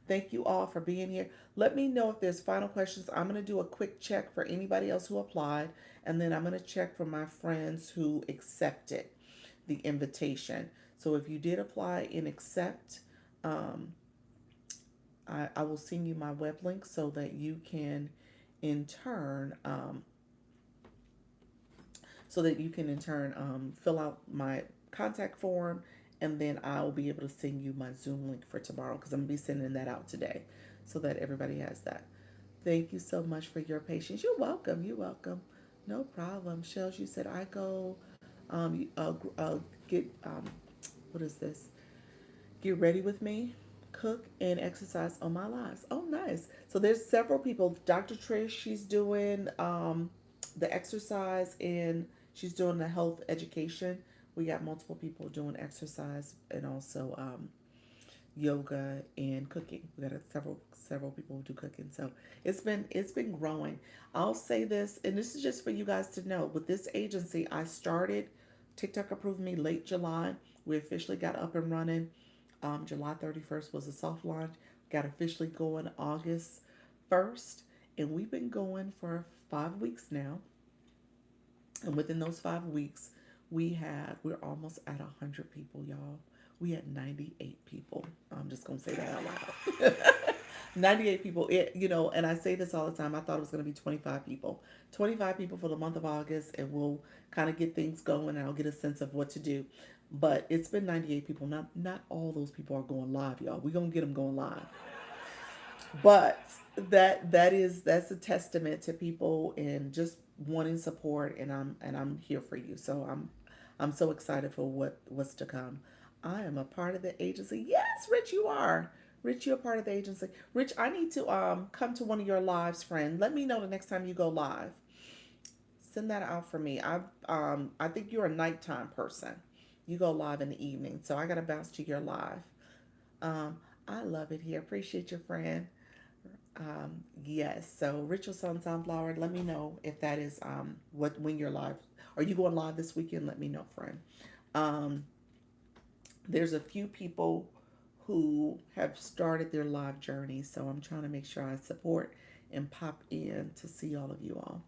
Thank you all for being here. Let me know if there's final questions. I'm going to do a quick check for anybody else who applied, and then I'm going to check for my friends who accepted the invitation. So if you did apply and accept, um, I will send you my web link so that you can in turn fill out my contact form, and then I'll be able to send you my Zoom link for tomorrow because I'm gonna be sending that out today so that everybody has that. Thank you so much for your patience. You're welcome. You're welcome. No problem. Shells, you said I go get what is this? Get ready with me, cook and exercise on my lives. Oh, nice. So there's several people. Dr. Trish, she's doing the exercise and she's doing the health education. We got multiple people doing exercise and also yoga and cooking. We got several people who do cooking. So it's been growing. I'll say this, and this is just for you guys to know. With this agency, I started. TikTok approved me late July. We officially got up and running. July 31st was a soft launch. Got officially going August 1st, and we've been going for 5 weeks now. And within those 5 weeks, we're almost at 100 people, y'all. We had 98 people. I'm just gonna say that out loud. 98 people. And I say this all the time. I thought it was gonna be 25 people. 25 people for the month of August, and we'll kind of get things going. And I'll get a sense of what to do. But it's been 98 people. Not all those people are going live, y'all. We're gonna get them going live. But that's a testament to people and just wanting support, and I'm here for you. So I'm so excited for what's to come. I am a part of the agency. Yes, Rich, you are. Rich, you're a part of the agency. Rich, I need to come to one of your lives, friend. Let me know the next time you go live. Send that out for me. I think you're a nighttime person. You go live in the evening, so I gotta bounce to your live. Um, I love it here. Appreciate your friend. Yes. So Ritual Sun Sunflower, let me know if that is what when you're live. Are you going live this weekend? Let me know, friend. Um, there's a few people who have started their live journey, so I'm trying to make sure I support and pop in to see all of you all.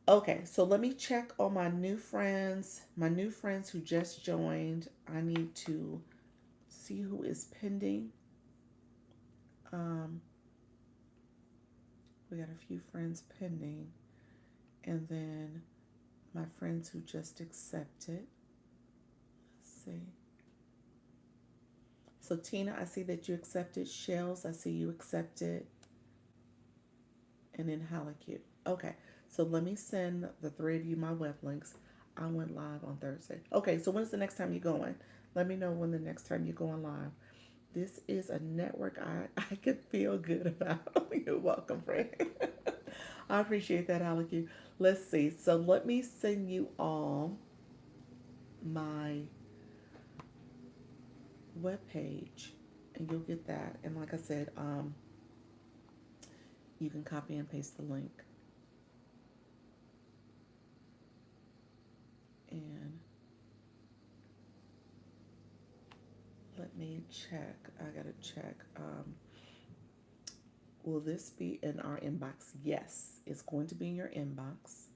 Okay, so let me check on my new friends who just joined. I need to see who is pending. Um, we got a few friends pending, and then my friends who just accepted. Let's see. So Tina, I see that you accepted. Shells, I see you accepted. And then Halacute. Okay, so let me send the three of you my web links. I went live on Thursday. Okay, so when's the next time you're going? Let me know when the next time you're going live. This is a network I can feel good about. You're welcome, friend. I appreciate that, Halacute. Let's see. So let me send you all my web page, and you'll get that. And like I said, you can copy and paste the link. And let me check. I gotta check. Will this be in our inbox? Yes, it's going to be in your inbox,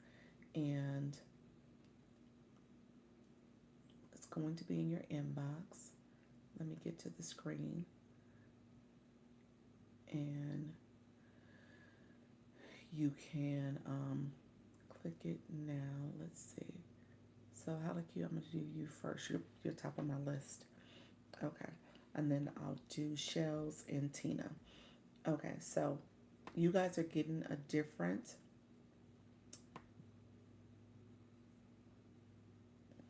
and it's going to be in your inbox. Let me get to the screen, and you can click it now. Let's see. So, Halakyu, I'm going to do you first. You're top of my list. Okay. And then I'll do Shells and Tina. Okay, so you guys are getting a different,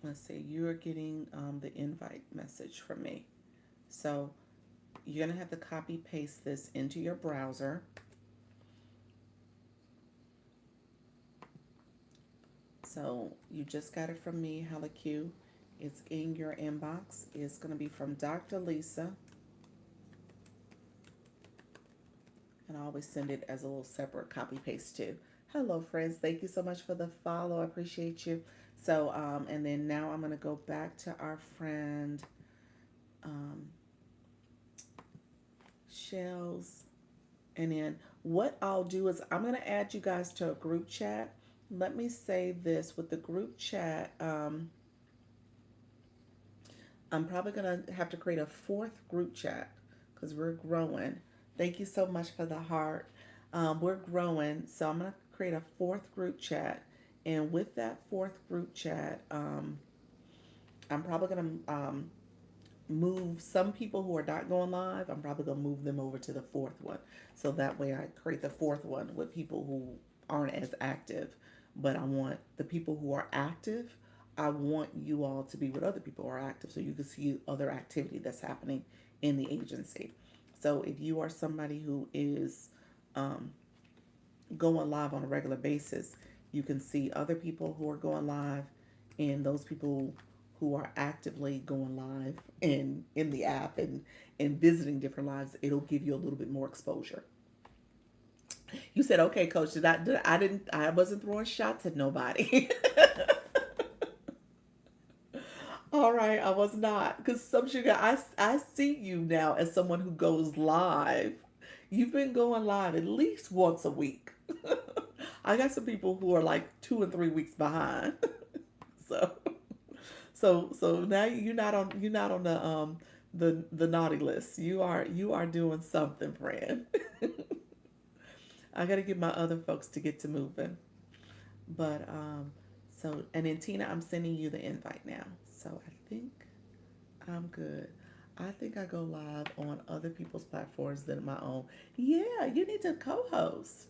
let's see, you're getting the invite message from me. So you're going to have to copy paste this into your browser. So you just got it from me, Halakyu. It's in your inbox. It's going to be from Dr. Lisa. And I always send it as a little separate copy paste too. Hello, friends. Thank you so much for the follow. I appreciate you. So, and then now I'm going to go back to our friend Shells. And then what I'll do is I'm going to add you guys to a group chat. Let me say this with the group chat. I'm probably going to have to create a fourth group chat because we're growing. Thank you so much for the heart. We're growing, so I'm going to create a fourth group chat. And with that fourth group chat, I'm probably going to move some people who are not going live. I'm probably going to move them over to the fourth one. So that way I create the fourth one with people who aren't as active. But I want the people who are active, I want you all to be with other people who are active so you can see other activity that's happening in the agency. So if you are somebody who is going live on a regular basis, you can see other people who are going live and those people who are actively going live in the app and visiting different lives. It'll give you a little bit more exposure. You said, okay, coach, I wasn't throwing shots at nobody. All right, I was not. Because some sugar, I see you now as someone who goes live. You've been going live at least once a week. I got some people who are like 2 and 3 weeks behind. So so now you're not on the naughty list. You are doing something, friend. I gotta get my other folks to get to moving. But so and then Tina, I'm sending you the invite now. So I think I'm good. I think I go live on other people's platforms than my own. Yeah, you need to co-host.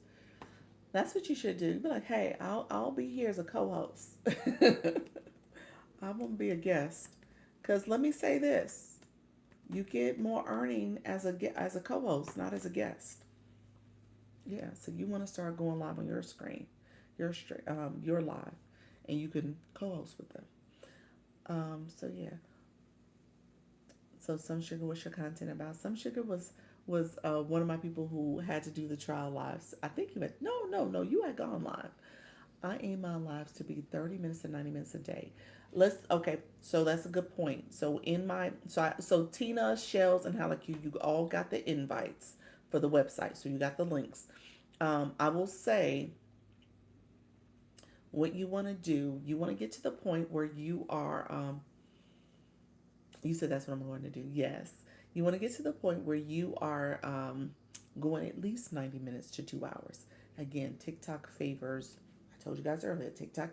That's what you should do. Be like, hey, I'll be here as a co-host. I won't be a guest. Cause let me say this: you get more earning as a co-host, not as a guest. Yeah. So you want to start going live on your screen, your live, and you can co-host with them. So yeah. So Some Sugar, what's your content about? Some Sugar was one of my people who had to do the trial lives. I think you had no, you had gone live. I aim my lives to be 30 minutes to 90 minutes a day. Let's okay, so that's a good point. So in my so Tina, Shells, and Halleck, you all got the invites for the website. So you got the links. I will say what you want to do, you want to get to the point where you are you said that's what I'm going to do. Yes. You want to get to the point where you are going at least 90 minutes to 2 hours. Again, TikTok favors, I told you guys earlier, TikTok,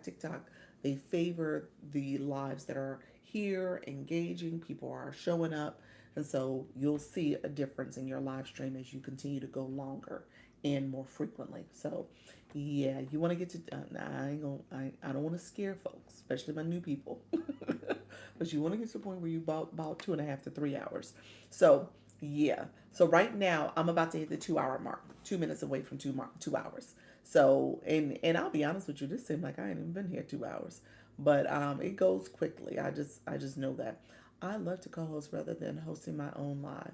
they favor the lives that are here, engaging, people are showing up. And so you'll see a difference in your live stream as you continue to go longer and more frequently. So, yeah, you want to get to. Nah, I don't want to scare folks, especially my new people. But you want to get to the point where you about 2.5 to 3 hours. So yeah. So right now I'm about to hit the 2 hour mark. 2 minutes away from 2 hours. So and I'll be honest with you, this seemed like I ain't even been here 2 hours, but it goes quickly. I just know that. I love to co-host rather than hosting my own live.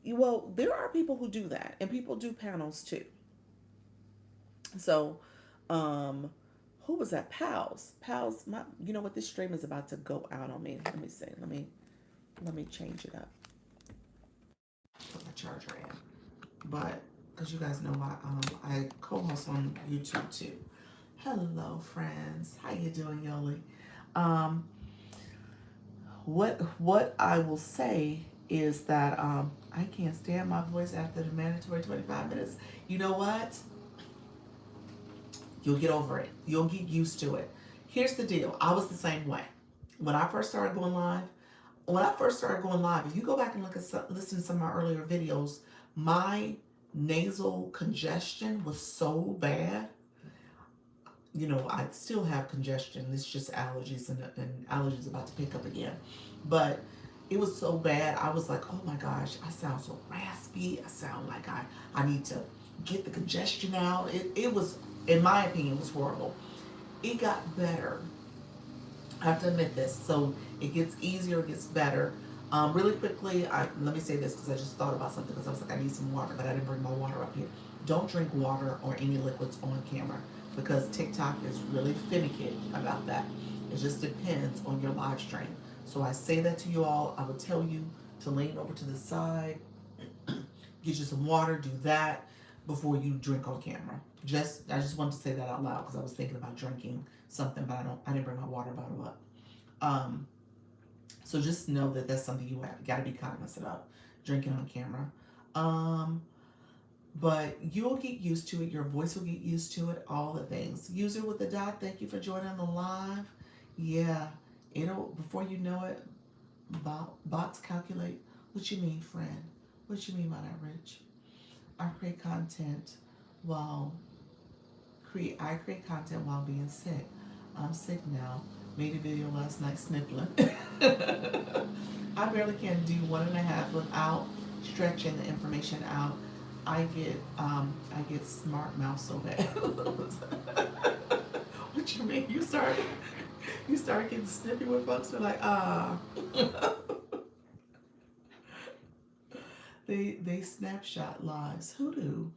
Well, there are people who do that, and people do panels too. So, um, who was that? Pals. My, you know what? This stream is about to go out on me. Let me see. Let me change it up. Put my charger in. But because you guys know I co-host on YouTube too. Hello, friends. How you doing, Yoli? Um, what I will say is that I can't stand my voice after the mandatory 25 minutes. You know what? You'll get over it. You'll get used to it. Here's the deal. I was the same way. When I first started going live, if you go back and listen to some of my earlier videos, my nasal congestion was so bad. You know, I still have congestion. It's just allergies, and allergies about to pick up again. But it was so bad. I was like, oh my gosh, I sound so raspy. I sound like I need to get the congestion out. It was, in my opinion, it was horrible. It got better. I have to admit this. So it gets easier, it gets better. Really quickly, let me say this because I just thought about something because I was like, I need some water, but I didn't bring my water up here. Don't drink water or any liquids on camera because TikTok is really finicky about that. It just depends on your live stream. So I say that to you all. I would tell you to lean over to the side, get you some water, do that before you drink on camera. I just wanted to say that out loud because I was thinking about drinking something, but I didn't bring my water bottle up. Um, so just know that that's something you got to be cognizant of, drinking on camera. Um, but you'll get used to it. Your voice will get used to it. All the things. User with the dot. Thank you for joining the live. Yeah, it'll before you know it, bots calculate. What you mean, friend? What you mean by that, Rich? I create content while I create content while being sick. I'm sick now. Made a video last night sniffling. I barely can do 1.5 without stretching the information out. I get smart mouth so bad. What you mean? You start getting snippy with folks. They're like, they snapshot lives. Who do?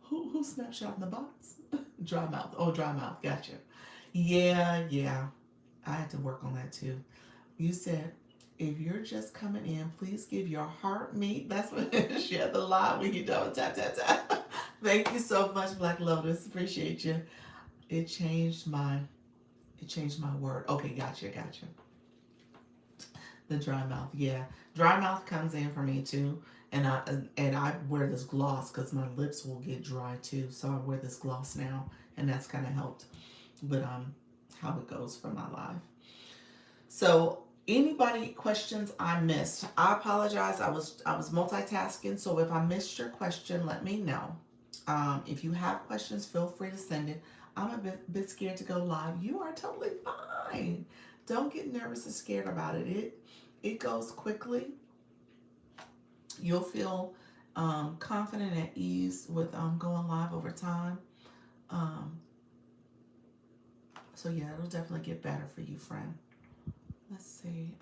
Who snapshot in the box? Dry mouth. Oh, dry mouth. Gotcha. Yeah. I had to work on that too. You said, if you're just coming in, please give your heart meat. That's what share the live when you don't tap. Thank you so much, Black Lotus. Appreciate you. It changed my word. Okay, gotcha. The dry mouth, yeah. Dry mouth comes in for me too. And I wear this gloss because my lips will get dry too. So I wear this gloss now, and that's kind of helped. But how it goes for my life. So anybody questions I missed? I apologize. I was multitasking. So if I missed your question, let me know. If you have questions, feel free to send it. I'm a bit scared to go live. You are totally fine. Don't get nervous or scared about it. It goes quickly. You'll feel confident and at ease with going live over time. Um, so yeah, it'll definitely get better for you, friend. Let's see.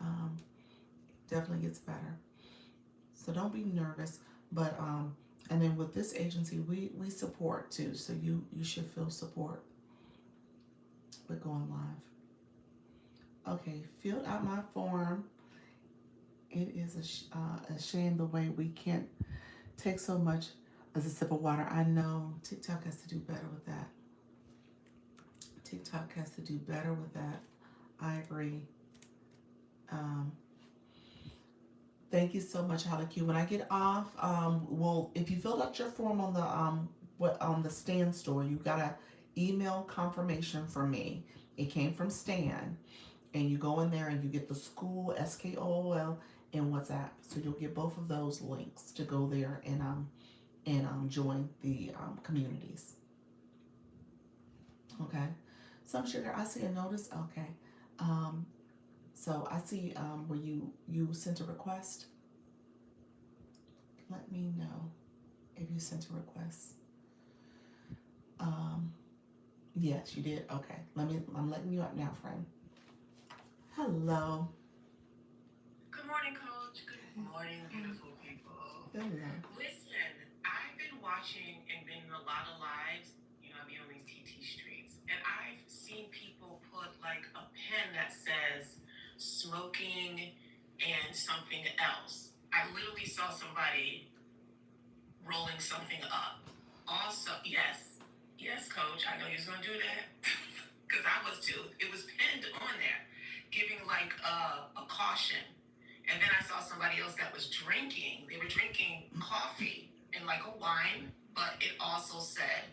definitely gets better. So don't be nervous. But and then with this agency, we support too. So you should feel support with going live. Okay, filled out my form. It is a shame the way we can't take so much as a sip of water. I know TikTok has to do better with that. TikTok has to do better with that. I agree. Um, Thank you so much, Holly Q. When I get off, well, if you filled out your form on the what on the Stan store, you got a email confirmation from me. It came from Stan, and you go in there and you get the school SKOOL and WhatsApp. So you'll get both of those links to go there and join the communities. Okay. Some sugar. I see a notice. Okay. Um, so I see where you sent a request. Let me know if you sent a request. Um, yes, you did. Okay. I'm letting you up now, friend. Hello. Good morning, Coach. Good morning, beautiful people. Hello. Listen, I've been watching and been in a lot of lives. I be on these TT streets, and I've seen people put like a pen that says smoking and something else. I literally saw somebody rolling something up. Also, yes, Coach. I know you was gonna do that because I was too. It was pinned on there, giving like a caution. And then I saw somebody else that was drinking. They were drinking coffee and like a wine, but it also said,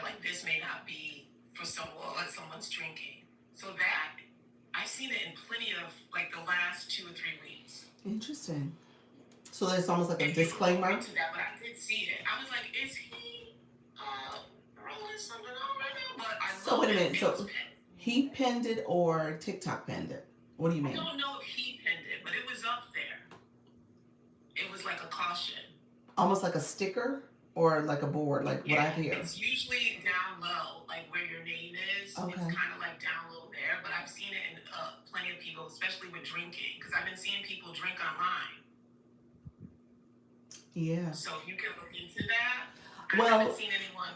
like this may not be for someone what someone's drinking. So that I've seen it in plenty of like the last 2 or 3 weeks. Interesting. So it's almost like a And you can look disclaimer. into that, but I did see it. I was like, is he rolling something on right now? But I So love wait a it. minute. It was So pinned. he pinned it or TikTok pinned it? What do you I mean? don't know if he pinned it, but it was up there. It was like a caution. Almost like a sticker or like a board, like what I Yeah, hear. it's usually down low, like where your name is. It's Okay. kind of like down low there, but I've seen it in plenty of people, especially with drinking, because I've been seeing people drink online. Yeah. So if you can look into that, I Well, haven't seen anyone.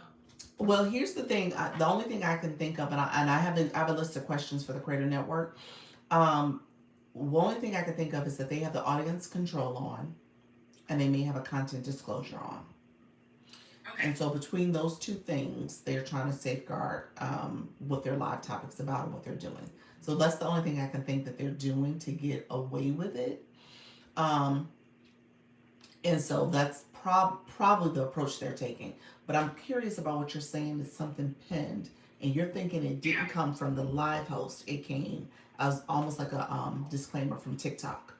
well, here's the thing. The only thing I can think of, and I have a list of questions for the Creator Network. Um, the only thing I can think of is that they have the audience control on, and they may have a content disclosure on. Okay. And so between those two things, they're trying to safeguard what their live topics about and what they're doing. So that's the only thing I can think that they're doing to get away with it. Um, and so that's probably the approach they're taking. But I'm curious about what you're saying is something pinned, and you're thinking it didn't Yeah. come from the live host. It came as almost like a disclaimer from TikTok.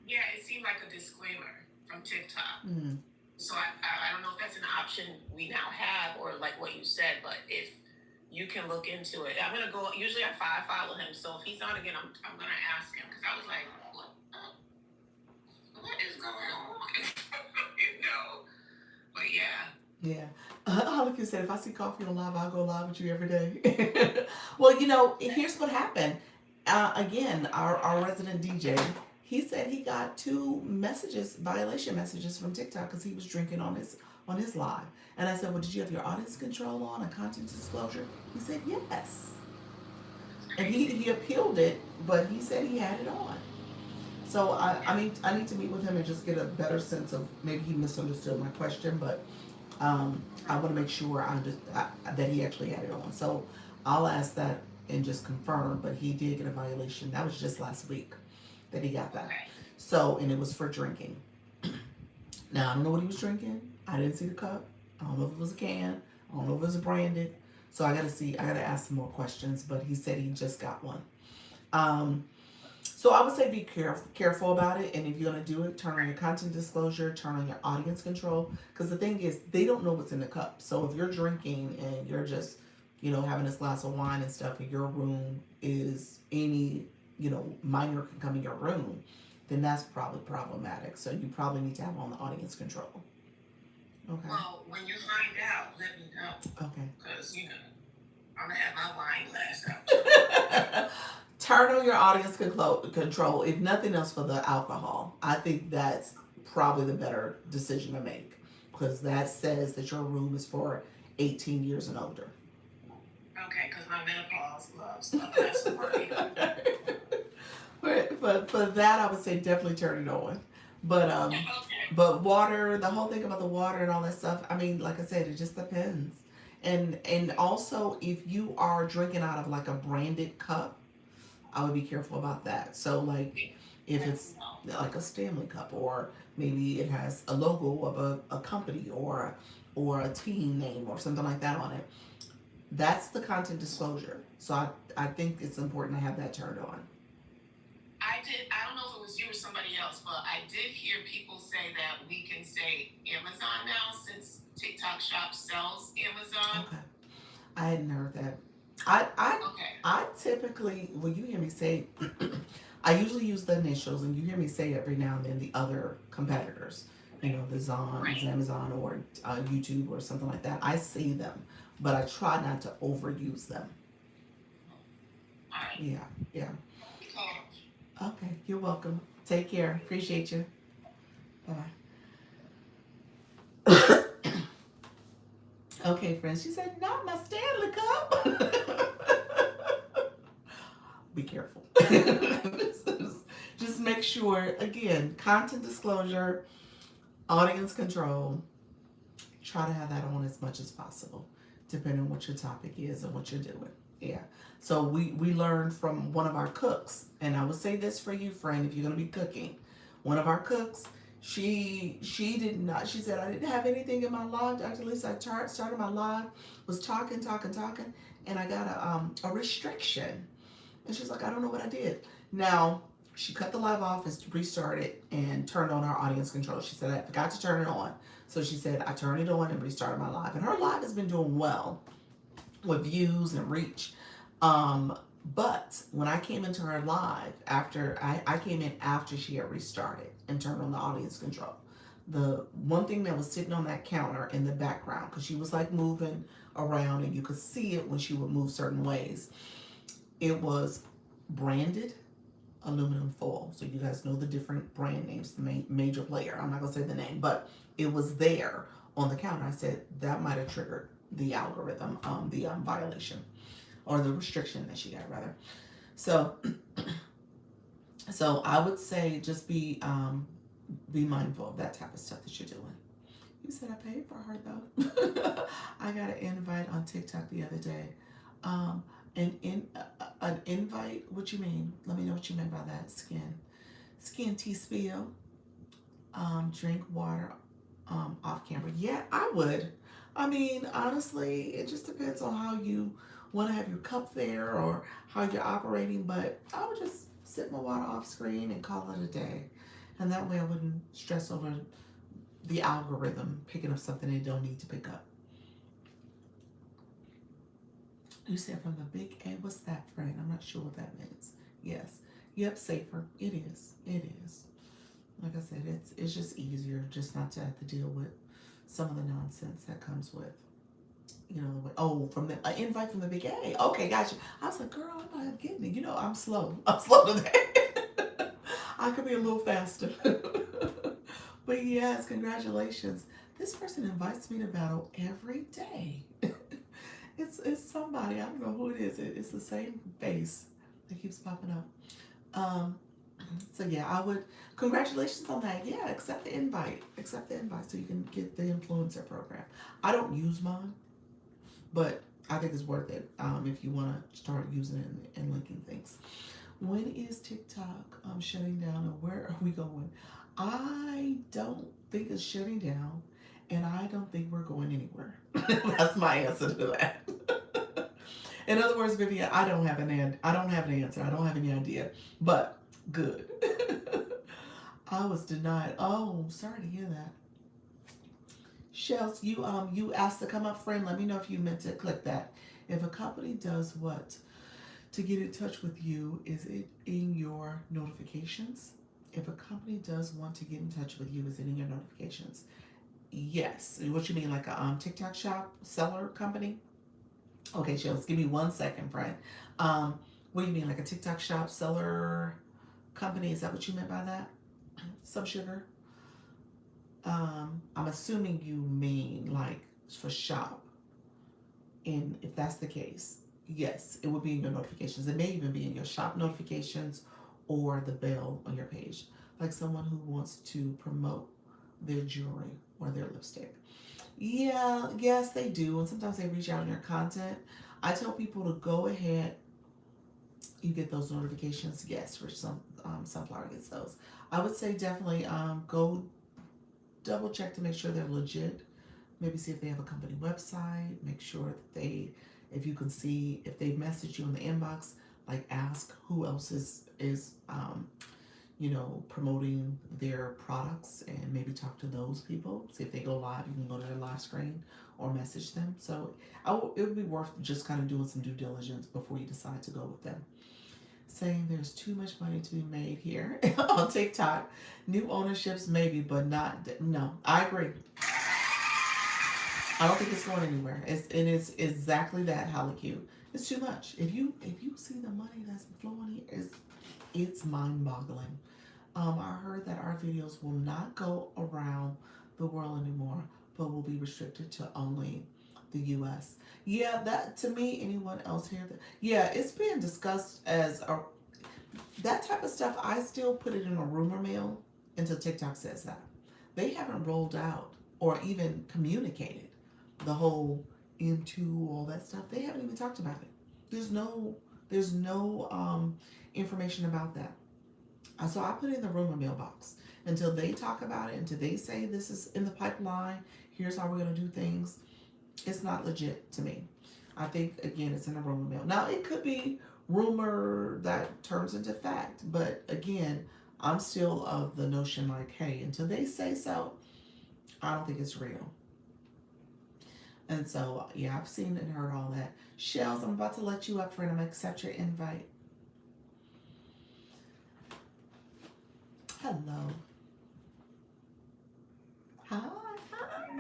Yeah, it seemed like a disclaimer from TikTok. Mm. So I don't know if that's an option we now have or like what you said, but if you can look into it, I'm gonna go. Usually I follow him, so if he's on again, I'm gonna ask him because I was like, what is going on? But yeah. Yeah. Holly said, if I see coffee on live, I'll go live with you every day. Well, here's what happened. Again, our resident DJ, he said he got 2 violation messages from TikTok because he was drinking on his live. And I said, well, did you have your audience control on and content disclosure? He said, yes. And he appealed it, but he said he had it on. So I need to meet with him and just get a better sense of maybe he misunderstood my question, but I want to make sure that he actually had it on. So I'll ask that and just confirm. But he did get a violation. That was just last week that he got that. Okay. So, and it was for drinking. Now I don't know what he was drinking. I didn't see the cup. I don't know if it was a can. I don't know if it was branded. So I gotta ask some more questions. But he said he just got one. So I would say be careful about it, and if you're gonna do it, turn on your content disclosure, turn on your audience control, because the thing is, they don't know what's in the cup. So if you're drinking and you're just, having this glass of wine and stuff, and your room is any, minor can come in your room, then that's probably problematic. So you probably need to have on the audience control. Okay. Well, when you find out, let me know. Okay. Because I'm gonna have my wine glass out. turn on your audience control, if nothing else for the alcohol. I think that's probably the better decision to make because that says that your room is for 18 years and older. Okay, because my menopause loves a glass of wine. For that, I would say definitely turn it on. But Okay. but water, the whole thing about the water and all that stuff. I mean, like I said, it just depends. And also, if you are drinking out of like a branded cup, I would be careful about that. So like, if it's No. like a Stanley cup, or maybe it has a logo of a company or a team name or something like that on it. That's the content disclosure. So I think it's important to have that turned on. I don't know if it was you or somebody else, but I did hear people say that we can say Amazon now since TikTok Shop sells Amazon. Okay. I hadn't heard that. I I Okay. I typically, when you hear me say, I usually use the initials, and you hear me say every now and then the other competitors. You know, the Zons, Right. Amazon, or YouTube, or something like that. I say them, but I try not to overuse them. All right. Yeah, yeah. Cool. Okay, you're welcome. Take care. Appreciate you. Bye bye. Okay, friends. She said, "Not my Stanley Cup." Be careful. Just make sure, again, content disclosure, audience control. Try to have that on as much as possible, depending on what your topic is and what you're doing. Yeah. So we learned from one of our cooks, and I would say this for you, friend, if you're gonna be cooking. One of our cooks, she did not. She said, I didn't have anything in my log. Dr. Lisa, I started my log, was talking, and I got a restriction. And she's like, I don't know what I did. Now, she cut the live off and restarted and turned on our audience control. She said, I forgot to turn it on. So she said, I turned it on and restarted my live. And her live has been doing well with views and reach. Um, but when I came into her live, I came in after she had restarted and turned on the audience control. The one thing that was sitting on that counter in the background, because she was like moving around and you could see it when she would move certain ways, it was branded aluminum foil. So you guys know the different brand names, the major player. I'm not gonna say the name, but it was there on the counter. I said that might have triggered the algorithm, the violation or the restriction that she got rather. So, so I would say just be mindful of that type of stuff that you're doing. You said I paid for her though. I got an invite on TikTok the other day. Um, an invite. What you mean? Let me know what you meant by that. Skin tea spill. Drink water. Off camera. Yeah, I would. I mean, honestly, it just depends on how you want to have your cup there or how you're operating. But I would just sip my water off screen and call it a day, and that way I wouldn't stress over the algorithm picking up something they don't need to pick up. You said from the big A. What's that, friend? I'm not sure what that means. Yes. Yep, safer. It is. It is. Like I said, it's just easier just not to have to deal with some of the nonsense that comes with, oh, from the invite from the big A. Okay, gotcha. I was like, girl, I'm not getting it. I'm slow. I'm slow today. I could be a little faster. But yes, congratulations. This person invites me to battle every day. It's somebody. I don't know who it is. It's the same face that keeps popping up. Um, so yeah, I would congratulations on that. Yeah, accept the invite. Accept the invite so you can get the influencer program. I don't use mine, but I think it's worth it if you want to start using it and linking things. When is TikTok shutting down, and where are we going? I don't think it's shutting down, and I don't think we're going anywhere. That's my answer to that. In other words, Vivian, I don't have an answer. I don't have any idea. But good. I was denied. Oh, sorry to hear that. Shells, you asked to come up, friend. Let me know if you meant to click that. If a company does what to get in touch with you, is it in your notifications? If a company does want to get in touch with you, is it in your notifications? Yes. What you mean, like a TikTok shop seller company? Okay, Shells, give me 1 second, friend. Um, What do you mean, like a TikTok shop seller company? Is that what you meant by that? Some sugar. I'm assuming you mean like for shop. And if that's the case, yes, it will be in your notifications. It may even be in your shop notifications or the bell on your page. Like someone who wants to promote their jewelry or their lipstick. Yeah, yes, they do. And sometimes they reach out in your content. I tell people to go ahead. You get those notifications. Yes, for some Sunflower gets those. I would say definitely go double check to make sure they're legit. Maybe see if they have a company website. Make sure that if you can see if they message you in the inbox, like ask who else is promoting their products, and maybe talk to those people. See if they go live. You can go to their live screen or message them. So it would be worth just kind of doing some due diligence before you decide to go with them. Saying there's too much money to be made here on TikTok. New ownerships maybe, but not no. I agree. I don't think it's going anywhere. It's exactly that, Halicu. It's too much. If you see the money that's flowing here, it's mind boggling. I heard that our videos will not go around the world anymore, but will be restricted to only the U.S. Yeah, that to me, anyone else here? Yeah, it's being discussed as that type of stuff. I still put it in a rumor mill until TikTok says that. They haven't rolled out or even communicated the whole into all that stuff. They haven't even talked about it. There's no information about that. So I put it in the rumor mailbox until they talk about it, until they say this is in the pipeline. Here's how we're gonna do things. It's not legit to me. I think again, it's in the rumor mill. Now it could be rumor that turns into fact, but again, I'm still of the notion like, hey, until they say so, I don't think it's real. And so, yeah, I've seen and heard all that. Shells, I'm about to let you up, friend. I'm gonna accept your invite. Hello. Hi. Hi.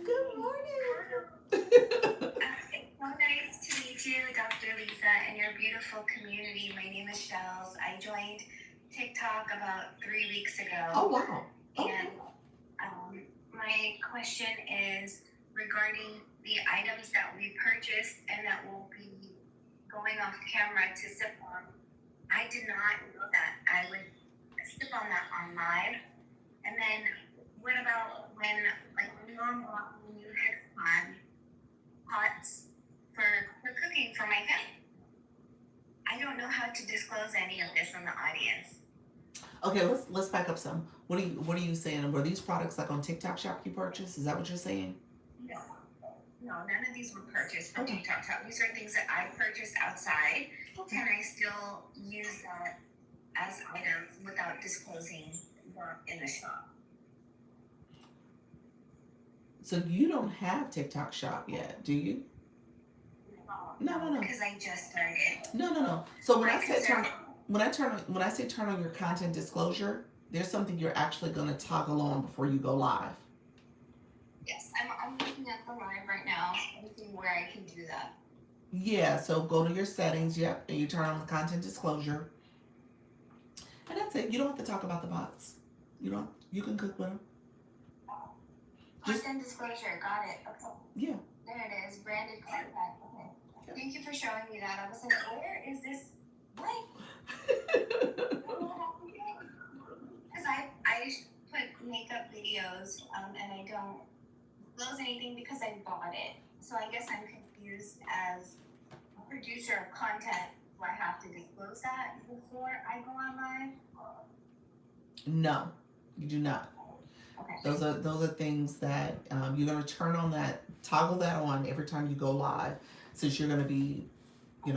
Good morning. It's so nice to meet you, Dr. Lisa, and your beautiful community. My name is Shells. I joined TikTok about 3 weeks ago. Oh, wow. And my question is regarding the items that we purchased and that will be going off camera to sip on. I did not know that I would sip on that on live. And then what about when, like, mom bought me new head pots for cooking for my family? I don't know how to disclose any of this in the audience. Okay, let's back up some. What are you saying? Were these products like on TikTok Shop you purchased? Is that what you're saying? No, none of these were purchased from TikTok Shop. These are things that I purchased outside. Okay. Can I still use that as items without disclosing them in the shop? So you don't have TikTok Shop yet, do you? No. Because I just started. No. So when I say turn on your content disclosure, there's something you're actually going to toggle on before you go live. Yes, I'm looking at the live right now and seeing where I can do that. Yeah, so go to your settings, yep, and you turn on the content disclosure. And that's it. You don't have to talk about the bots. You can cook with them. Content disclosure, got it. Okay. Yeah. There it is, branded content. Okay. Yeah. Thank you for showing me that. I was like, where is this? What? Because I put makeup videos and I don't disclose anything because I bought it. So I guess I'm confused as a producer of content. Do I have to disclose that before I go on live? No, you do not. Okay. Those are things that you're going to turn on that, toggle that on every time you go live, since you're going to be,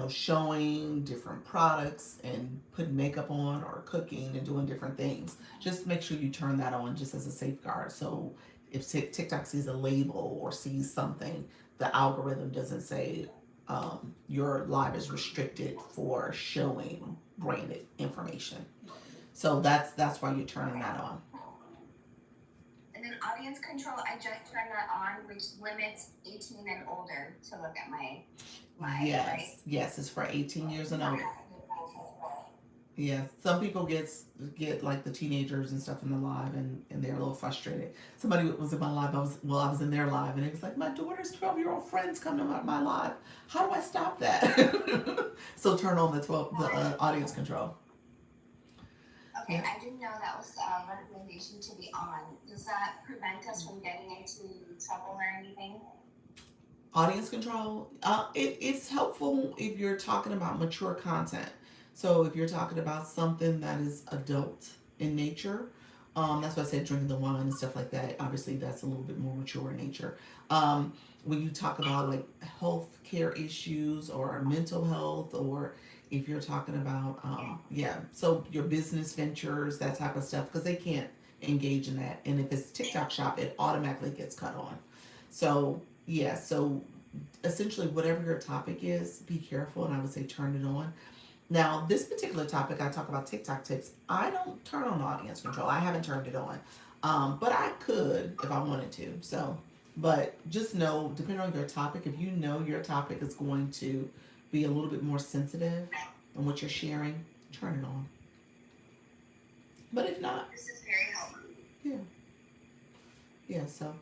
showing different products and putting makeup on or cooking and doing different things. Just make sure you turn that on just as a safeguard. So if TikTok sees a label or sees something, the algorithm doesn't say your live is restricted for showing branded information. So that's why you're turning that on. And then audience control, I just turned that on, which limits 18 and older to look at my live. Yes, right? yes, it's for 18 years and older. Yeah, some people get like the teenagers and stuff in the live, and they're a little frustrated. Somebody was in my live. I was in their live, and it was like my daughter's 12-year-old friends come to my live. How do I stop that? So turn on the audience control. Okay, Yeah. I didn't know that was a recommendation to be on. Does that prevent us from getting into trouble or anything? Audience control. It's helpful if you're talking about mature content. So if you're talking about something that is adult in nature, that's why I said drinking the wine and stuff like that. Obviously, that's a little bit more mature in nature. When you talk about like health care issues or mental health, or if you're talking about yeah, so your business ventures, that type of stuff, because they can't engage in that. And if it's TikTok shop, it automatically gets cut on. So yeah, so essentially whatever your topic is, be careful, and I would say turn it on. Now, this particular topic, I talk about TikTok tips. I don't turn on audience control. I haven't turned it on, but I could if I wanted to. So, but just know, depending on your topic, if you know your topic is going to be a little bit more sensitive in what you're sharing, turn it on. But if not, This is very helpful. yeah, yeah. So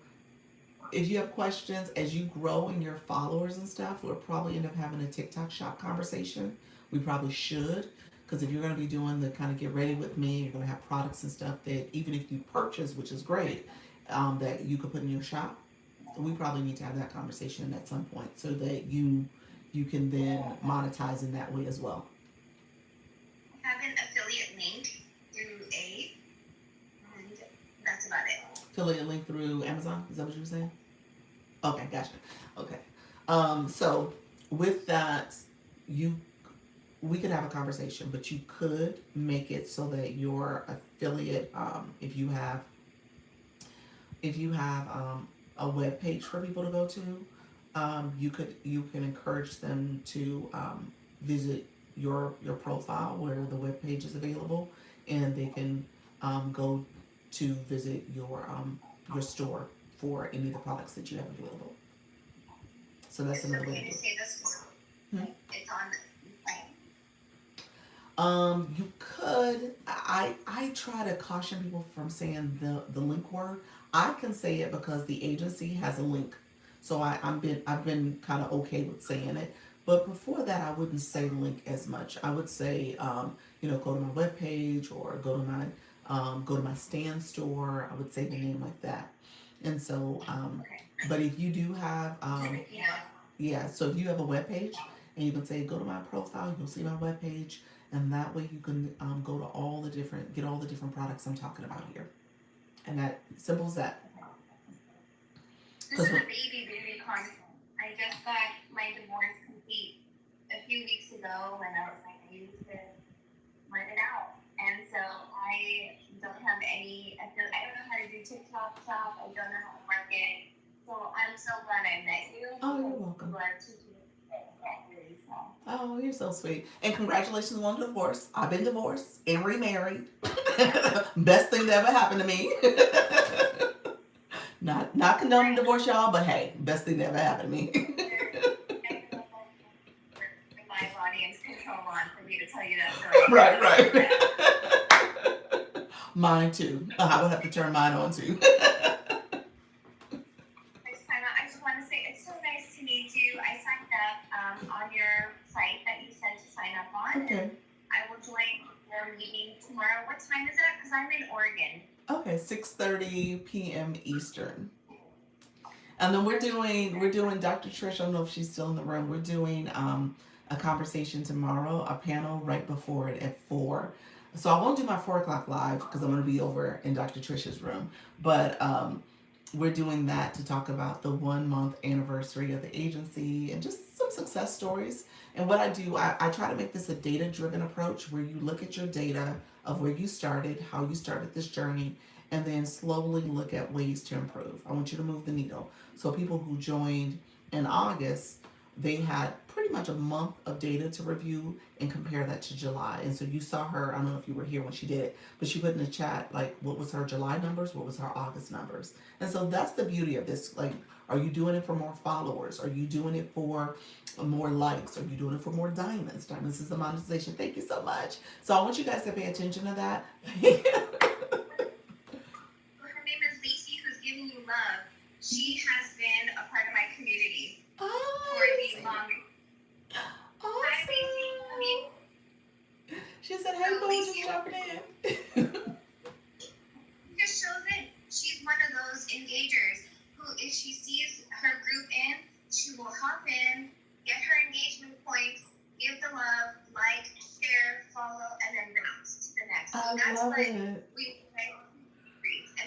if you have questions as you grow in your followers and stuff, we'll probably end up having a TikTok shop conversation. We probably should, because if you're going to be doing the kind of get ready with me, you're going to have products and stuff that even if you purchase, which is great, that you could put in your shop. We probably need to have that conversation at some point so that you can then monetize in that way as well. Have an affiliate link through A, and that's about it. Affiliate link through Amazon. Is that what you were saying? Okay, gotcha. Okay. So with that, you we could have a conversation, but you could make it so that your affiliate, if you have a web page for people to go to, you can encourage them to visit your profile where the web page is available, and they can go to visit your store for any of the products that you have available. So that's Is it another way okay to to do say this? it. Hmm? It's on the plane. You could. I try to caution people from saying the link word. I can say it because the agency has a link, so I've been kind of okay with saying it. But before that, I wouldn't say link as much. I would say go to my webpage, or go to my stand store. I would say the name like that. And so, Okay. but if you do have Yeah. yeah, so if you have a web page, and you can say go to my profile, you'll see my web page, and that way you can go to get all the different products I'm talking about here, and that simple as that. This Because is a baby content. I just got my divorce complete a few weeks ago, and I was like, I need to let it out. And so I don't have any. I don't know how to do TikTok shop. I don't know how to market. So I'm so glad I met you oh, you're because welcome. you are teaching me really so. Oh, you're so sweet, and congratulations on the divorce. I've been divorced and remarried. Best thing that ever happened to me. Not condoning divorce, y'all, but hey, best thing that ever happened to me. Live audience control on for me to tell you that story. Right, right. Mine too. I would have to turn mine on too. I just want to say it's so nice to meet you. I signed up on your site that you said to sign up on. Okay. And I will join your meeting tomorrow. What time is it? Because I'm in Oregon. Okay, 6:30 p.m. Eastern. And then we're doing Dr. Trish. I don't know if she's still in the room. We're doing a conversation tomorrow, a panel right before it at 4. So I won't do my 4 o'clock live because I'm going to be over in Dr. Trish's room. But we're doing that to talk about the 1 month anniversary of the agency and just some success stories. And what I do, I try to make this a data driven approach where you look at your data of where you started, how you started this journey, and then slowly look at ways to improve. I want you to move the needle. So people who joined in August, they had pretty much a month of data to review and compare that to July. And so you saw her, I don't know if you were here when she did it, but she put in the chat like what was her July numbers, what was her August numbers. And so that's the beauty of this. Like, Are you doing it for more followers? Are you doing it for more likes? Are you doing it for more diamonds? Diamonds is the monetization. Thank you so much. So I want you guys to pay attention to that. Her name is Lacey, who's giving you love. She has been a part of my community for the longest. Awesome. Hi, Lacey. She said, "Hey, boo, just jumping in." Just shows in. She's one of those engagers who, if she sees her group in, she will hop in, get her engagement points, give the love, like, share, follow, and then bounce to the next. I love it. And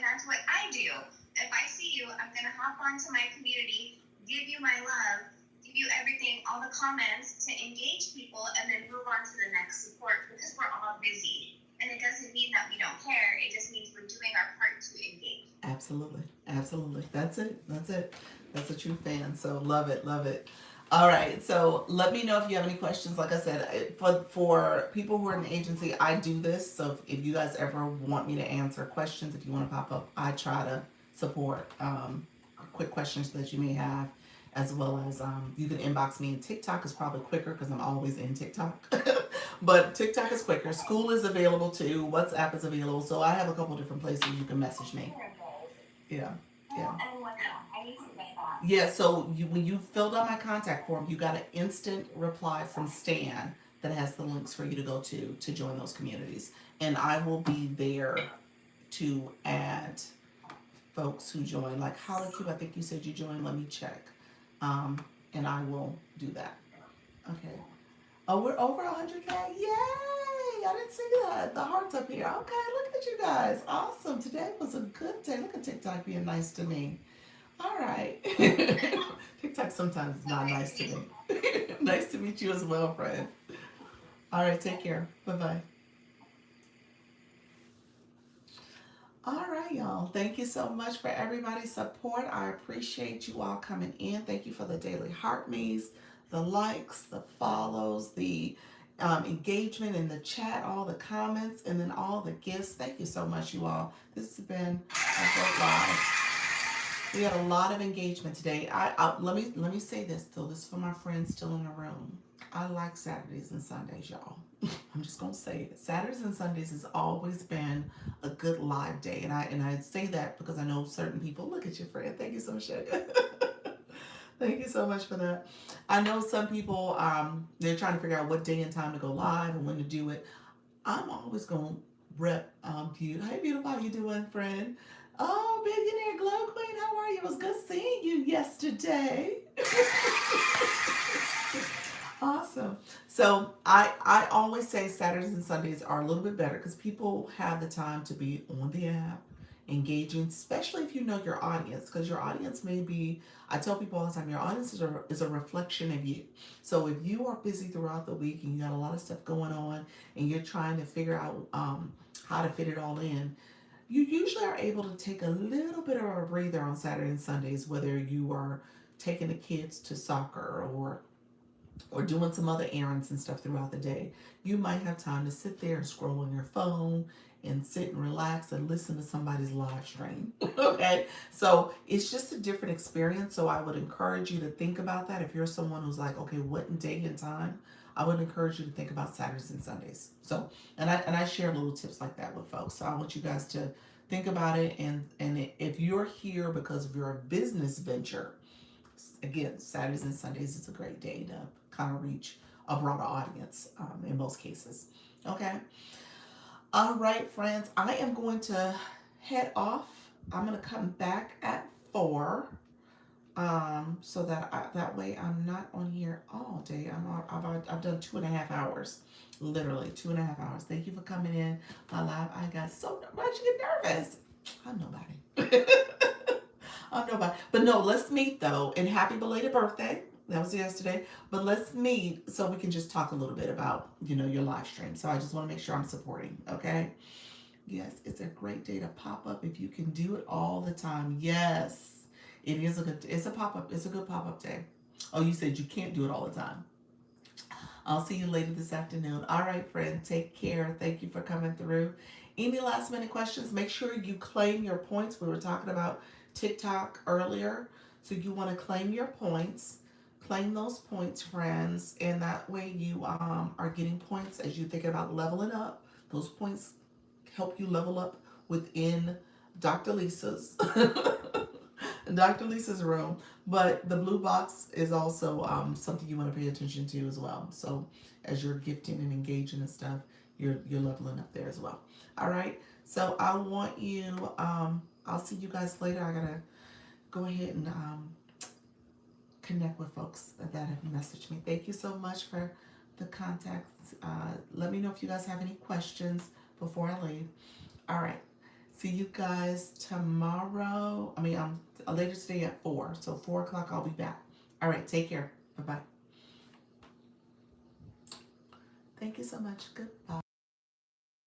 that's what I do. If I see you, I'm going to hop onto my community, give you my love, give you everything, all the comments to engage people, and then move on to the next support, because we're all busy. And it doesn't mean that we don't care. It just means we're doing our part to engage. Absolutely. Absolutely. That's it. That's a true fan. So love it. Love it. All right. So let me know if you have any questions. Like I said, for people who are in the agency, I do this. So if you guys ever want me to answer questions, if you want to pop up, I try to support quick questions that you may have, as well as you can inbox me. TikTok is probably quicker because I'm always in TikTok. But TikTok is quicker. School is available too. WhatsApp is available. So I have a couple different places you can message me. Yeah. Yeah, so when you filled out my contact form, you got an instant reply from Stan that has the links for you to go to join those communities. And I will be there to add folks who join. Like Holly Cube, I think you said you joined. Let me check. And I will do that. Okay. Oh, we're over 100K. Yay! I didn't see that. The heart's up here. Okay, look at you guys. Awesome. Today was a good day. Look at TikTok being nice to me. All right. TikTok sometimes is not nice to me. Nice to meet you as well, friend. All right, take care. Bye-bye. All right, y'all. Thank you so much for everybody's support. I appreciate you all coming in. Thank you for the daily heart me's, the likes, the follows, the engagement in the chat, all the comments, and then all the gifts. Thank you so much, you all. This has been a great live. We had a lot of engagement today. Let me say this though. This is for my friends still in the room. I like Saturdays and Sundays, y'all. I'm just gonna say it. Saturdays and Sundays has always been a good live day, and I say that because I know certain people. Look at your friend. Thank you so much. Thank you so much for that. I know some people they're trying to figure out what day and time to go live and when to do it. I'm always gonna rep you. Hey, beautiful, how you doing, friend? Oh, Billionaire Glow Queen, how are you? It was good seeing you yesterday. Awesome. So I always say Saturdays and Sundays are a little bit better because people have the time to be on the app, engaging, especially if you know your audience, because your audience may be, I tell people all the time, your audience is a reflection of you. So if you are busy throughout the week and you got a lot of stuff going on and you're trying to figure out how to fit it all in, you usually are able to take a little bit of a breather on Saturday and Sundays, whether you are taking the kids to soccer or doing some other errands and stuff throughout the day. You might have time to sit there and scroll on your phone and sit and relax and listen to somebody's live stream. Okay, so it's just a different experience. So I would encourage you to think about that. If you're someone who's like, okay, what day and time, I would encourage you to think about Saturdays and Sundays. So and I share little tips like that with folks. So I want you guys to think about it, and if you're here because of your business venture, again, Saturdays and Sundays is a great day to kind of reach a broader audience in most cases. Okay. All right, friends. I am going to head off. I'm going to come back at 4, so that way I'm not on here all day. I've done 2.5 hours, literally 2.5 hours. Thank you for coming in my live. I got so much get nervous. I'm nobody. I'm nobody. But no, let's meet though. And happy belated birthday. That was yesterday. But let's meet so we can just talk a little bit about, your live stream. So I just want to make sure I'm supporting. Okay. Yes, it's a great day to pop up if you can do it all the time. Yes. It's a pop-up. It's a good pop-up day. Oh, you said you can't do it all the time. I'll see you later this afternoon. All right, friend. Take care. Thank you for coming through. Any last minute questions? Make sure you claim your points. We were talking about TikTok earlier. So you want to claim your points, claim those points, friends, and that way you are getting points as you think about leveling up. Those points help you level up within Dr. Lisa's Dr. Lisa's room. But the blue box is also something you want to pay attention to as well. So as you're gifting and engaging and stuff, you're leveling up there as well. All right. So I want you. I'll see you guys later. I gotta go ahead and connect with folks that have messaged me. Thank you so much for the contacts. Let me know if you guys have any questions before I leave. All right. See you guys tomorrow. Later today at 4. So 4 o'clock, I'll be back. All right. Take care. Bye bye. Thank you so much. Goodbye.